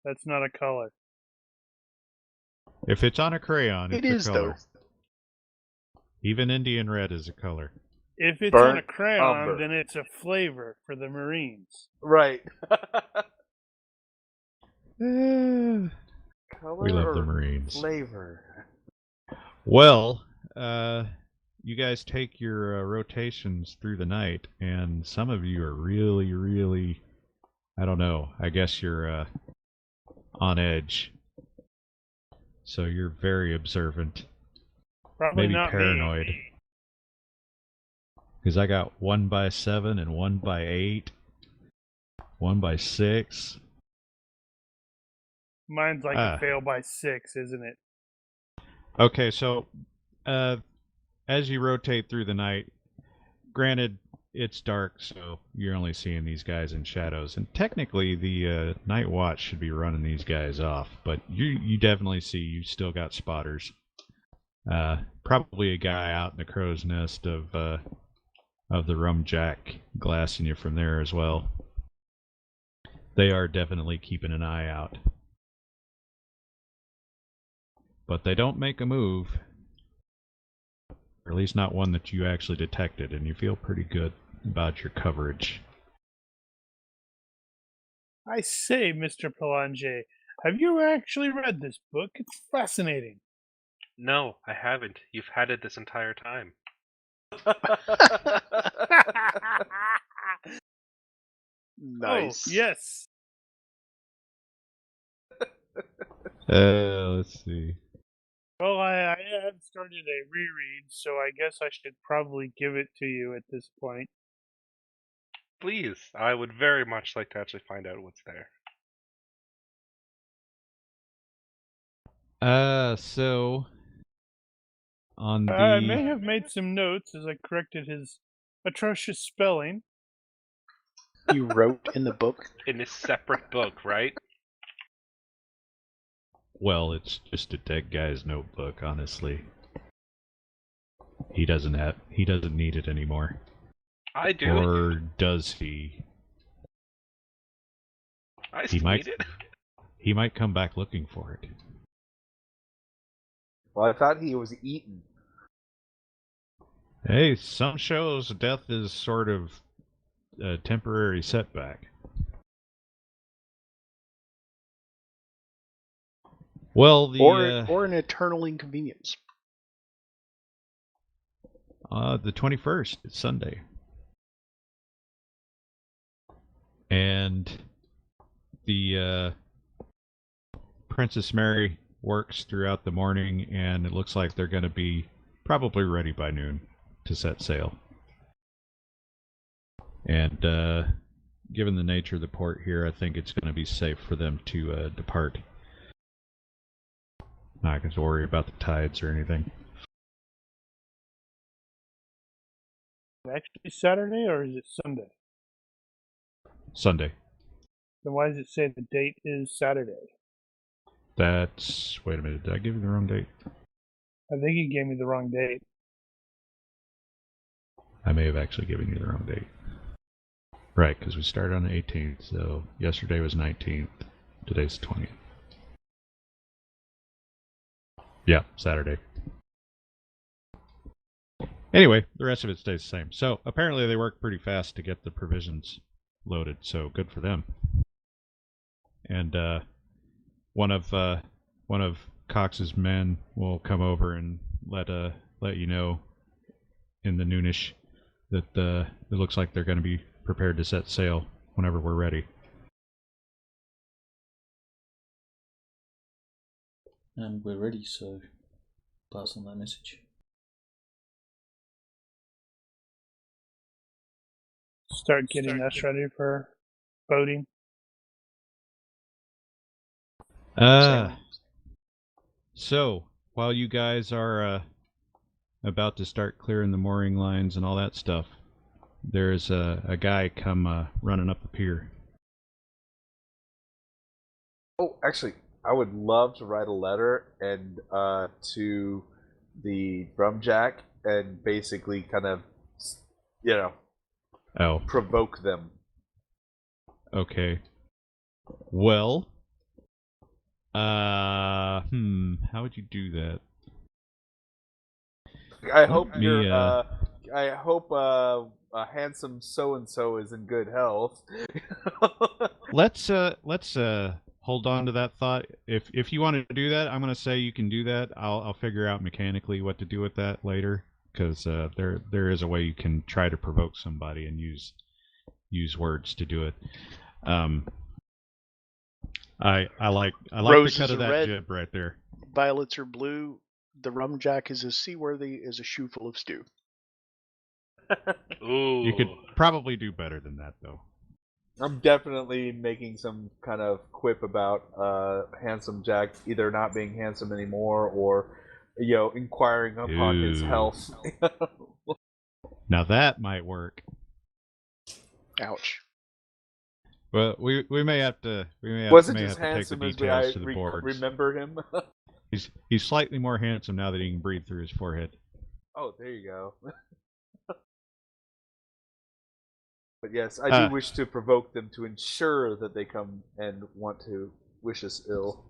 Speaker 3: That's not a color.
Speaker 2: If it's on a crayon, it's
Speaker 5: It
Speaker 2: a
Speaker 5: is,
Speaker 2: color.
Speaker 5: though.
Speaker 2: Even Indian red is a color.
Speaker 3: If it's
Speaker 7: Burnt
Speaker 3: on a crayon,
Speaker 7: umber.
Speaker 3: then it's a flavor for the Marines.
Speaker 7: Right.
Speaker 2: We
Speaker 7: Color
Speaker 2: love the
Speaker 7: or
Speaker 2: Marines.
Speaker 7: flavor?
Speaker 2: Well, you guys take your rotations through the night, and some of you are really, really, I don't know, I guess you're on edge. So you're very observant.
Speaker 3: Probably
Speaker 2: Maybe
Speaker 3: not
Speaker 2: paranoid.
Speaker 3: me.
Speaker 2: Because I got 1 by 7 and 1 by 8, 1 by 6.
Speaker 3: Mine's like a fail by 6, isn't it?
Speaker 2: Okay, so as you rotate through the night, granted, it's dark, so you're only seeing these guys in shadows. And technically, the night watch should be running these guys off, but you definitely see you still got spotters. Probably a guy out in the crow's nest of the Rumjack glassing you from there as well. They are definitely keeping an eye out. But they don't make a move. Or at least not one that you actually detected, and you feel pretty good about your coverage.
Speaker 3: I say, Mr. Pelanger, have you actually read this book? It's fascinating.
Speaker 6: No, I haven't. You've had it this entire time.
Speaker 5: Nice.
Speaker 3: Oh, yes.
Speaker 2: Let's see.
Speaker 3: Well, I have started a reread, so I guess I should probably give it to you at this point.
Speaker 6: Please, I would very much like to actually find out what's there.
Speaker 2: So on the
Speaker 3: I may have made some notes as I corrected his atrocious spelling.
Speaker 5: You wrote in the book?
Speaker 6: In this separate book, right?
Speaker 2: Well, it's just a dead guy's notebook, honestly. He doesn't need it anymore.
Speaker 6: I do.
Speaker 2: Or does he?
Speaker 6: I still need it.
Speaker 2: He might come back looking for it.
Speaker 4: Well, I thought he was eaten.
Speaker 2: Hey, some shows death is sort of a temporary setback. Well,
Speaker 5: or an eternal inconvenience.
Speaker 2: The 21st, it's Sunday. And the Princess Mary works throughout the morning, and it looks like they're going to be probably ready by noon to set sail. And given the nature of the port here, I think it's going to be safe for them to depart. Not going to worry about the tides or anything.
Speaker 3: Actually Saturday, or is it Sunday?
Speaker 2: Sunday.
Speaker 3: Then why does it say the date is Saturday?
Speaker 2: That's... Wait a minute, did I give you the wrong date?
Speaker 3: I think you gave me the wrong date.
Speaker 2: I may have actually given you the wrong date. Right, because we started on the 18th, so yesterday was 19th. Today's 20th. Yeah, Saturday. Anyway, the rest of it stays the same. So, apparently they work pretty fast to get the provisions loaded, so good for them. And one of Cox's men will come over and let you know in the noonish that it looks like they're going to be prepared to set sail whenever we're ready.
Speaker 1: And we're ready, so pass on that message.
Speaker 3: Start getting us ready for boating.
Speaker 2: So while you guys are about to start clearing the mooring lines and all that stuff, there's a guy come running up the pier.
Speaker 4: Oh, actually, I would love to write a letter and to the Rumjack and basically kind of, provoke them.
Speaker 2: Okay. Well, how would you do that?
Speaker 4: I hope I hope a handsome so and so is in good health.
Speaker 2: Let's hold on to that thought. If you want to do that, I'm going to say you can do that. I'll figure out mechanically what to do with that later. because there is a way you can try to provoke somebody and use words to do it. I like the
Speaker 5: Roses
Speaker 2: cut of
Speaker 5: are
Speaker 2: that
Speaker 5: red.
Speaker 2: jib right there.
Speaker 5: Violets are blue. The Rumjack is as seaworthy as a shoe full of stew.
Speaker 6: Ooh.
Speaker 2: You could probably do better than that, though.
Speaker 4: I'm definitely making some kind of quip about handsome Jack either not being handsome anymore or, inquiring upon his
Speaker 2: Ooh.
Speaker 4: health.
Speaker 2: Now that might work.
Speaker 5: Ouch.
Speaker 2: Well, we may have to
Speaker 4: Wasn't
Speaker 2: may
Speaker 4: as
Speaker 2: have to take the
Speaker 4: handsome as
Speaker 2: details
Speaker 4: I
Speaker 2: to the boards.
Speaker 4: remember him.
Speaker 2: He's slightly more handsome now that he can breathe through his forehead.
Speaker 4: Oh, there you go. But yes, I do wish to provoke them to ensure that they come and want to wish us ill.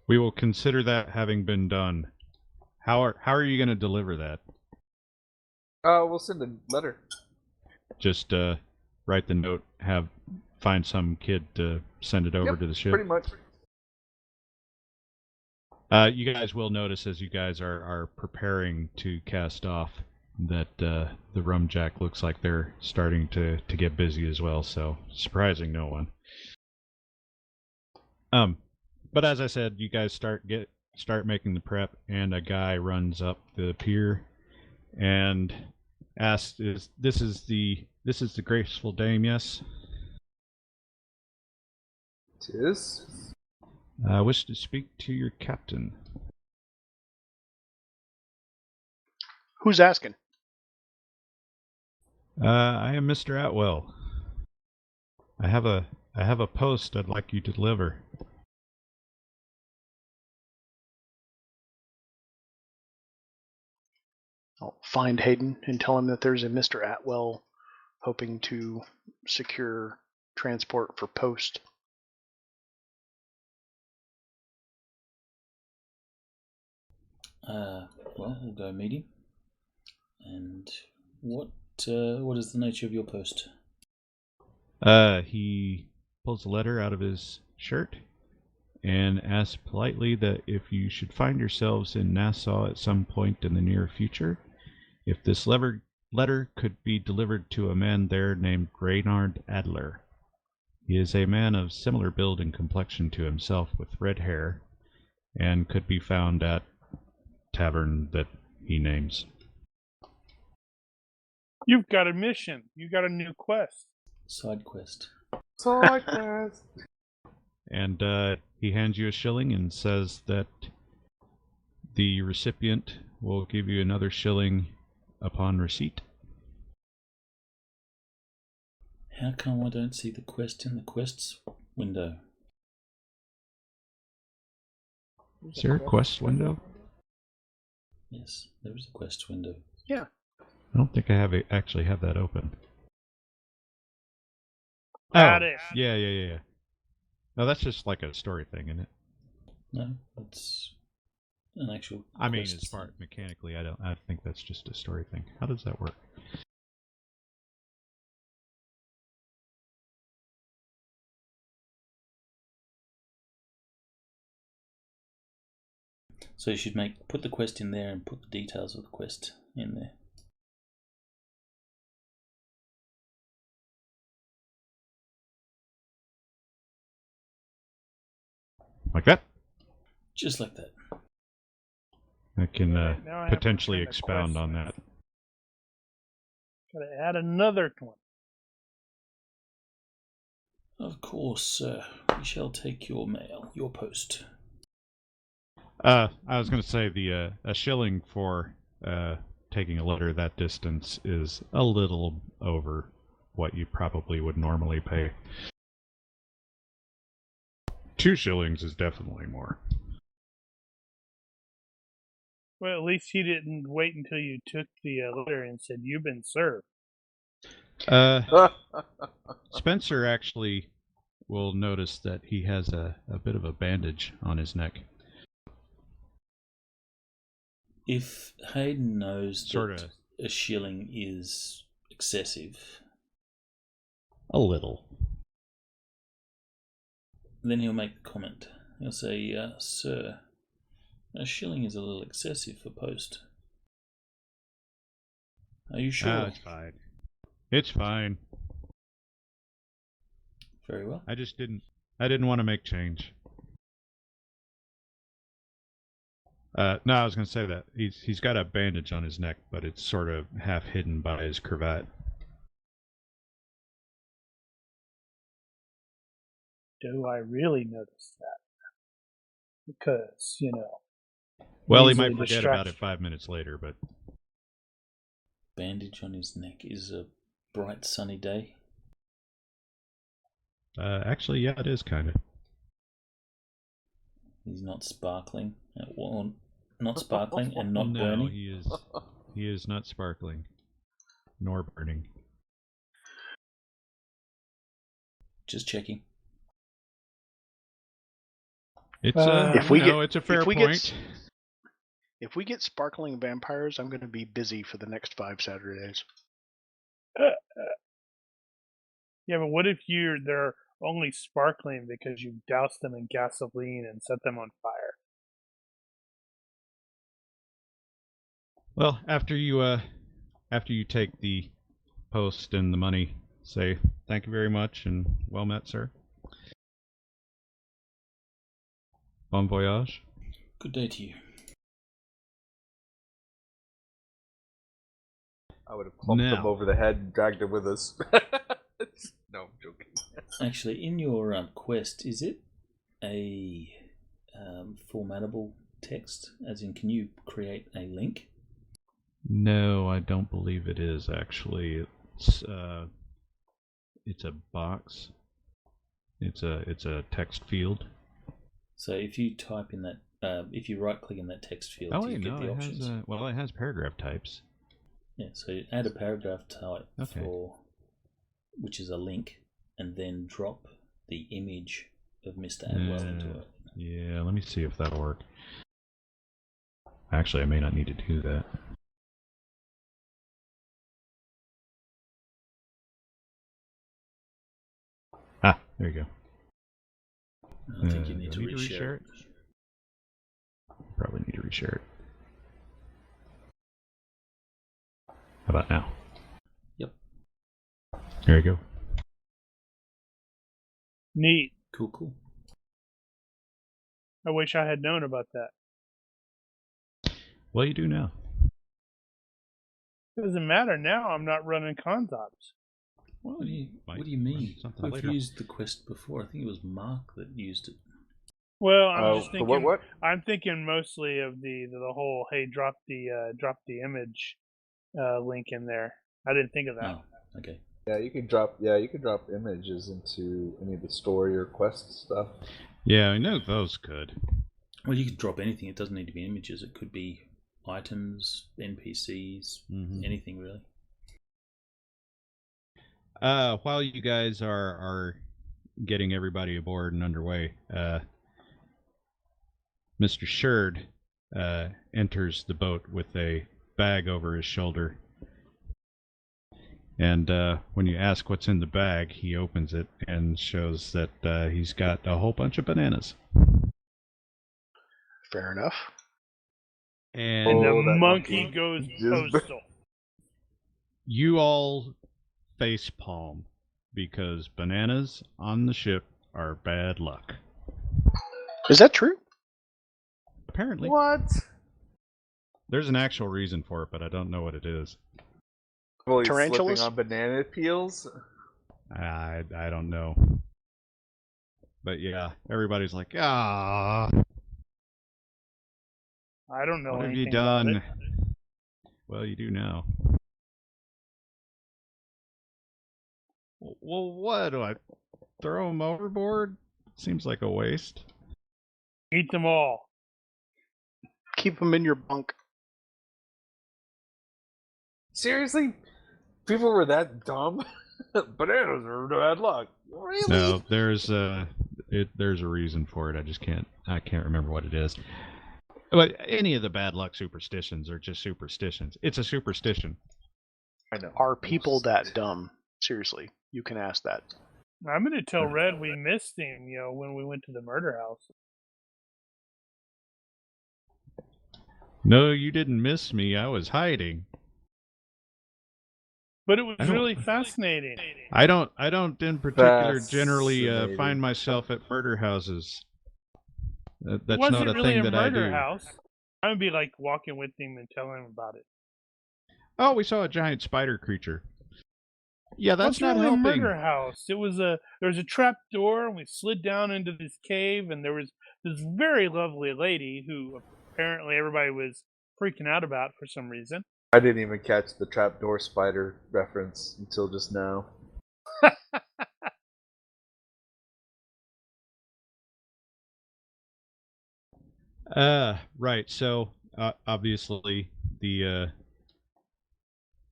Speaker 2: We will consider that having been done. How are you going to deliver that?
Speaker 4: We'll send a letter.
Speaker 2: Just write the note, find some kid to send it over to the ship.
Speaker 4: Pretty much.
Speaker 2: You guys will notice as you guys are preparing to cast off that the Rumjack looks like they're starting to get busy as well, so surprising no one. But as I said, you guys start making the prep, and a guy runs up the pier and asks, "This is the graceful dame, yes?"
Speaker 4: Tis.
Speaker 2: I wish to speak to your captain.
Speaker 5: Who's asking?
Speaker 2: I am Mr. Atwell. I have a post I'd like you to deliver.
Speaker 5: I'll find Hayden and tell him that there's a Mr. Atwell hoping to secure transport for post.
Speaker 1: Well, we'll go meet him. And what is the nature of your post?
Speaker 2: He pulls a letter out of his shirt and asks politely that if you should find yourselves in Nassau at some point in the near future, if this letter could be delivered to a man there named Reynard Adler. He is a man of similar build and complexion to himself with red hair, and could be found at tavern that he names.
Speaker 3: You've got a mission. You got a new quest.
Speaker 1: Side quest.
Speaker 4: Side quest.
Speaker 2: And he hands you a shilling and says that the recipient will give you another shilling upon receipt.
Speaker 1: How come I don't see the quest in the quests window?
Speaker 2: Is there a quest window?
Speaker 1: Yes, there is a quest window.
Speaker 5: Yeah.
Speaker 2: I don't think I actually have that open.
Speaker 3: Got
Speaker 2: Oh,
Speaker 3: it.
Speaker 2: yeah. No, that's just like a story thing, isn't it?
Speaker 1: No, it's an actual
Speaker 2: I mean,
Speaker 1: quest
Speaker 2: as far
Speaker 1: thing.
Speaker 2: mechanically, I think that's just a story thing. How does that work?
Speaker 1: So you should put the quest in there and put the details of the quest in there.
Speaker 2: Like that?
Speaker 1: Just like that.
Speaker 2: I can
Speaker 3: Right, now I have to
Speaker 2: potentially
Speaker 3: find the
Speaker 2: expound
Speaker 3: quest
Speaker 2: on
Speaker 3: list.
Speaker 2: that.
Speaker 3: Gotta add another one.
Speaker 1: Of course, sir. We shall take your mail, your post.
Speaker 2: I was going to say a shilling for taking a letter that distance is a little over what you probably would normally pay. 2 shillings is definitely more.
Speaker 3: Well, at least he didn't wait until you took the letter and said, "You've been served."
Speaker 2: Spencer actually will notice that he has a bit of a bandage on his neck.
Speaker 1: If Hayden knows that
Speaker 2: Sorta.
Speaker 1: a shilling is excessive,
Speaker 2: A little.
Speaker 1: then he'll make the comment. He'll say, "Sir, a shilling is a little excessive for post." Are you sure?
Speaker 2: Ah, it's fine. It's fine.
Speaker 1: Very well.
Speaker 2: I didn't want to make change. No, I was going to say that. He's got a bandage on his neck, but it's sort of half hidden by his cravat.
Speaker 3: Do I really notice that? Because,
Speaker 2: Well, he
Speaker 3: easily
Speaker 2: might forget about it
Speaker 3: distract-
Speaker 2: 5 minutes later, but
Speaker 1: Bandage on his neck. Is a bright sunny day.
Speaker 2: actually, yeah, it is kind of.
Speaker 1: He's not sparkling. Well, not sparkling and not
Speaker 2: No,
Speaker 1: burning.
Speaker 2: he is not sparkling, nor burning.
Speaker 1: Just checking.
Speaker 2: It's
Speaker 5: If we
Speaker 2: it's a fair
Speaker 5: if we
Speaker 2: point.
Speaker 5: If we get sparkling vampires, I'm going to be busy for the next 5 Saturdays.
Speaker 3: Yeah, but what if they're only sparkling because you doused them in gasoline and set them on fire?
Speaker 2: Well, after you take the post and the money, say thank you very much and well met, sir. Bon voyage.
Speaker 1: Good day to you.
Speaker 4: I would have clumped
Speaker 2: Now.
Speaker 4: him over the head and dragged him with us. No, I'm joking.
Speaker 1: Actually, in your quest, is it a formatable text? As in, can you create a link?
Speaker 2: No, I don't believe it is actually. It's a box. It's a text field.
Speaker 1: So if you type in that, if you right click in that text field,
Speaker 2: Oh
Speaker 1: do you
Speaker 2: wait,
Speaker 1: get
Speaker 2: no,
Speaker 1: the
Speaker 2: it
Speaker 1: options?
Speaker 2: has it has paragraph types.
Speaker 1: Yeah, so add a paragraph type
Speaker 2: Okay.
Speaker 1: which is a link, and then drop the image of Mr. Atwell into it.
Speaker 2: Yeah, let me see if that'll work. Actually, I may not need to do that. Ah, there you go.
Speaker 1: I think you need
Speaker 2: do
Speaker 1: to
Speaker 2: I
Speaker 1: reshare it.
Speaker 2: Probably need to reshare it. How about now?
Speaker 1: Yep.
Speaker 2: There you go.
Speaker 3: Neat.
Speaker 1: Cool.
Speaker 3: I wish I had known about that.
Speaker 2: Well, you do now.
Speaker 3: Doesn't matter now. I'm not running consops.
Speaker 1: What do you
Speaker 2: Might
Speaker 1: mean?
Speaker 2: something
Speaker 1: We've
Speaker 2: later.
Speaker 1: used the quest before. I think it was Mark that used it.
Speaker 3: Well, I'm
Speaker 4: Oh,
Speaker 3: just
Speaker 4: for
Speaker 3: thinking.
Speaker 4: what?
Speaker 3: I'm thinking mostly of the whole. Hey, drop the image link in there. I didn't think of that.
Speaker 1: Oh, okay.
Speaker 4: Yeah, you could drop images into any of the story or quest stuff.
Speaker 2: Yeah, I know those could.
Speaker 1: Well, you could drop anything. It doesn't need to be images. It could be items, NPCs, anything really.
Speaker 2: While you guys are getting everybody aboard and underway, Mr. Sherd enters the boat with a bag over his shoulder. And when you ask what's in the bag, he opens it and shows that he's got a whole bunch of bananas.
Speaker 5: Fair enough.
Speaker 3: And
Speaker 2: And
Speaker 3: the
Speaker 4: that
Speaker 3: monkey
Speaker 4: monkey.
Speaker 3: goes
Speaker 4: Just-
Speaker 3: postal.
Speaker 2: you all face palm because bananas on the ship are bad luck.
Speaker 5: Is that true?
Speaker 2: Apparently.
Speaker 4: What?
Speaker 2: There's an actual reason for it, but I don't know what it is.
Speaker 4: Well, he's
Speaker 5: Tarantulas?
Speaker 4: slipping on banana peels.
Speaker 2: I don't know. But yeah, everybody's like, ah,
Speaker 3: I don't know
Speaker 2: what have you
Speaker 3: anything about
Speaker 2: done?
Speaker 3: it.
Speaker 2: Well, you do now. Well, what? Do I throw them overboard? Seems like a waste.
Speaker 3: Eat them all.
Speaker 5: Keep them in your bunk.
Speaker 4: Seriously? People were that dumb? Bananas are bad luck. Really?
Speaker 2: No, there's a reason for it. I can't remember what it is. But any of the bad luck superstitions are just superstitions. It's a superstition.
Speaker 4: I know.
Speaker 5: Are people that dumb? Seriously, you can ask that.
Speaker 3: I'm going to tell Red we missed him, when we went to the murder house.
Speaker 2: No, you didn't miss me. I was hiding.
Speaker 3: But it was
Speaker 2: I don't-
Speaker 3: really fascinating.
Speaker 2: I don't in particular generally
Speaker 4: Fascinating.
Speaker 2: find myself at murder houses.
Speaker 3: It
Speaker 2: That's
Speaker 3: wasn't
Speaker 2: not a
Speaker 3: really
Speaker 2: thing
Speaker 3: a
Speaker 2: that I
Speaker 3: murder
Speaker 2: do.
Speaker 3: house. I would be like walking with him and telling him about it.
Speaker 2: Oh, we saw a giant spider creature. Yeah, that's
Speaker 3: What's
Speaker 2: not
Speaker 3: really
Speaker 2: helping.
Speaker 3: a murder house? There was a trap door, and we slid down into this cave, and there was this very lovely lady who apparently everybody was freaking out about for some reason.
Speaker 4: I didn't even catch the trapdoor spider reference until just now.
Speaker 2: Right. So obviously the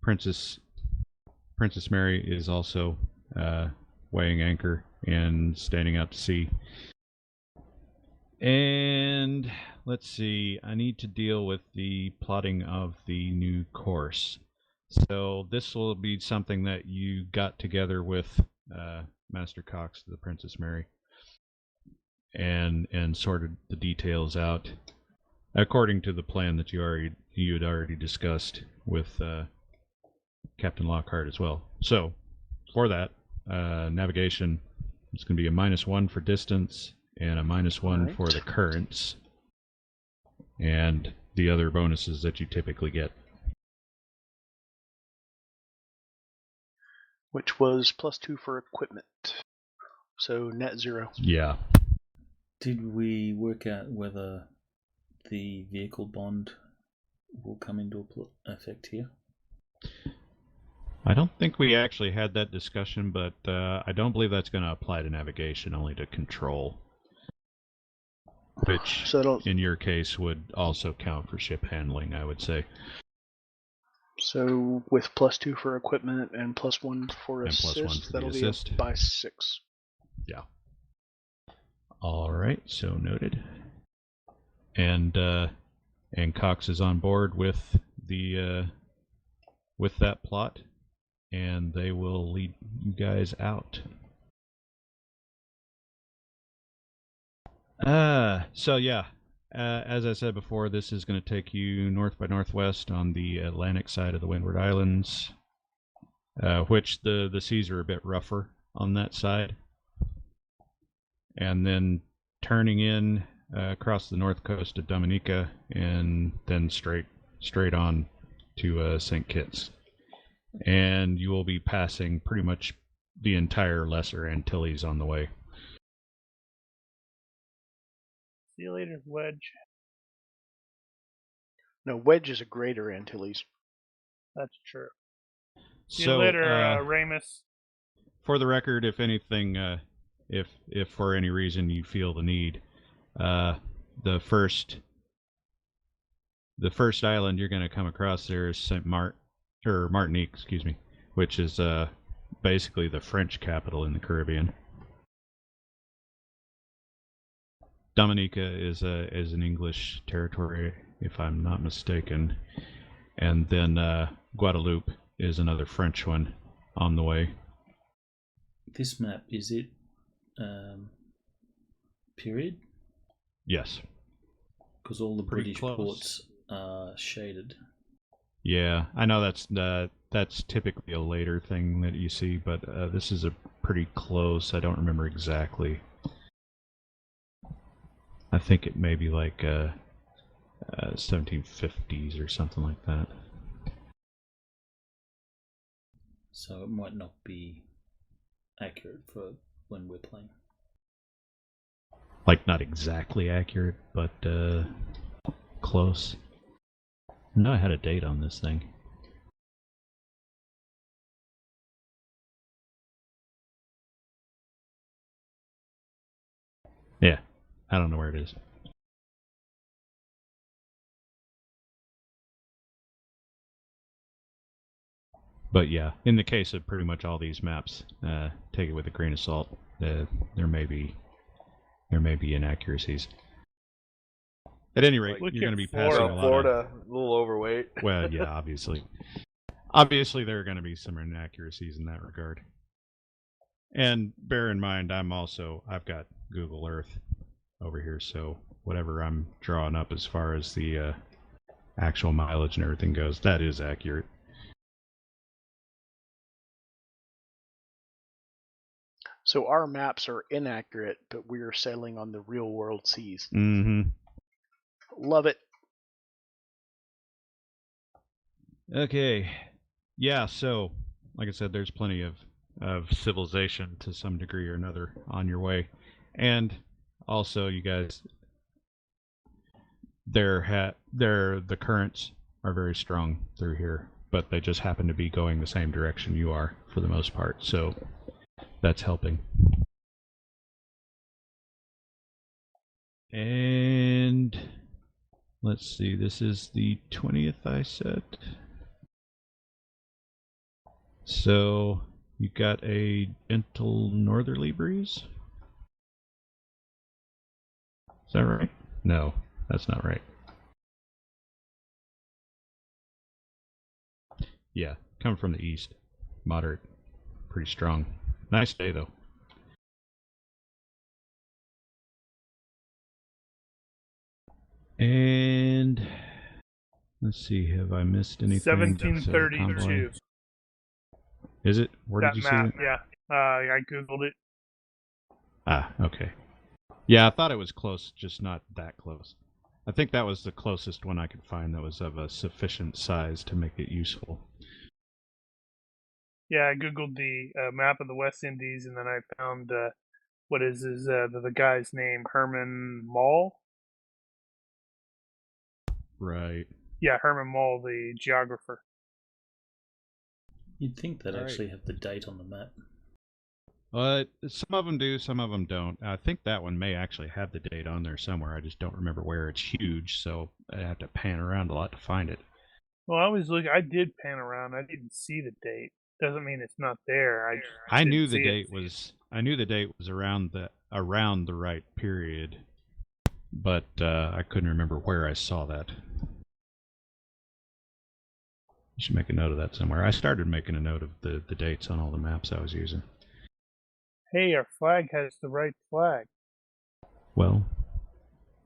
Speaker 2: Princess Mary is also weighing anchor and standing out to sea. And let's see, I need to deal with the plotting of the new course. So this will be something that you got together with Master Cox, the Princess Mary, and sorted the details out according to the plan that you had already discussed with Captain Lockhart as well. So for that, navigation is going to be a -1 for distance and a -1 for the currents, and the other bonuses that you typically get.
Speaker 5: Which was +2 for equipment. So net 0.
Speaker 2: Yeah.
Speaker 1: Did we work out whether the vehicle bond will come into effect here?
Speaker 2: I don't think we actually had that discussion, but I don't believe that's going to apply to navigation, only to control. Which,
Speaker 5: So
Speaker 2: in your case, would also count for ship handling, I would say.
Speaker 5: So with +2 for equipment and +1 for
Speaker 2: And
Speaker 5: assist,
Speaker 2: +1 for the
Speaker 5: that'll
Speaker 2: assist.
Speaker 5: be up by 6.
Speaker 2: Yeah. All right, so noted. And Cox is on board with the with that plot, and they will lead you guys out. So yeah, as I said before, this is going to take you north by northwest on the Atlantic side of the Windward Islands, which the seas are a bit rougher on that side. And then turning in across the north coast of Dominica, and then straight on to St. Kitts. And you will be passing pretty much the entire Lesser Antilles on the way.
Speaker 3: See you later, Wedge.
Speaker 5: No, Wedge is a Greater Antilles.
Speaker 3: That's true. See
Speaker 2: So,
Speaker 3: you later, Ramus.
Speaker 2: for the record, if anything, if for any reason you feel the need, the first island you're going to come across there is Martinique, excuse me, which is basically the French capital in the Caribbean. Dominica is an English territory, if I'm not mistaken, and then Guadeloupe is another French one on the way.
Speaker 1: This map, is it period?
Speaker 2: Yes.
Speaker 1: Because all the
Speaker 2: Pretty
Speaker 1: British
Speaker 2: close.
Speaker 1: ports are shaded.
Speaker 2: Yeah, I know that's typically a later thing that you see, but this is a pretty close. I don't remember exactly. I think it may be like 1750s or something like that.
Speaker 1: So it might not be accurate for when we're playing.
Speaker 2: Like, not exactly accurate, but close. No, I had a date on this thing. Yeah, I don't know where it is. But yeah, in the case of pretty much all these maps, take it with a grain of salt. There may be inaccuracies. At any rate,
Speaker 3: Look
Speaker 2: you're going to
Speaker 3: at
Speaker 2: be passing a lot of...
Speaker 4: Florida, a little overweight.
Speaker 2: Well, yeah, obviously. Obviously, there are going to be some inaccuracies in that regard. And bear in mind, I've got Google Earth over here, so whatever I'm drawing up as far as the actual mileage and everything goes, that is accurate.
Speaker 5: So our maps are inaccurate, but we are sailing on the real world seas.
Speaker 2: Mm-hmm.
Speaker 5: Love it.
Speaker 2: Okay. Yeah, so, like I said, there's plenty of civilization to some degree or another on your way. And also, you guys, the currents are very strong through here, but they just happen to be going the same direction you are for the most part, so that's helping. And let's see, this is the 20th I said. So you got a gentle northerly breeze? Is that right? No, that's not right. Yeah, coming from the east. Moderate. Pretty strong. Nice day, though. And let's see, have I missed anything?
Speaker 3: 1732.
Speaker 2: Is it? Where
Speaker 3: That
Speaker 2: did you
Speaker 3: map,
Speaker 2: see it?
Speaker 3: yeah. I googled it.
Speaker 2: Ah, okay. Yeah, I thought it was close, just not that close. I think that was the closest one I could find that was of a sufficient size to make it useful.
Speaker 3: Yeah, I googled the map of the West Indies, and then I found what is the guy's name? Herman Mall.
Speaker 2: Right.
Speaker 3: Yeah, Herman Mall, the geographer.
Speaker 1: You'd think they'd
Speaker 2: All right.
Speaker 1: actually have the date on the map.
Speaker 2: Some of them do, some of them don't. I think that one may actually have the date on there somewhere. I just don't remember where. It's huge, so I have to pan around a lot to find it.
Speaker 3: Well, I always look. I did pan around. I didn't see the date. Doesn't mean it's not there.
Speaker 2: I knew
Speaker 3: didn't
Speaker 2: the
Speaker 3: see
Speaker 2: date
Speaker 3: it.
Speaker 2: was. I knew the date was around the right period, but I couldn't remember where I saw that. I should make a note of that somewhere. I started making a note of the dates on all the maps I was using.
Speaker 3: Hey, our flag has the right flag.
Speaker 2: Well,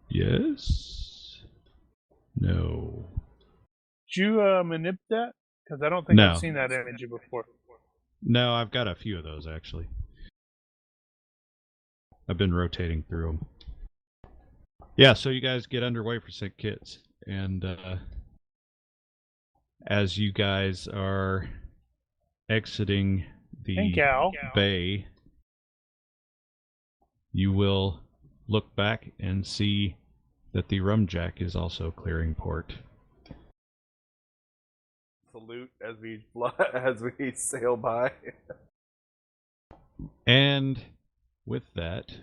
Speaker 2: yes. No.
Speaker 3: Did you manip that? Because I don't think
Speaker 2: No.
Speaker 3: I've seen that image before.
Speaker 2: No, I've got a few of those actually. I've been rotating through them. Yeah, so you guys get underway for St. Kitts, and as you guys are exiting the
Speaker 3: Hey, Gal.
Speaker 2: bay, you will look back and see that the Rumjack is also clearing port.
Speaker 4: Salute as we sail by.
Speaker 2: And with that,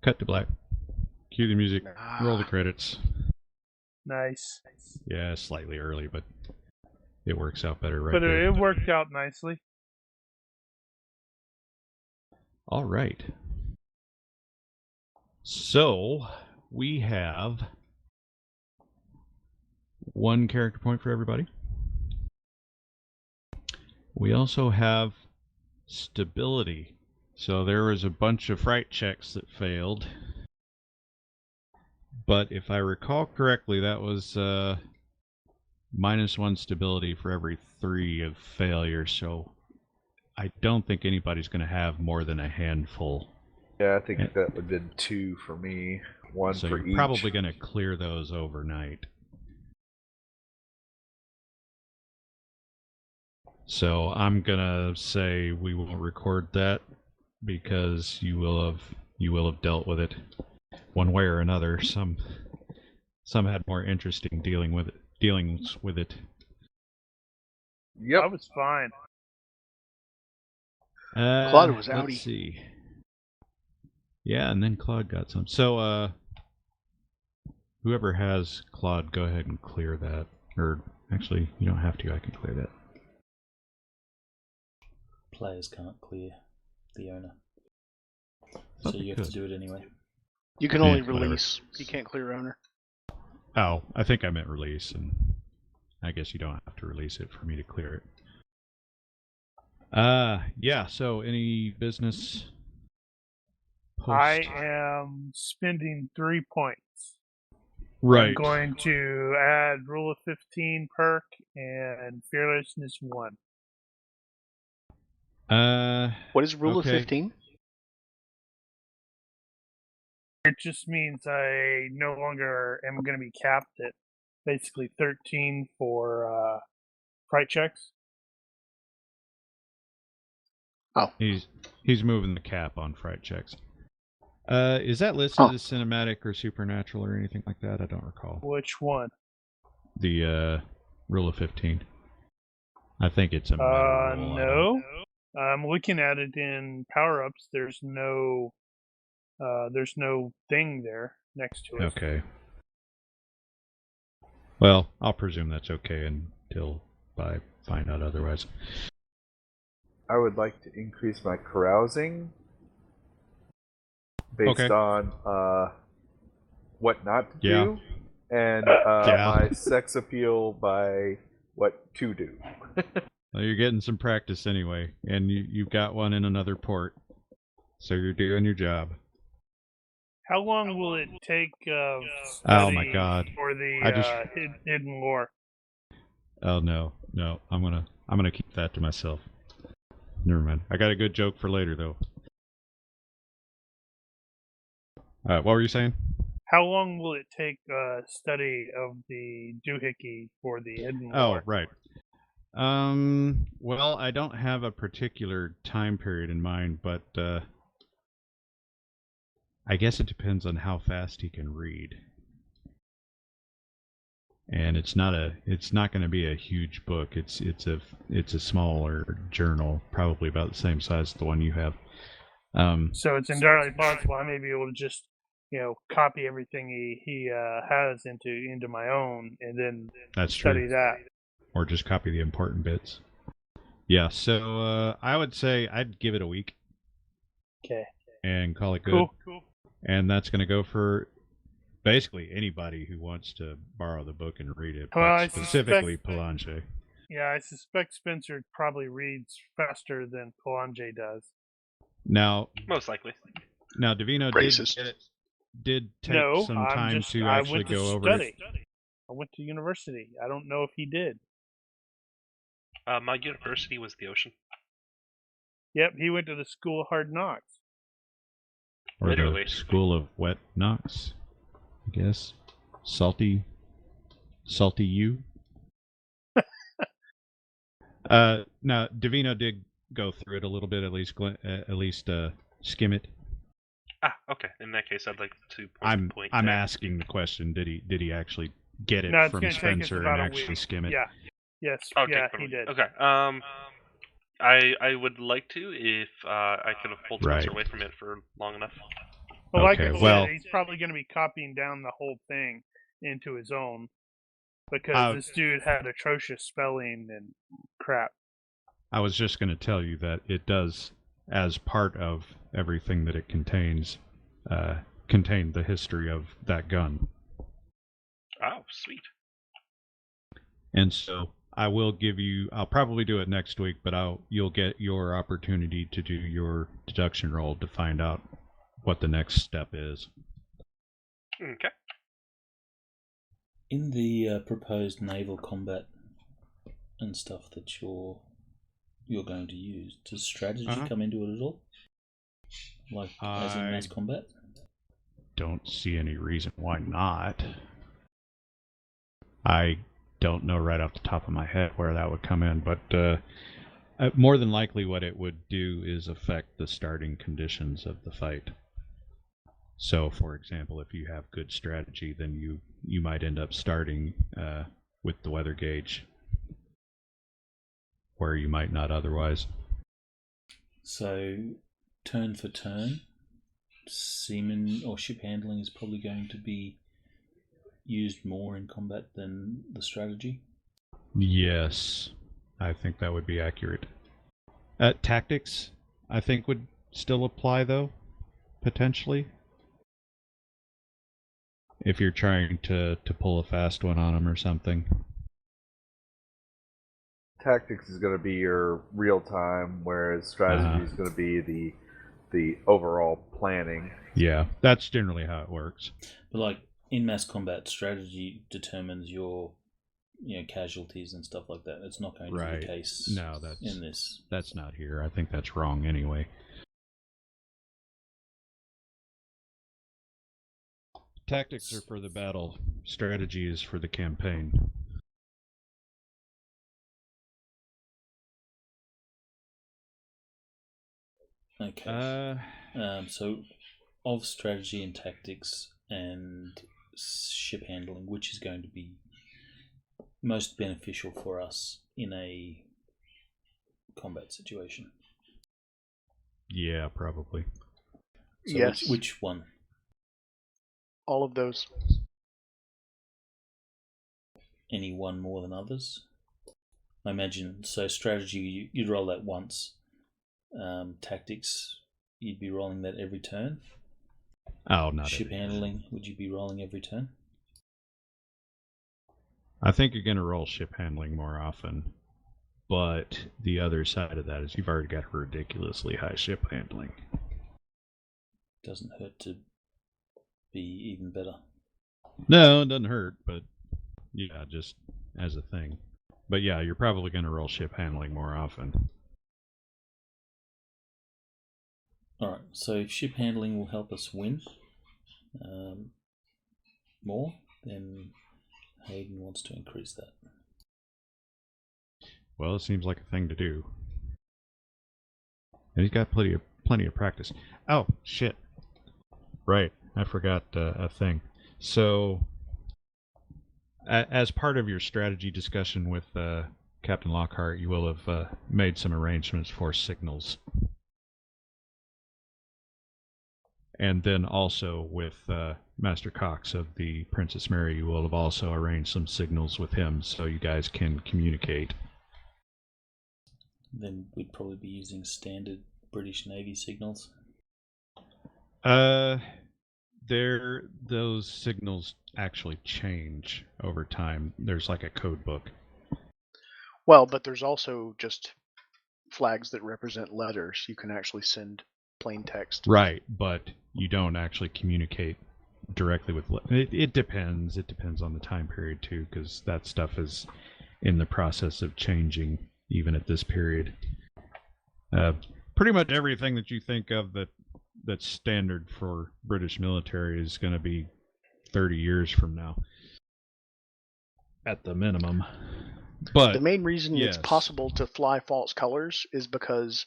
Speaker 2: cut to black. Cue the music. Roll the credits.
Speaker 3: Nice.
Speaker 2: Yeah, slightly early, but it works out better right
Speaker 3: But
Speaker 2: there.
Speaker 3: it worked out nicely.
Speaker 2: All right. So we have one character point for everybody. We also have stability. So there was a bunch of fright checks that failed. But if I recall correctly, that was -1 stability for every 3 of failure. So I don't think anybody's going to have more than a handful.
Speaker 4: Yeah, I think that would have been 2 for me. 1
Speaker 2: so
Speaker 4: for
Speaker 2: you're
Speaker 4: each.
Speaker 2: probably going to clear those overnight. So I'm gonna say we won't record that because you will have dealt with it one way or another. Some had more interesting dealings with it.
Speaker 4: Yep.
Speaker 3: I was fine.
Speaker 5: Claude was outie.
Speaker 2: Let's see. Yeah, and then Claude got some. So whoever has Claude, go ahead and clear that. Or actually, you don't have to. I can clear that.
Speaker 1: Players can't clear the owner.
Speaker 2: Thought
Speaker 1: So
Speaker 2: they
Speaker 1: you have
Speaker 2: could.
Speaker 1: to do it anyway.
Speaker 5: You can only
Speaker 2: whatever.
Speaker 5: release. You can't clear owner.
Speaker 2: Oh, I think I meant release, and I guess you don't have to release it for me to clear it. Yeah, so any business?
Speaker 3: I am spending 3 points. I'm going to add Rule of 15 perk and Fearlessness 1.
Speaker 5: What is Rule of
Speaker 2: okay.
Speaker 5: 15?
Speaker 3: It just means I no longer am going to be capped at basically 13 for Fright Checks.
Speaker 5: Oh.
Speaker 2: He's moving the cap on Fright Checks. Is that listed as cinematic or supernatural or anything like that? I don't recall.
Speaker 3: Which one?
Speaker 2: The Rule of 15. I think it's a meta rule.
Speaker 3: No. I'm looking at it in power-ups. There's no thing there next to it.
Speaker 2: Okay. Well, I'll presume that's okay until I find out otherwise.
Speaker 4: I would like to increase my carousing based on what not to do, and my sex appeal by what to do.
Speaker 2: Well, you're getting some practice anyway, and you've got one in another port, so you're doing your job.
Speaker 3: How long will it take
Speaker 2: oh my god
Speaker 3: for the hidden lore?
Speaker 2: Oh no, I'm gonna keep that to myself. Never mind. I got a good joke for later though. What were you saying?
Speaker 3: How long will it take study of the doohickey for the hidden lore?
Speaker 2: Oh, right. Well, I don't have a particular time period in mind, but I guess it depends on how fast he can read. And it's not going to be a huge book. It's a smaller journal, probably about the same size as the one you have.
Speaker 3: So it's entirely possible I may be able to just copy everything he has into my own and then study that.
Speaker 2: Or just copy the important bits. Yeah, so I would say I'd give it a week.
Speaker 3: Okay.
Speaker 2: And call it good.
Speaker 3: Cool.
Speaker 2: And that's going to go for basically anybody who wants to borrow the book and read it,
Speaker 3: well,
Speaker 2: but specifically Palange.
Speaker 3: Yeah, I suspect Spencer probably reads faster than Palange does.
Speaker 2: Now,
Speaker 6: most likely.
Speaker 2: Now, Davino did take some time to actually go over it.
Speaker 3: I went to university. I don't know if he did.
Speaker 6: My university was the ocean.
Speaker 3: Yep, he went to the School of Hard Knocks.
Speaker 2: Or
Speaker 6: literally.
Speaker 2: The School of Wet Knocks, I guess. Salty U. Now, Davino did go through it a little bit, at least skim it.
Speaker 6: Ah, okay. In that case, I'd like to point.
Speaker 2: I'm asking the question. Did he actually get it from Spencer and actually skim it?
Speaker 3: Yeah. Yes.
Speaker 6: Okay,
Speaker 3: yeah, he did.
Speaker 6: Okay. I would like to if I could have pulled Spencer away from it for long enough.
Speaker 3: Well, like I said, he's probably going to be copying down the whole thing into his own because this dude had atrocious spelling and crap.
Speaker 2: I was just going to tell you that it does, as part of everything that it contains, contain the history of that gun.
Speaker 6: Oh, sweet.
Speaker 2: And so I'll probably do it next week, but you'll get your opportunity to do your deduction roll to find out what the next step is.
Speaker 6: Okay.
Speaker 1: In the proposed naval combat and stuff that you're going to use, does strategy come into it at all? Like as in mass combat?
Speaker 2: Don't see any reason why not. I don't know right off the top of my head where that would come in, but more than likely what it would do is affect the starting conditions of the fight. So, for example, if you have good strategy, then you might end up starting with the weather gauge where you might not otherwise.
Speaker 1: So, turn for turn, seaman or ship handling is probably going to be used more in combat than the strategy?
Speaker 2: Yes, I think that would be accurate. Tactics, I think, would still apply, though, potentially. If you're trying to pull a fast one on them or something.
Speaker 4: Tactics is going to be your real time, whereas strategy is going to be the overall planning.
Speaker 2: Yeah, that's generally how it works.
Speaker 1: But like in mass combat, strategy determines your casualties and stuff like that. It's not going to be the case in this.
Speaker 2: That's not here. I think that's wrong anyway. Tactics are for the battle. Strategy is for the campaign.
Speaker 1: Okay. So, of strategy and tactics and ship handling, which is going to be most beneficial for us in a combat situation?
Speaker 2: Yeah, probably.
Speaker 1: So
Speaker 5: yes.
Speaker 1: Which one?
Speaker 5: All of those.
Speaker 1: Any one more than others? I imagine. So strategy, you'd roll that once. Tactics, you'd be rolling that every turn.
Speaker 2: Oh, not
Speaker 1: Ship
Speaker 2: every
Speaker 1: handling,
Speaker 2: turn.
Speaker 1: would you be rolling every turn?
Speaker 2: I think you're going to roll ship handling more often. But the other side of that is you've already got ridiculously high ship handling.
Speaker 1: Doesn't hurt to be even better.
Speaker 2: No, it doesn't hurt, but yeah, just as a thing. But yeah, you're probably going to roll ship handling more often.
Speaker 1: Alright, so ship handling will help us win more, then Hayden wants to increase that.
Speaker 2: Well, it seems like a thing to do. And he's got plenty of practice. Oh, shit. Right, I forgot a thing. So, as part of your strategy discussion with Captain Lockhart, you will have made some arrangements for signals. And then also with Master Cox of the Princess Mary, you will have also arranged some signals with him so you guys can communicate.
Speaker 1: Then we'd probably be using standard British Navy signals.
Speaker 2: Those signals actually change over time. There's like a code book.
Speaker 5: Well, but there's also just flags that represent letters. You can actually send plain text.
Speaker 2: Right, but you don't actually communicate directly with... It depends. It depends on the time period, too, because that stuff is in the process of changing, even at this period. Pretty much everything that you think of that's standard for British military is going to be 30 years from now, at the minimum. But
Speaker 5: the main reason
Speaker 2: yes.
Speaker 5: It's possible to fly false colors is because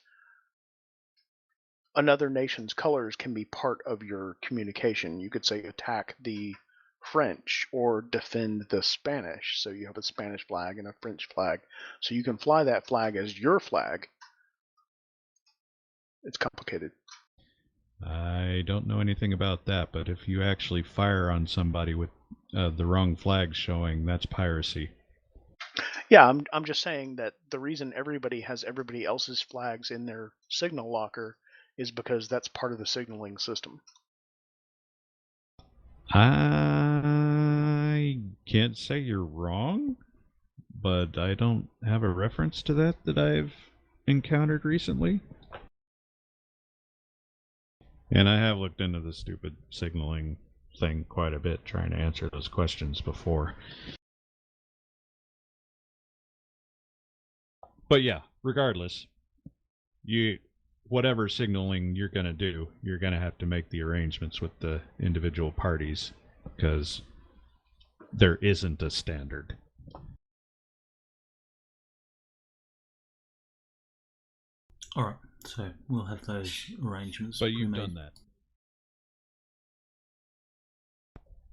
Speaker 5: another nation's colors can be part of your communication. You could say attack the French or defend the Spanish. So you have a Spanish flag and a French flag. So you can fly that flag as your flag. It's complicated.
Speaker 2: I don't know anything about that, but if you actually fire on somebody with the wrong flag showing, that's piracy.
Speaker 5: Yeah, I'm just saying that the reason everybody has everybody else's flags in their signal locker is because that's part of the signaling system.
Speaker 2: I can't say you're wrong, but I don't have a reference to that I've encountered recently. And I have looked into the stupid signaling thing quite a bit, trying to answer those questions before. But yeah, regardless, whatever signaling you're going to do, you're going to have to make the arrangements with the individual parties, because there isn't a standard.
Speaker 1: Alright, so we'll have those arrangements.
Speaker 2: But you've done that.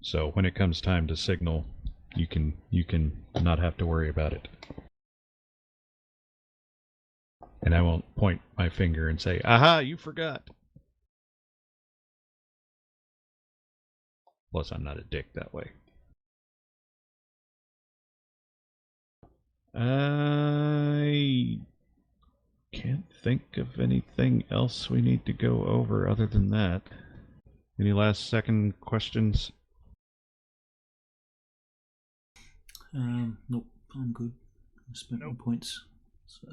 Speaker 2: So when it comes time to signal, you can not have to worry about it. And I won't point my finger and say, "Aha, you forgot." Plus, I'm not a dick that way. I can't think of anything else we need to go over other than that. Any last second questions?
Speaker 1: Nope, I'm good. I spent my points. So.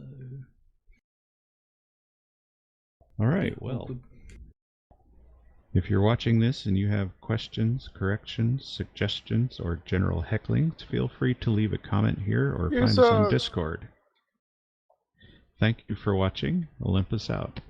Speaker 2: All right, well. If you're watching this and you have questions, corrections, suggestions, or general hecklings, feel free to leave a comment here or find us on Discord. Thank you for watching. Olympus out.